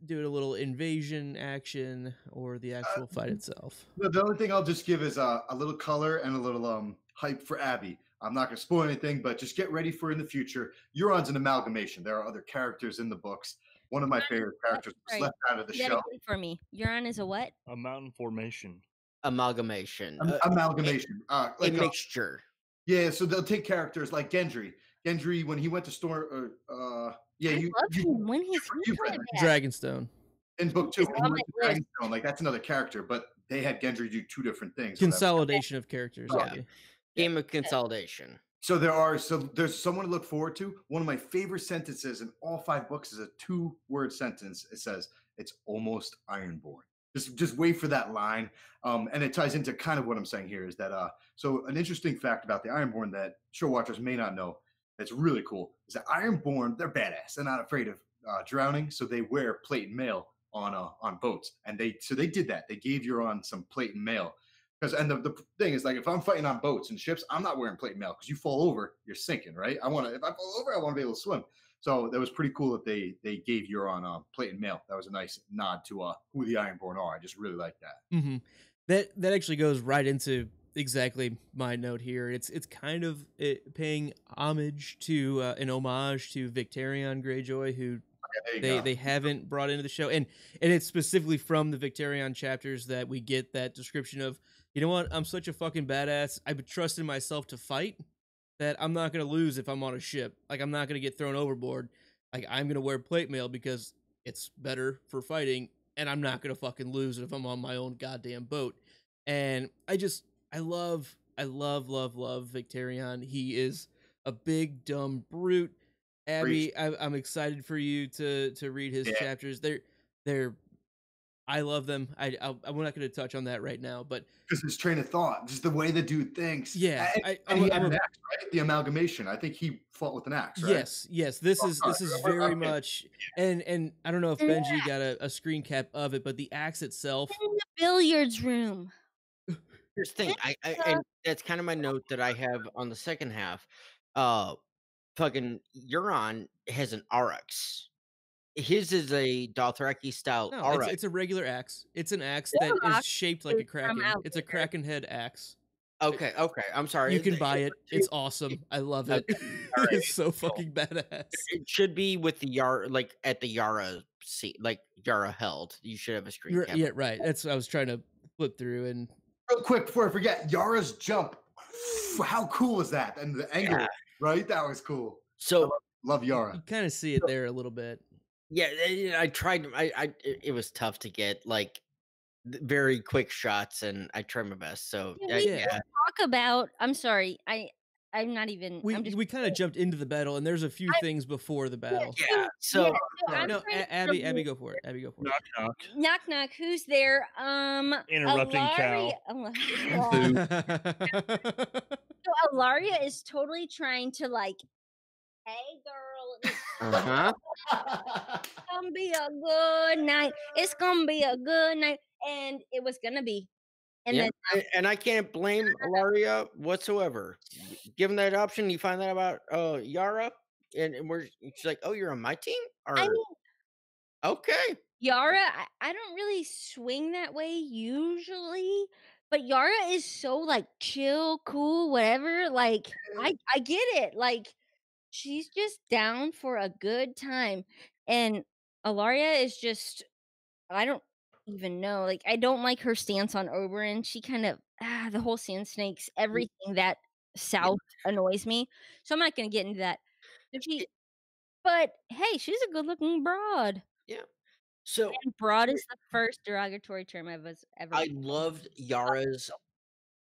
doing a little invasion action, or the actual fight itself. The only thing I'll just give is a little color and a little hype for Abby. I'm not going to spoil anything, but just get ready for in the future. Euron's an amalgamation. There are other characters in the books. One of my favorite characters was left out of the show. For me, Euron is a what? A mountain formation. Amalgamation. Amalgamation. A mixture. Yeah, so they'll take characters like Gendry. Gendry, when he went to Storm, yeah, I love him when he's Dragonstone. In book 2, He's on my list. Dragonstone, like that's another character, but they had Gendry do two different things. Consolidation of characters. Yeah. Abby. Game of consolidation. So there's someone to look forward to. One of my favorite sentences in all 5 books is a 2-word sentence. It says, "It's almost Ironborn." Just wait for that line. And it ties into kind of what I'm saying here is that so an interesting fact about the Ironborn that show watchers may not know that's really cool is that Ironborn, they're badass. They're not afraid of drowning, so they wear plate and mail on boats. And they did that. They gave Euron some plate and mail. And the thing is, like, if I'm fighting on boats and ships, I'm not wearing plate and mail because you fall over, you're sinking, right? If I fall over, I want to be able to swim. So that was pretty cool that they gave Euron plate and mail. That was a nice nod to who the Ironborn are. I just really like that. Mm-hmm. That actually goes right into exactly my note here. It's kind of paying homage to an homage to Victarion Greyjoy, who they haven't brought into the show, and it's specifically from the Victarion chapters that we get that description of, you know what, I'm such a fucking badass. I've trusted myself to fight that I'm not gonna lose if I'm on a ship. Like, I'm not gonna get thrown overboard. Like, I'm gonna wear plate mail because it's better for fighting, and I'm not gonna fucking lose if I'm on my own goddamn boat. And I love Victarion. He is a big dumb brute. Abby, I'm excited for you to read his chapters. They're I love them. I'm not going to touch on that right now, but because his train of thought, just the way the dude thinks. Yeah, and he had an axe, right? The amalgamation. I think he fought with an axe, right? Yes. This is very much, and I don't know if Benji got a screen cap of it, but the axe itself in the billiards room. Here's the thing, and that's kind of my note that I have on the second half. Fucking Euron has an Aurochs. His is a Dothraki style No, aura. it's a regular axe. It's an axe that is Warlock shaped like a is from kraken. It's a Outlander. kraken head axe. Okay, I'm sorry. You can buy It it. It's awesome. I love it. Okay, all right, It's so cool. fucking badass. It should be with the Yara, like at the Yara seat, like Yara held. You should have a screen cap. Yeah, right. That's I was trying to flip through and Real quick before I forget, Yara's jump. How cool was that? And the angle, Yeah. right? That was cool. So Love you Yara. kind of see it there a little bit. yeah, I tried. It was tough to get like very quick shots, and I tried my best. So Yeah, we Yeah. talk about. I'm sorry. I'm not even. I'm just. We kind of jumped into the battle, and there's a few things before the battle. yeah. So Yeah, so I'm No, trying to Abby, go for it. Abby, go for it. Knock knock. knock knock. Who's there? Interrupting Alaria. So Alaria is totally trying to like, hey girl, uh-huh. it's gonna be a good night. It's gonna be a good night, and it was gonna be. And Yeah, then and I can't blame Alaria whatsoever. Given that option, you find that about Yara, and she's like, "Oh, you're on my team," or I mean, okay, Yara, I don't really swing that way usually, but Yara is so like chill, cool, whatever. Like I get it. Like she's just down for a good time, and Alaria is just I don't even know. Like I don't like her stance on Oberyn. She kind of the whole sand snakes, everything that south annoys me. So I'm not gonna get into that. So but hey, she's a good looking broad. yeah. So And broad is the first derogatory term I've ever. I loved Yara's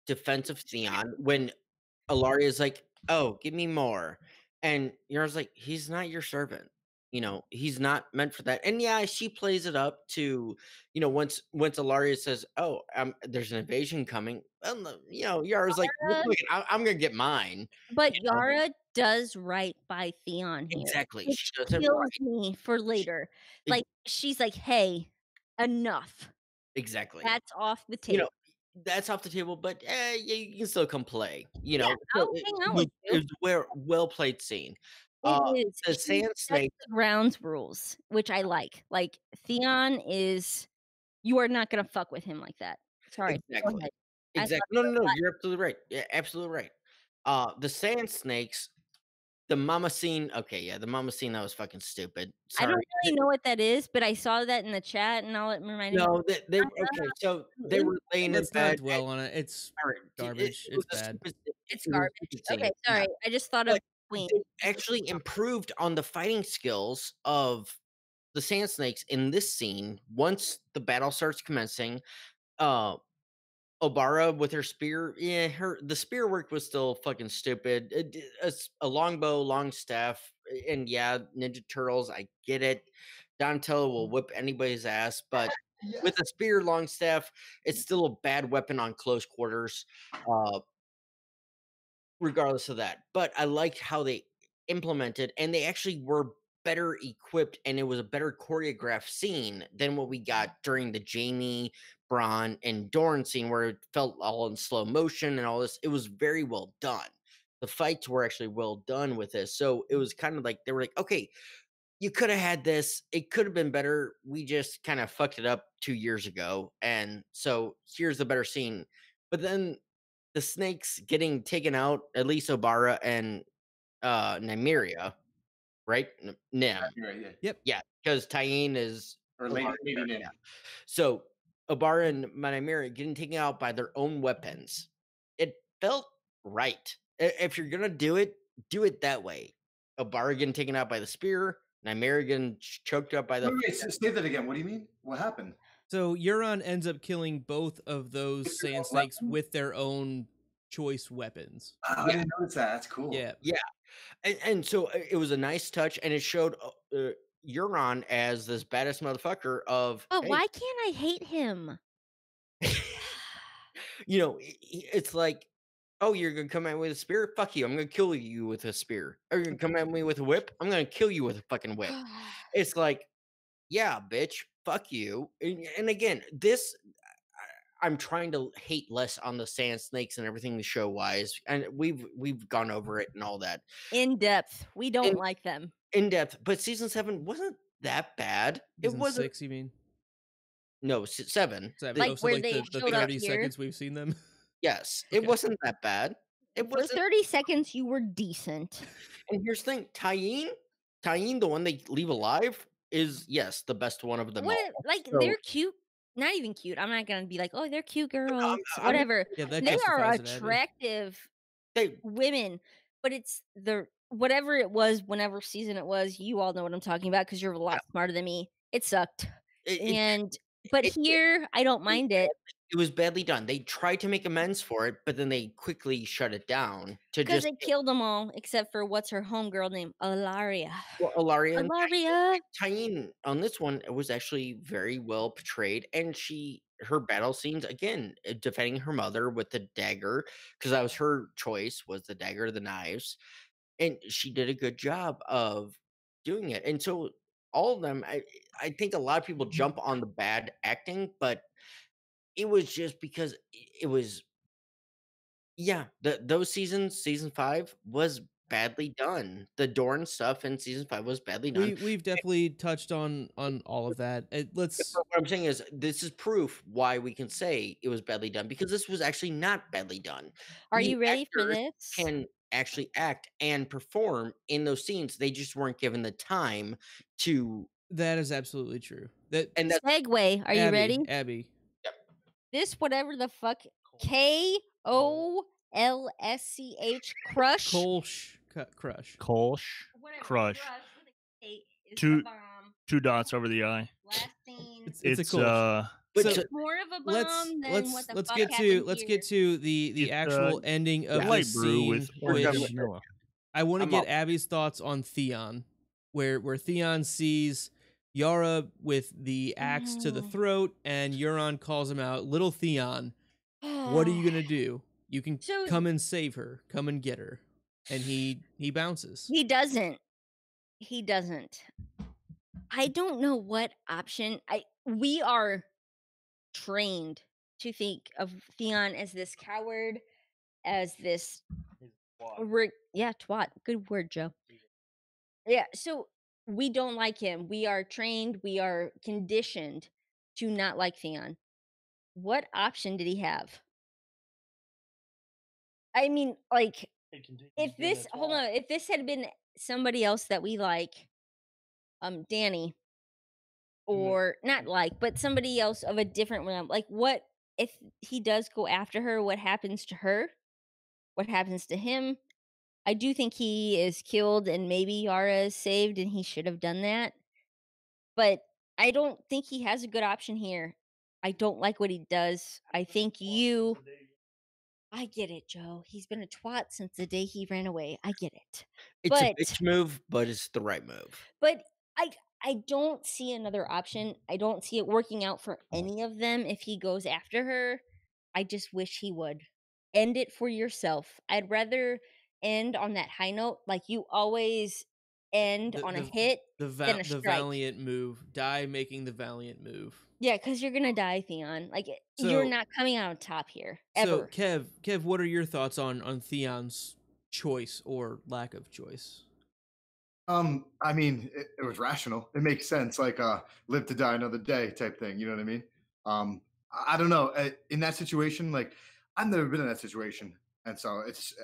defensive Theon when Alaria's like, "Oh, give me more," and Yara's like, "He's not your servant. You know, he's not meant for that." And yeah, she plays it up to, once Alaria says, "Oh, there's an invasion coming," well, Yara's like, Yara, "Look, I'm gonna get mine." but You know? Yara does right by Theon here, Exactly, which she does it kills right. me for later. Ex- Like she's like, "Hey, enough. Exactly. That's off the You table." know, that's off the table, but yeah, you can still come play. Yeah, So I'll hang out with it you. was a well played scene. It is. The She Sand sets Snake. the grounds rules, which I like. Like Theon is you are not gonna fuck with him like that. Sorry. Go Exactly. ahead. I thought Exactly. No, you're absolutely right. Yeah, absolutely right. The Sand Snakes, the mama scene. Okay, yeah, the mama scene that was fucking stupid. I don't Sorry. really know what that is, but I saw that in the chat and all it reminded me No, they okay. So they were laying in Let's bed. not dwell on it. It's All right, garbage. it was It's a bad. stupid- it's it was a garbage. stupid scene. Okay, Yeah. sorry. I just thought of But Queen. they actually improved on the fighting skills of the Sand Snakes in this scene. Once the battle starts commencing, uh, Obara with her spear, yeah, the spear work was still fucking stupid. A longbow, long staff, and yeah, Ninja Turtles, I get it. Donatello will whip anybody's ass, but Yes. with a spear, long staff, it's still a bad weapon on close quarters. Regardless of that. But I liked how they implemented, and they actually were better equipped, and it was a better choreographed scene than what we got during the Jamie, Bronn, and Dorne scene, where it felt all in slow motion and all this. It was very well done. The fights were actually well done with this. So it was kind of like they were like, okay, you could have had this. It could have been better. We just kind of fucked it up 2 years ago. And so here's the better scene. But then the snakes getting taken out, at least Obara and Nymeria, right? Nim. Right, yeah. Yep. Yeah, because Tyene is Or Obara, Lady Nim. yeah. So Obara and Nymeria getting taken out by their own weapons. It felt right. If you're gonna do it that way. Obara getting taken out by the spear, Nymeria getting choked up by the. Wait, say that again. What do you mean? What happened? So Euron ends up killing both of those sand snakes with their own choice weapons. Oh, I didn't notice that. That's cool. Yeah. And so it was a nice touch, and it showed Euron as this baddest motherfucker of. But hey, why can't I hate him? It's like, oh, you're gonna come at me with a spear? Fuck you! I'm gonna kill you with a spear. Are you gonna come at me with a whip? I'm gonna kill you with a fucking whip. It's like, yeah, bitch, fuck you. And again, I'm trying to hate less on the sand snakes and everything the show wise, and we've gone over it and all that In depth. We don't In- like them. in depth. But season 7 wasn't that bad. It Season wasn't. 6, you mean? No, 7. 7. Like, Oh, so where like they the showed up 30 here? seconds we've seen them. Yes, Okay. it wasn't that bad. It For wasn't. 30 seconds, you were decent. And here's the thing, Tyene, the one they leave alive, is yes the best one of them What? all. Like, So- they're cute. Not even cute. I'm not gonna be like, oh, they're cute girls. I'm- Whatever. Yeah, that They are justifies it, Abby. attractive They women, but it's the whatever it was, whenever season it was. You all know what I'm talking about because you're a lot smarter than me. It sucked, but it- here I don't mind it it was badly done. They tried to make amends for it, but then they quickly shut it down to because just they killed them all except for what's her homegirl named Alaria. Ilaria and Alaria. Tyene on this one. It was actually very well portrayed, and her battle scenes again, defending her mother with the dagger, because that was her choice, was the dagger or the knives, and she did a good job of doing it. And so all of them, I think a lot of people jump on the bad acting, but it was just because it was, those season 5 was badly done. The Dorne stuff in season 5 was badly done. We've definitely touched on all of that. Let's. But what I'm saying is, this is proof why we can say it was badly done, because this was actually not badly done. Are The you ready for actors this? Can actually act and perform in those scenes. They just weren't given the time to. That is absolutely true. That's Segue. Are you Abby, ready? Abby. This whatever the fuck KOLSCH crush. Crush. Kolsch. Whatever, Crush. with a K is Two- the bomb. 2 dots over the eye. Last scene. It's a It's Kolsch. But So- to- More of a bomb let's than what the let's fuck get to happened let's here. get to the It's, actual ending of light this brew scene, with We're which done orange with vanilla. I want to I'm get up. Abby's thoughts on Theon, where Theon sees Yara with the axe to the No. throat, and Euron calls him out. Little Theon, what are you gonna do? You can So- come and save her. Come and get her. And he bounces. He doesn't. He doesn't. I don't know what option. We are trained to think of Theon as this coward, as this twat. Good word, Joe. Yeah, so we don't like him. We are trained, we are conditioned to not like Theon. What option did he have? I mean, like, if this had been somebody else that we like, Danny, or not like, but somebody else of a different realm, like, what if he does go after her? What happens to her? What happens to him? I do think he is killed, and maybe Yara is saved, and he should have done that. But I don't think he has a good option here. I don't like what he does. I think I get it, Joe. He's been a twat since the day he ran away. I get it. It's a But- bitch move, but it's the right move. But I don't see another option. I don't see it working out for any of them if he goes after her. I just wish he would. End it for yourself. I'd rather end on that high note, like you always end on a hit. The than a the strike. valiant move. Die making the valiant move. Yeah, because you're gonna die, Theon. Like you're So- not coming out on top here So ever. Kev, what are your thoughts on Theon's choice or lack of choice? I mean, it was rational. It makes sense, like live to die another day type thing. You know what I mean? I don't know. In that situation, like I've never been in that situation, and so it's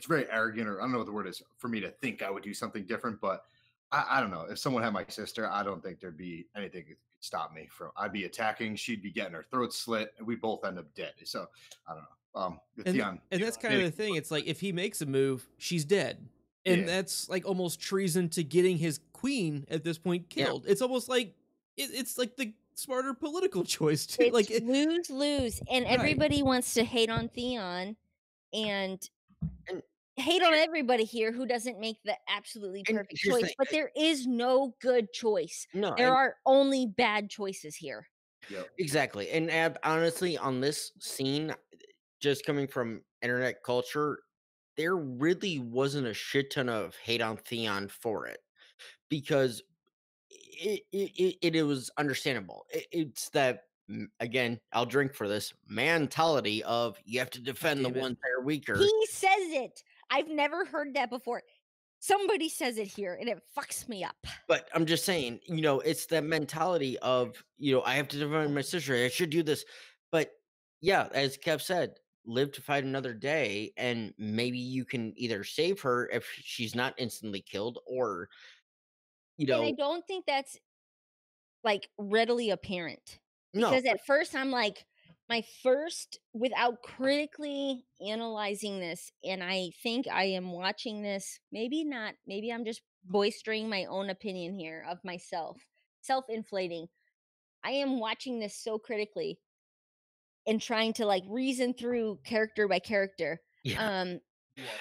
very arrogant, or I don't know what the word is, for me to think I would do something different. But I don't know. If someone had my sister, I don't think there'd be anything that could stop me from. I'd be attacking. She'd be getting her throat slit, and we both end up dead. So I don't know. Theon, And that's kind of the thing. It's like if he makes a move, she's dead. And Yeah. that's like almost treason to getting his queen at this point Yeah. killed. It's almost like it's like the smarter political choice too. It's Like lose, and Right. everybody wants to hate on Theon, and And- hate on everybody here who doesn't make the absolutely And perfect here's the choice. thing, But there is no good choice. No, There and- are only bad choices here. Yep. Exactly. And honestly, on this scene, just coming from internet culture, there really wasn't a shit ton of hate on Theon for it, because it was understandable. It's that, again, I'll drink for this mentality of you have to defend the Damn it. ones that are weaker. He says it. I've never heard that before. somebody says it here, and it fucks me up. But I'm just saying, it's that mentality of, I have to defend my sister. I should do this. But yeah, as Kev said, live to fight another day, and maybe you can either save her if she's not instantly killed, or And I don't think that's like readily apparent, no. because at first I'm like, without critically analyzing this, and I think I am watching this, maybe I'm just boistering my own opinion here of myself, self-inflating. I am watching this so critically and trying to like reason through character by character. Yeah.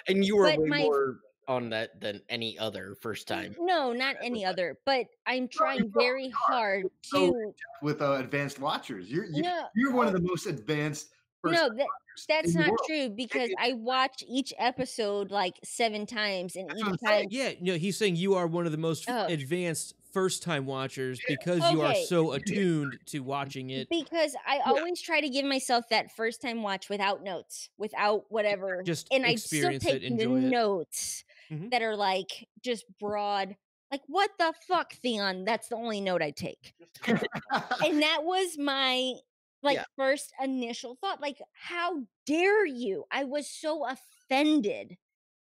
And you were but way more on that than any other first time. No, not any other, but I'm trying very hard to with advanced watchers. You're No. one of the most advanced No, watchers that's in the not world. true, because I watch each episode like 7 times, and That's what each I'm saying. time Yeah, no, he's saying you are one of the most Oh. advanced first-time watchers because you are Okay. so attuned to watching it. because I always try to give myself that first time watch without notes, without whatever, Just and I still experience it, take the enjoy it. notes Mhm. that are like just broad. Like, what the fuck, Theon? That's the only note I take. And that was my Yeah. first initial thought. Like, how dare you? I was so offended.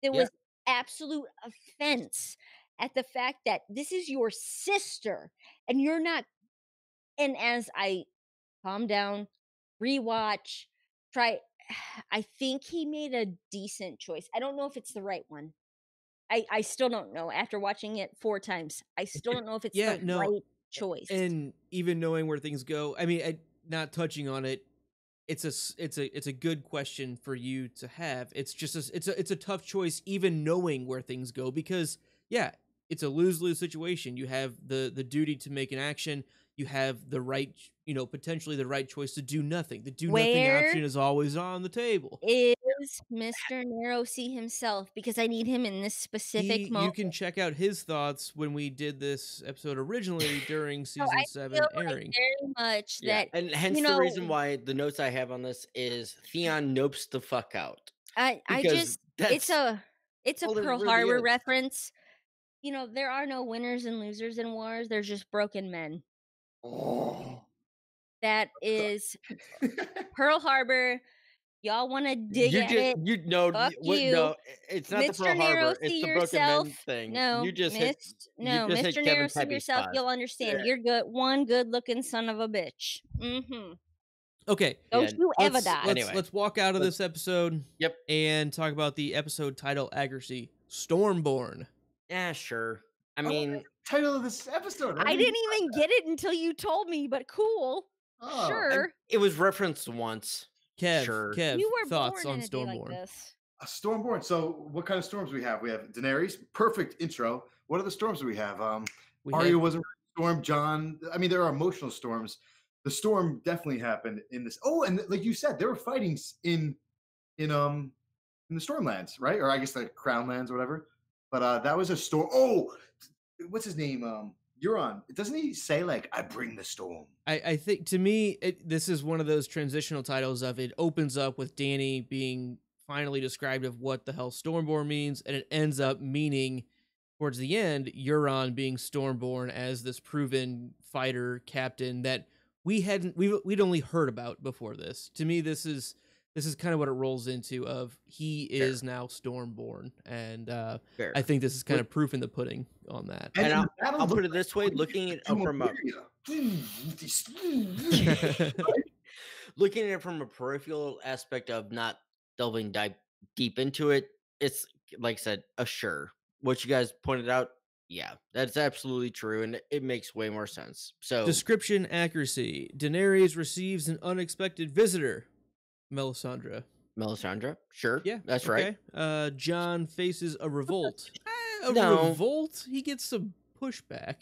There Yeah. was absolute offense at the fact that this is your sister and you're not. And as I calm down, rewatch, I think he made a decent choice. I don't know if it's the right one. I still don't know. After watching it 4 times, I still don't know if it's Yeah, the no, right choice. And even knowing where things go, I mean, not touching on it, it's a good question for you to have. It's just it's a tough choice, even knowing where things go, because yeah, it's a lose-lose situation. You have the duty to make an action. You have the right, potentially the right choice to do nothing. The do nothing Where option is always on the table. is Mr. Narrow Sea himself? Because I need him in this specific You moment. can check out his thoughts when we did this episode originally during So season I 7 feel airing. very much Yeah. that And hence the reason why the notes I have on this is Theon nopes the fuck out. I Because just it's a all it Pearl really Harbor is. reference. There are no winners and losers in wars. There's just broken men. That is Pearl Harbor. Y'all want to dig at it? Fuck you. No, it's not the Mr. Pearl Narrow Harbor. It's Sea the broken men yourself. thing. No, you just hit Mr. Narrow Kevin's Sea happy yourself. spot. You'll understand. You're good. One good-looking son of a bitch. Mm-hmm. Okay. Don't you ever die. Anyway. Let's walk out of this episode. Yep. And talk about the episode title accuracy. Stormborn. Yeah, sure. I mean, title of this episode. I didn't even get it until you told me, but cool. Oh. Sure. it was referenced once. Kev, Sure. You were thoughts born on in a day like Stormborn? this. A Stormborn. So, what kind of storms we have? We have Daenerys. Perfect intro. What are the storms we have? Arya wasn't storm. Jon. I mean, there are emotional storms. The storm definitely happened in this. Oh, and like you said, there were fighting in the Stormlands, right? Or I guess the Crownlands or whatever. But that was a storm. Oh, what's his name? Euron. Doesn't he say like, "I bring the storm"? I think to me, this is one of those transitional titles of it opens up with Dany being finally described of what the hell Stormborn means, and it ends up meaning towards the end Euron being Stormborn as this proven fighter captain that we'd only heard about before this. To me, this is kind of what it rolls into of he is now Stormborn, and I think this is kind of proof in the pudding on that. And I'll put it this way: looking at it from a peripheral aspect of not delving deep into it, it's like I said, a sure. What you guys pointed out, yeah, that's absolutely true, and it makes way more sense. So, description accuracy: Daenerys receives an unexpected visitor. Melisandre, sure. Yeah, that's okay. right. Jon faces a revolt. No. Revolt? He gets some pushback.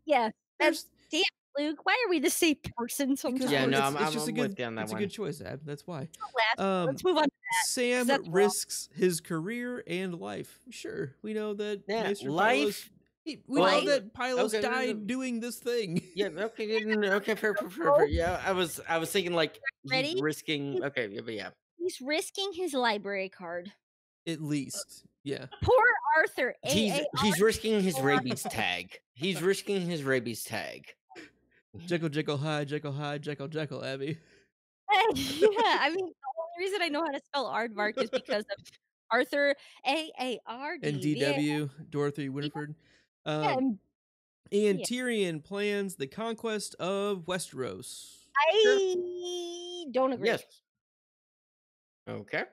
Yeah, that's damn, Luke. Why are we the same person sometimes? Yeah, no, it's just I'm a good. with you on that it's one. a good choice, Ab. That's why. Let's move on to that. Sam that's risks his career and life. Sure, we know that. Yeah, Maester life. We know that Pylos died doing this thing. Yeah. Okay. Fair. Yeah, I was thinking like Ready? risking. Okay. But yeah. He's risking his library card. At least. Yeah. Poor Arthur. He's risking his rabies tag. He's risking his rabies tag. Jekyll, Jekyll, Hyde, Jekyll, Hyde, Jekyll, Jekyll, Abby. Yeah, I mean, the only reason I know how to spell aardvark is because of Arthur, A-A-R-D. And D.W., Dorothy Winifred. And Tyrion plans the conquest of Westeros. I don't agree. Yes. Okay.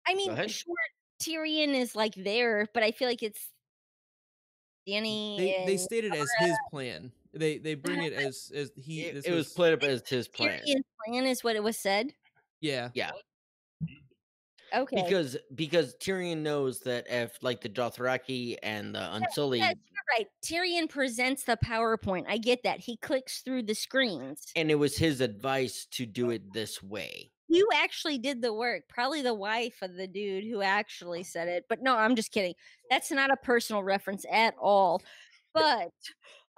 I mean, sure, Tyrion is like there, but I feel like it's Danny. They stated as his plan. They bring it as he. It was played up as his plan. Tyrion's plan is what it was said. Yeah. Yeah. Okay. Because Tyrion knows that if like the Dothraki and the Unsullied. Yes, you're right. Tyrion presents the PowerPoint. I get that. He clicks through the screens. And it was his advice to do it this way. You actually did the work. Probably the wife of the dude who actually said it. But no, I'm just kidding. That's not a personal reference at all. But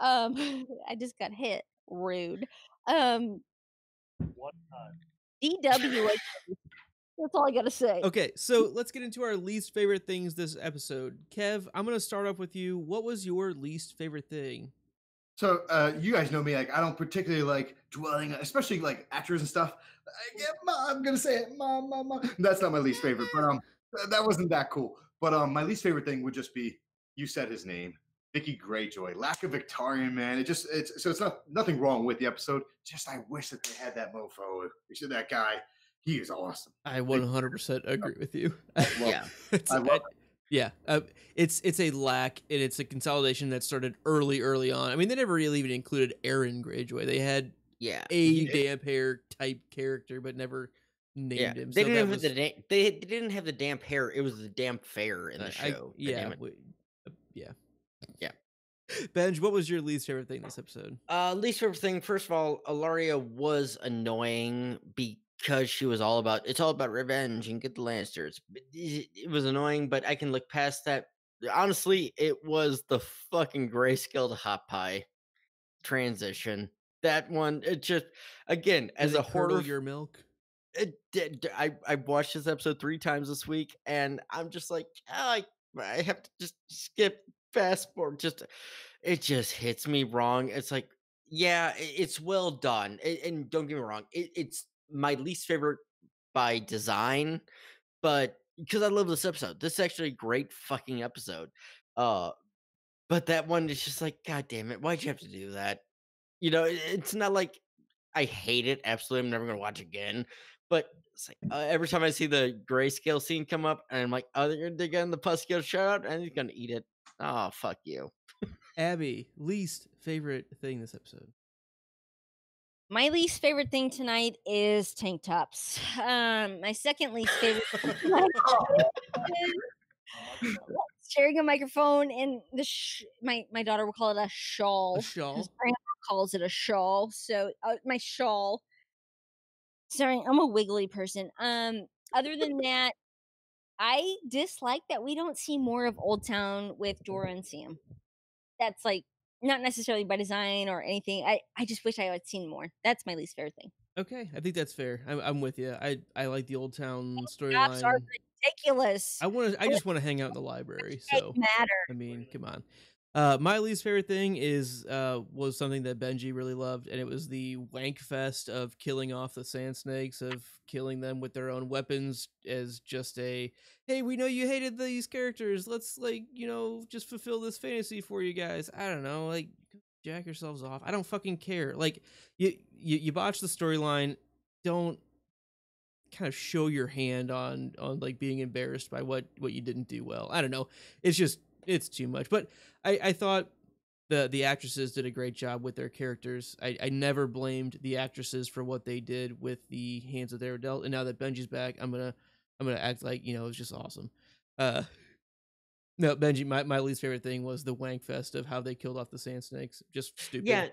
I just got hit. Rude. One time. DW. That's all I gotta say. Okay, so let's get into our least favorite things this episode. Kev, I'm gonna start off with you. What was your least favorite thing? So you guys know me, like I don't particularly like dwelling, especially like actors and stuff. I'm gonna say it, mom. That's not my least favorite, but that wasn't that cool. But my least favorite thing would just be, you said his name, Vicky Greyjoy. Lack of Victorian, man. It's nothing wrong with the episode. Just I wish that they had that mofo. That guy. He is awesome. I 100% agree with you. Yeah, I love it. Yeah, it's a lack, and it's a consolidation that started early on. I mean, they never really even included Aaron Greyjoy. They had a damp hair type character, but never named him. They didn't have they didn't have the damp hair. It was the damp fair in the show. Yeah. Yeah. Benj, what was your least favorite thing this episode? Least favorite thing. First of all, Ilaria was annoying because she was it's all about revenge and get the Lannisters. It was annoying, but I can look past that. Honestly, it was the fucking Greyscale to hot pie transition. That one, it just, again, as a horror, your milk. I watched this episode 3 times this week, and I'm just like, I have to just skip, fast forward. It just hits me wrong. It's like, yeah, it's well done, and don't get me wrong, it's my least favorite by design, but because I love this episode. This is actually a great fucking episode. But that one is just like, God damn it, why'd you have to do that? You know, it's not like I hate it. Absolutely, I'm never gonna watch again. But it's like every time I see the Greyscale scene come up, and I'm like, oh, they're gonna dig in the Puscale shout out, and he's gonna eat it. Oh, fuck you. Abby, least favorite thing this episode? My least favorite thing tonight is tank tops. My second least favorite thing is sharing a microphone and my daughter will call it a shawl. A shawl. Grandma calls it a shawl. So my shawl. Sorry, I'm a wiggly person. Other than that, I dislike that we don't see more of Old Town with Jorah and Sam. That's like not necessarily by design or anything. I just wish I had seen more. That's my least favorite thing. Okay, I think that's fair. I'm with you. I like the Old Town storyline. Cops are ridiculous. I just want to hang out in the library. So matter. I mean, come on. My least favorite thing was something that Benji really loved, and it was the wank fest of killing off the sand snakes, of killing them with their own weapons as just a, hey, we know you hated these characters. Let's just fulfill this fantasy for you guys. I don't know, like jack yourselves off. I don't fucking care. Like you botch the storyline. Don't kind of show your hand on like being embarrassed by what you didn't do well. I don't know. It's too much. But I thought the actresses did a great job with their characters. I never blamed the actresses for what they did with the hands that they were dealt. And now that Benji's back, I'm gonna act like, it was just awesome. No, Benji, my least favorite thing was the wank fest of how they killed off the sand snakes. Just stupid. Yeah.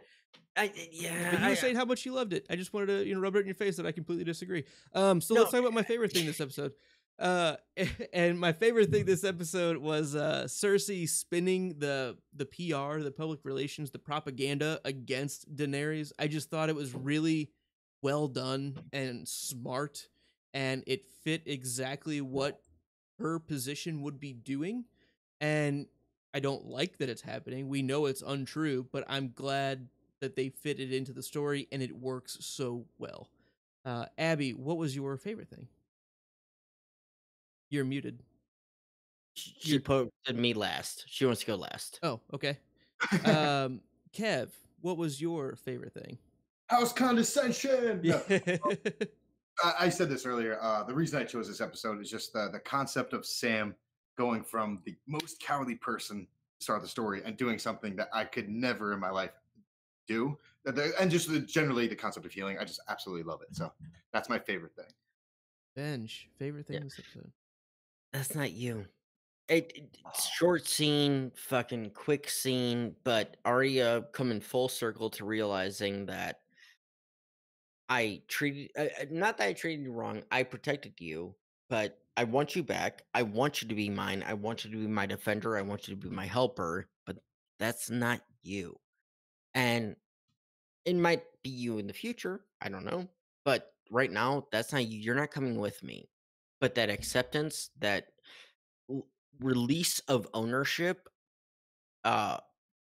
But you were saying how much you loved it. I just wanted to rub it in your face that I completely disagree. Let's talk about my favorite thing this episode. And my favorite thing this episode was Cersei spinning the PR, the public relations, the propaganda against Daenerys. I just thought it was really well done and smart, and it fit exactly what her position would be doing. And I don't like that it's happening. We know it's untrue, but I'm glad that they fit it into the story and it works so well. Abby, what was your favorite thing? You're muted. She posted me last. She wants to go last. Oh, okay. Kev, what was your favorite thing? House condescension. Yeah. No. I said this earlier. The reason I chose this episode is just the concept of Sam going from the most cowardly person to start the story and doing something that I could never in my life do. And just generally the concept of healing. I just absolutely love it. So that's my favorite thing. Benj, favorite thing this episode? That's not you. Short scene, fucking quick scene, but Arya coming full circle to realizing that I treated, not that I treated you wrong, I protected you, but I want you back. I want you to be mine. I want you to be my defender. I want you to be my helper, but that's not you. And it might be you in the future. I don't know. But right now, that's not you. You're not coming with me. But that acceptance, that release of ownership that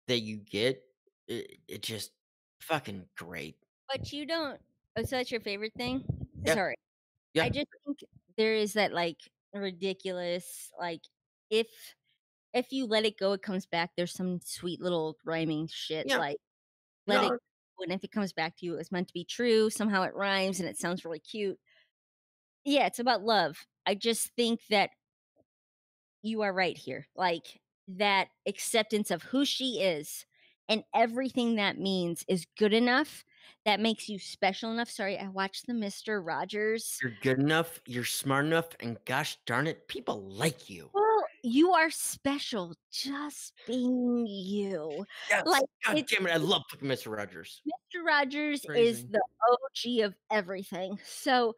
you get, it just fucking great. But you don't. Oh, so that's your favorite thing? Yeah. Sorry. Yeah. I just think there is that like ridiculous like if you let it go, it comes back. There's some sweet little rhyming shit Yeah. like let it No, go, and if it comes back to you, it's meant to be true. Somehow it rhymes and it sounds really cute. Yeah, it's about love. I just think that you are right here. Like that acceptance of who she is and everything that means is good enough. That makes you special enough. Sorry, I watched the Mr. Rogers. you're good enough, you're smart enough, and gosh darn it, people like you. Well, you are special just being you. Yes. Like God it's, damn it, I love fucking Mr. Rogers. Mr. Rogers is Phrasing. the OG of everything. So,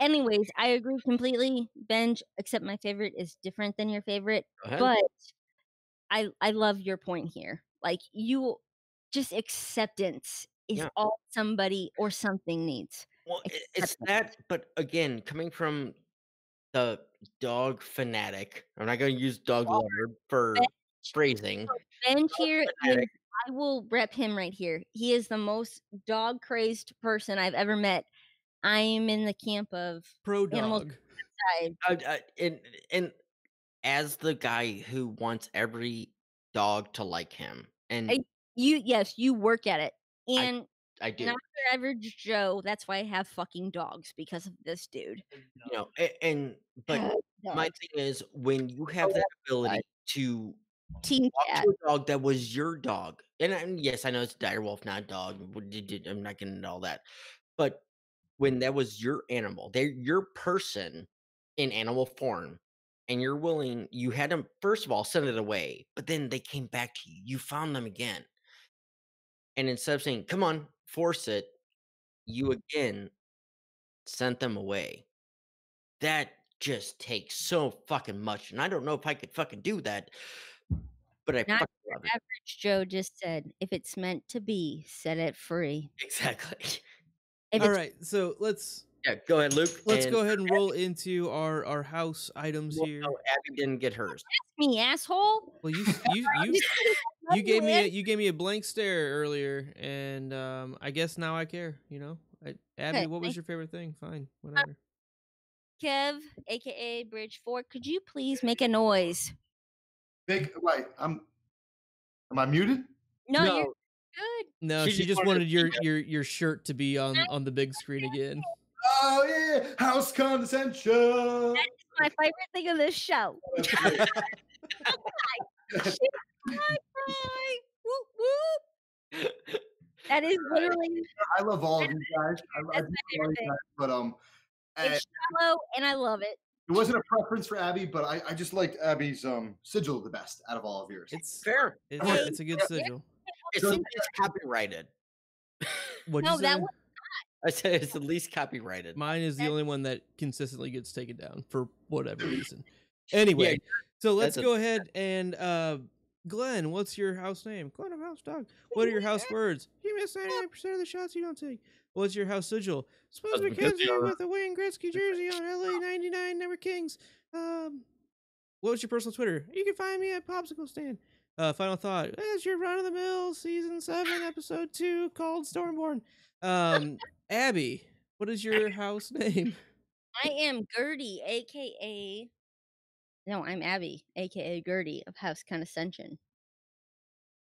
anyways, I agree completely. Benj, except my favorite is different than your favorite. Go ahead. But I love your point here. Like you just acceptance is Yeah. all somebody or something needs. Well, it's Acceptance. that, but again, coming from the dog fanatic, I'm not going to use dog lover for phrasing. Benj here is, Fanatic. I will rep him right here. He is the most dog crazed person I've ever met. I am in the camp of Pro animals dog. outside. And as the guy who wants every dog to like him, and Yes, you work at it. And I do. not your average Joe. That's why I have fucking dogs because of this dude. You know, but my Dogs. thing is when you have that ability to Team talk cat. to a dog that was your dog, and yes, I know it's direwolf, not dog. I'm not getting into all that, but when that was your animal, they're your person in animal form, and you're willing, you had them first of all send it away, but then they came back to you. You found them again, and instead of saying, "Come on, force it," you again sent them away. That just takes so fucking much, and I don't know if I could fucking do that, but I Not fucking love it. average Joe just said, if it's meant to be, set it free. Exactly. If All it's right, so let's Go ahead, Luke. go ahead and roll into our house items Well, here. no, Abby didn't get hers. me, asshole. Well, you Love gave me Ed. you gave me a blank stare earlier, and I guess now I care. You know, Abby, Okay, what was thank- your favorite thing? Fine, whatever. Kev, aka Bridge 4, could you please make a noise? Wait, am I muted? No, you're No, good. No, She she just just wanted wanted to your shirt to be on the big screen again. Oh yeah, house condescension. My favorite thing of this show. Whoop, whoop. That is literally I love all of you guys. I That's do my love favorite you guys, but it's shallow and I love it. it wasn't a preference for Abby, but I just liked Abby's sigil the best out of all of yours. It's fair. it's a good sigil. It's the least copyrighted. What'd No, you that say? was I said it's the least copyrighted. Mine is the only one that consistently gets taken down for whatever reason. Anyway, so let's that's go ahead and Glenn, what's your house name? Glenn of House Dog. What are your house words? You miss 99% of the shots you don't take. What's your house sigil? Suppose Husband Mackenzie Jorah. with a Wayne Gretzky jersey on LA 99 Never Kings. What was your personal Twitter? You can find me at Popsicle Stand. Final thought. It's your run of the mill season 7, episode 2 called Stormborn. Abby, what is your house name? I am Gertie, aka. No, I'm Abby, aka Gertie of House Condescension.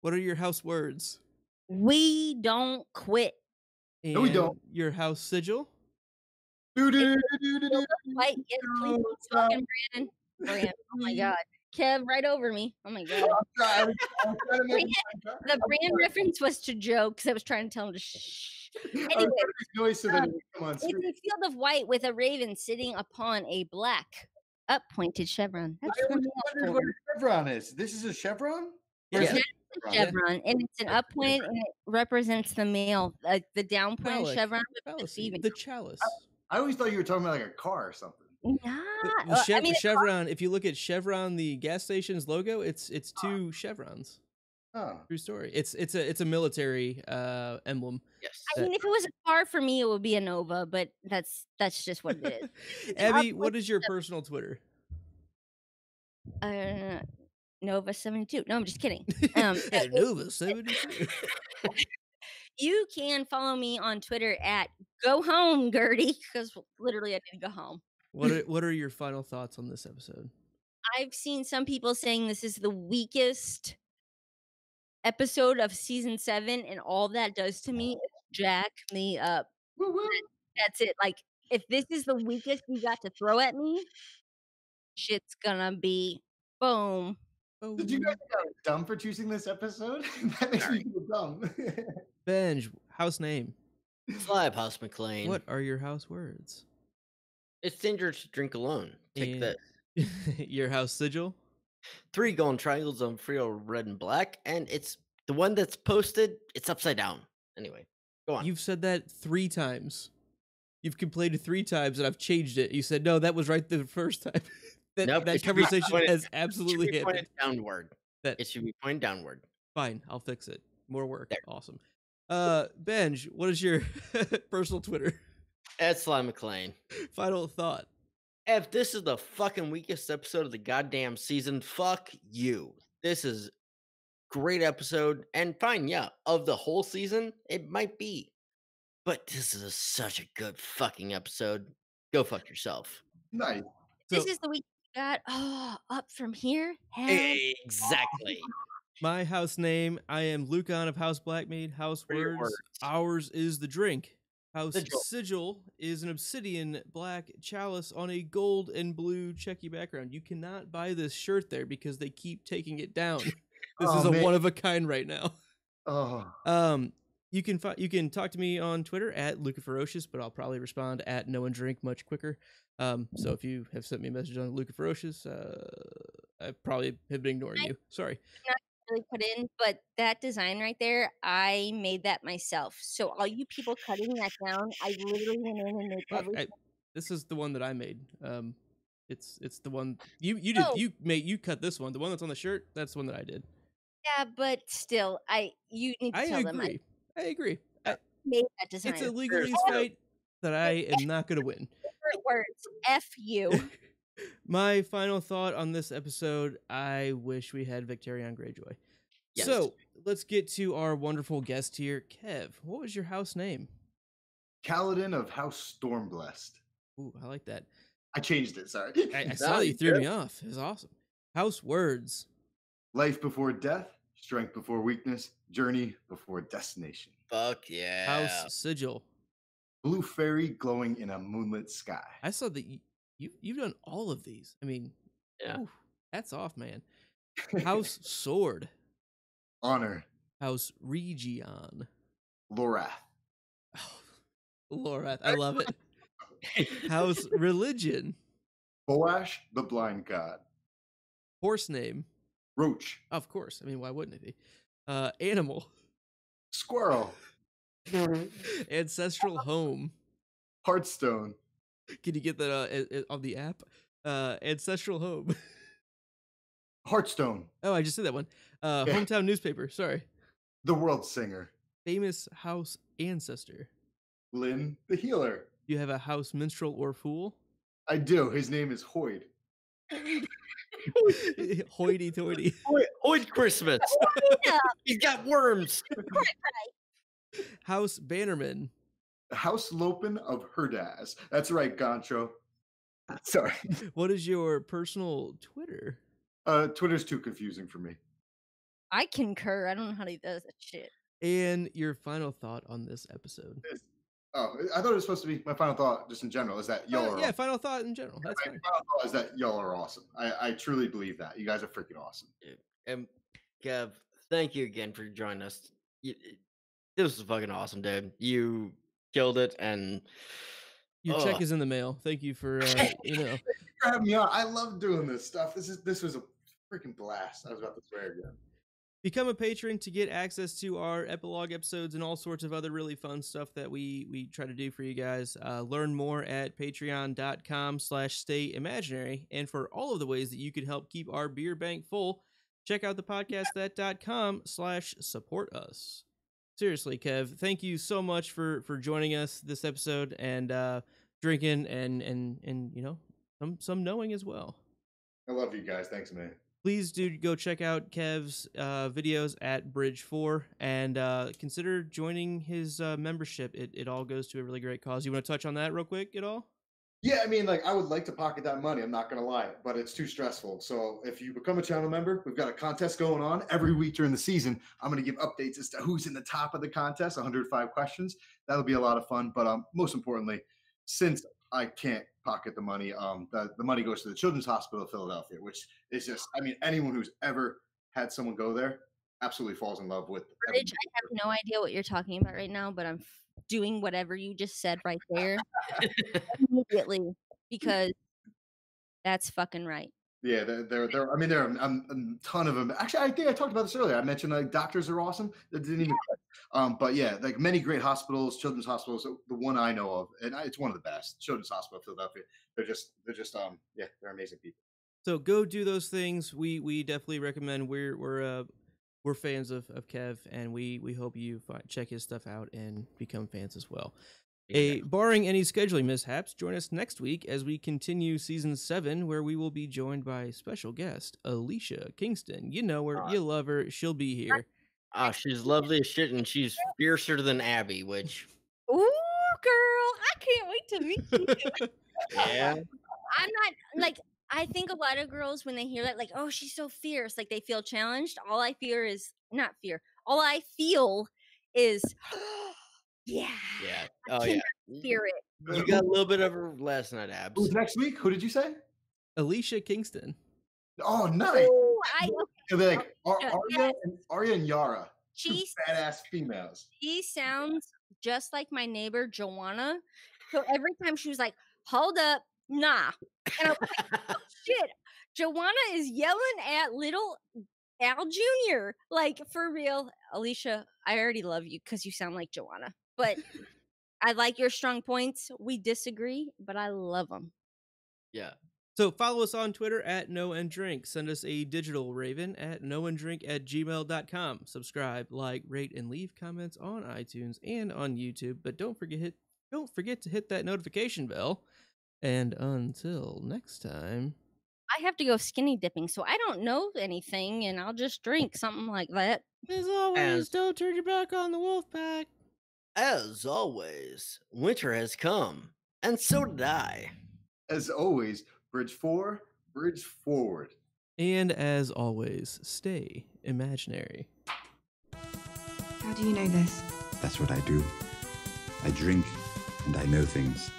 What are your house words? We don't quit. And No, we don't. your house sigil? White, yes, please don't fucking Brandon. Oh my god. Kev, right over me. Oh my god. The brand reference was to Joe because I was trying to tell him to shh. Anyway, noise so that it would come on it's screen. a field of white with a raven sitting upon a black up-pointed chevron. I That's always from wondered what a chevron is. This is a chevron? Or is Yeah. it a chevron, and it's an up-point, and it represents the male. The down-point Phallic. chevron Chalice. female. The chalice. I always thought you were talking about like a car or something. Nah, The chevron, if you look at Chevron, the gas station's logo, it's two chevrons. Oh. True story. It's a military emblem. Yes. I mean, if it was a car for me, it would be a Nova, but that's just what it is. Abby, what is your personal Twitter? Nova 72. No, I'm just kidding. Nova 72. You can follow me on Twitter at Go Home Gertie, because literally I didn't go home. What are your final thoughts on this episode? I've seen some people saying this is the weakest episode of season 7, and all that does to me is jack me up. That's it. Like, if this is the weakest you got to throw at me, shit's gonna be boom. Did you guys think I was dumb for choosing this episode? That makes me feel dumb. Benj, house name. Slab House McLean. What are your house words? It's dangerous to drink alone. Take And- that. Your house sigil? 3 golden triangles on Frio red and black, and it's the one that's posted. It's upside down. Anyway, go on. You've said that 3 times. You've complained 3 times, and I've changed it. You said no, that was right the first time. Nope, that it should be conversation pointed- has It should absolutely be happened. pointed downward. That It should be pointed downward. fine. I'll fix it. More work. There. Awesome. Benj, what is your personal Twitter? Ed Slime McLean. Final thought. If this is the fucking weakest episode of the goddamn season, fuck you. This is great episode, and fine, yeah, of the whole season, it might be. But this is such a good fucking episode. Go fuck yourself. Nice. This So- is the week you got. Oh, up from here. Hell, Exactly. My house name, I am Lucan of House Blackmead. House What are your words, words? ours is the drink. House Sigil. sigil is an obsidian black chalice on a gold and blue checky background. You cannot buy this shirt there because they keep taking it down. This Oh, is a man. one of a kind right now. Oh. You can talk to me on Twitter at Luca Ferocious, but I'll probably respond at No and Drink much quicker. So if you have sent me a message on Luca Ferocious, I probably have been ignoring you. Sorry. really put in, but that design right there, I made that myself. So all you people cutting that down, I literally went in and made everything. This is the one that I made. It's the one you did. Oh. You cut this one. The one that's on the shirt. That's the one that I did. Yeah, but still, you need to I tell them I agree. I made that design. It's a legalese fight that I am not going to win. Different words. F you. My final thought on this episode, I wish we had Victarion Greyjoy. Yes. So, let's get to our wonderful guest here. Kev, what was your house name? Kaladin of House Stormblessed. Ooh, I like that. I changed it, sorry. I saw that you threw me off. It was awesome. House words. Life before death, strength before weakness, journey before destination. Fuck yeah. House sigil. Blue fairy glowing in a moonlit sky. I saw that you've done all of these. I mean, Yeah. oof, hats off, man. House sword. Honor, House Region. Lorath. Oh, Lorath, I love it. House religion. Boash, the blind god. Horse name. Roach, Of course. I mean, why wouldn't it be? Animal. squirrel. Ancestral home. Hearthstone. Can you get that on the app? Ancestral home. Hearthstone. Oh, I just said that one. Hometown newspaper. Sorry. The world singer. Famous house ancestor. Lynn, the healer. You have a house minstrel or fool? I do. His name is Hoyd. Hoity-toity. Hoid Christmas. Yeah. He's got worms. House Bannerman. House Lopin of Herdaz. That's right, Goncho. Sorry. What is your personal Twitter? Twitter's too confusing for me. I concur. I don't know how he does that shit. And your final thought on this episode? Oh, I thought it was supposed to be my final thought, just in general, is that y'all are Yeah, awesome. final thought in general. That's My fine. final thought is that y'all are awesome. I truly believe that. You guys are freaking awesome. And Kev, thank you again for joining us. This was fucking awesome, dude. You killed it, and Your check is in the mail. Thank you for Thanks for having me on. I love doing this stuff. This was a freaking blast. I was about to swear again. Become a patron to get access to our epilogue episodes and all sorts of other really fun stuff that we try to do for you guys. Learn more at patreon.com/stayimaginary. And for all of the ways that you could help keep our beer bank full, check out the podcastthat.com/support us. Seriously, Kev, thank you so much for joining us this episode and drinking and you know, some knowing as well. I love you guys. Thanks, man. Please do go check out Kev's videos at Bridge4 and consider joining his membership. It all goes to a really great cause. You want to touch on that real quick at all? Yeah, I mean, like, I would like to pocket that money. I'm not going to lie, but it's too stressful. So if you become a channel member, we've got a contest going on every week during the season. I'm going to give updates as to who's in the top of the contest, 105 questions. That'll be a lot of fun. But most importantly, since I can't pocket the money, the money goes to the Children's Hospital of Philadelphia, which is just, I mean, anyone who's ever had someone go there absolutely falls in love with. Bridge, I have no idea what you're talking about right now, but I'm doing whatever you just said right there immediately because that's fucking right. Yeah, they're. I mean, there are a ton of them. Actually, I think I talked about this earlier. I mentioned like doctors are awesome. That didn't even. But yeah, like many great hospitals, children's hospitals. The one I know of, and it's one of the best, Children's Hospital of Philadelphia. They're just yeah, they're amazing people. So go do those things. We definitely recommend. We're fans of Kev, and we hope you check his stuff out and become fans as well. Barring any scheduling mishaps, join us next week as we continue season 7, where we will be joined by special guest Alicia Kingston. You know her, you love her. She'll be here. She's lovely as shit, and she's fiercer than Abby, which. Ooh, girl, I can't wait to meet you. Yeah. I'm not like. I think a lot of girls, when they hear that, like, oh, she's so fierce, like they feel challenged. All I fear is not fear. All I feel is, yeah. Oh, yeah. Fear it. You got a little bit of her last night, Abs. Who's next week? Who did you say? Alicia Kingston. Oh, nice. Ooh, They'll be like Arya and Yara. She's badass females. She sounds just like my neighbor Joanna. So every time she was like, "Hold up, nah," and I'm like, "Oh shit!" Joanna is yelling at little Al Jr. Like for real, Alicia. I already love you because you sound like Joanna, but I like your strong points. We disagree, but I love them. Yeah. So follow us on Twitter at KnowAndDrink. Send us a digital raven at knowanddrink@gmail.com. Subscribe, like, rate, and leave comments on iTunes and on YouTube. But don't forget to hit that notification bell. And until next time, I have to go skinny dipping, so I don't know anything, and I'll just drink something like that. as always, don't turn your back on the wolf pack. As always, winter has come, and so did I. As always, Bridge 4, bridge forward. And as always, stay imaginary. How do you know this? That's what I do. I drink and I know things.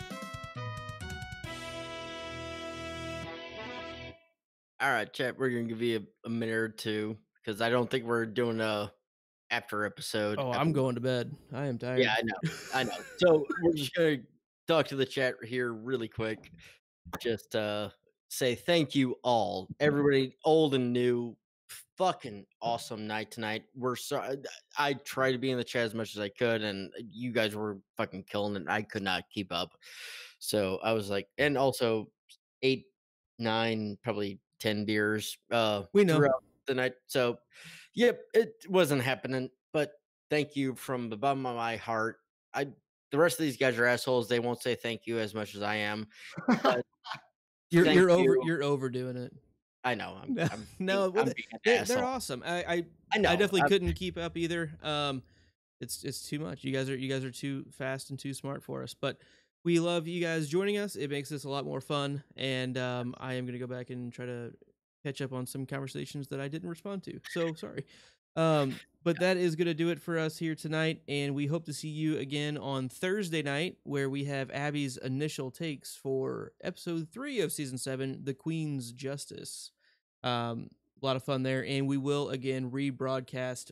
All right, chat. We're gonna give you a minute or two because I don't think we're doing a after episode. Oh, I'm going to bed. I am tired. Yeah, I know. So we're just gonna talk to the chat here really quick. Just say thank you all, everybody, old and new. Fucking awesome night tonight. I tried to be in the chat as much as I could, and you guys were fucking killing it. I could not keep up, so I was like, and also 8, 9, probably 10 beers. We know throughout the night. So, yep, it wasn't happening. But thank you from the bottom of my heart. The rest of these guys are assholes. They won't say thank you as much as I am. But You're Thank you. you're overdoing it. I know. No, I'm being an they're asshole. awesome. I know. I definitely couldn't keep up either. It's too much. You guys are too fast and too smart for us. But we love you guys joining us. It makes this a lot more fun. And I am gonna go back and try to catch up on some conversations that I didn't respond to. So sorry. But that is gonna do it for us here tonight. And we hope to see you again on Thursday night, where we have Abby's initial takes for episode 3 of season 7, The Queen's Justice. A lot of fun there, and we will again rebroadcast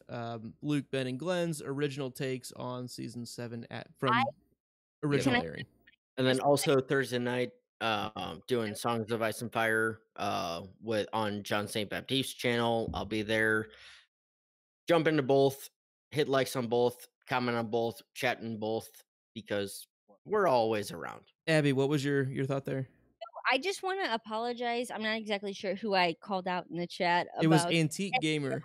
Luke, Ben, and Glenn's original takes on season 7 from original airing. And then also Thursday night, doing Songs of Ice and Fire on John St. Baptiste's channel. I'll be there. Jump into both, hit likes on both, comment on both, chat in both, because we're always around. Abby, what was your thought there? I just want to apologize. I'm not exactly sure who I called out in the chat about. It was Antique Gamer.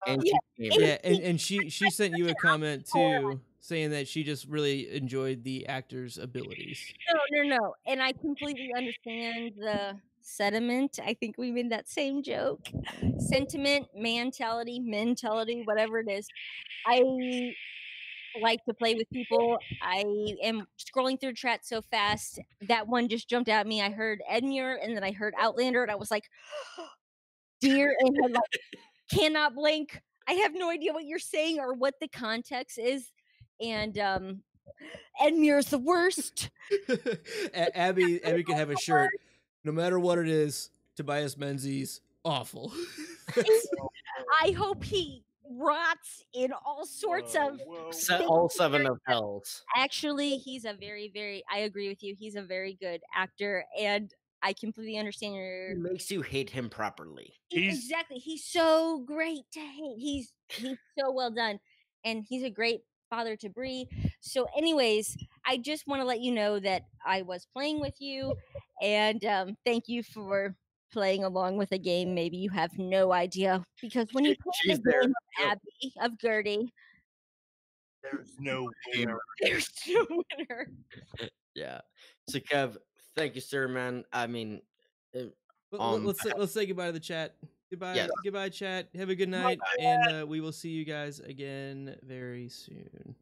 Antique Gamer. Yeah, and she sent you a comment too, saying that she just really enjoyed the actor's abilities. No. And I completely understand the sentiment. I think we made that same joke. Sentiment, mentality, whatever it is. I like to play with people. I am scrolling through chat so fast. That one just jumped at me. I heard Edmure and then I heard Outlander and I was like, dear, and I like, cannot blink. I have no idea what you're saying or what the context is. And Edmure's the worst. Abby can have a shirt. No matter what it is, Tobias Menzies, awful. I hope he rots in all sorts of all 7 of hells. Actually, he's a very, I agree with you. He's a very good actor, and I completely understand your. It makes you hate him properly. Exactly. He's so great to hate. He's so well done, and he's a great father to Bree. So, anyways, I just want to let you know that I was playing with you, and thank you for playing along with a game. Maybe you have no idea, because when you play the game of Abby, of Gertie, there's no winner. There's no winner. Yeah. So Kev, thank you, sir, man. I mean, let's say goodbye to the chat. Goodbye, chat. Have a good night, and we will see you guys again very soon.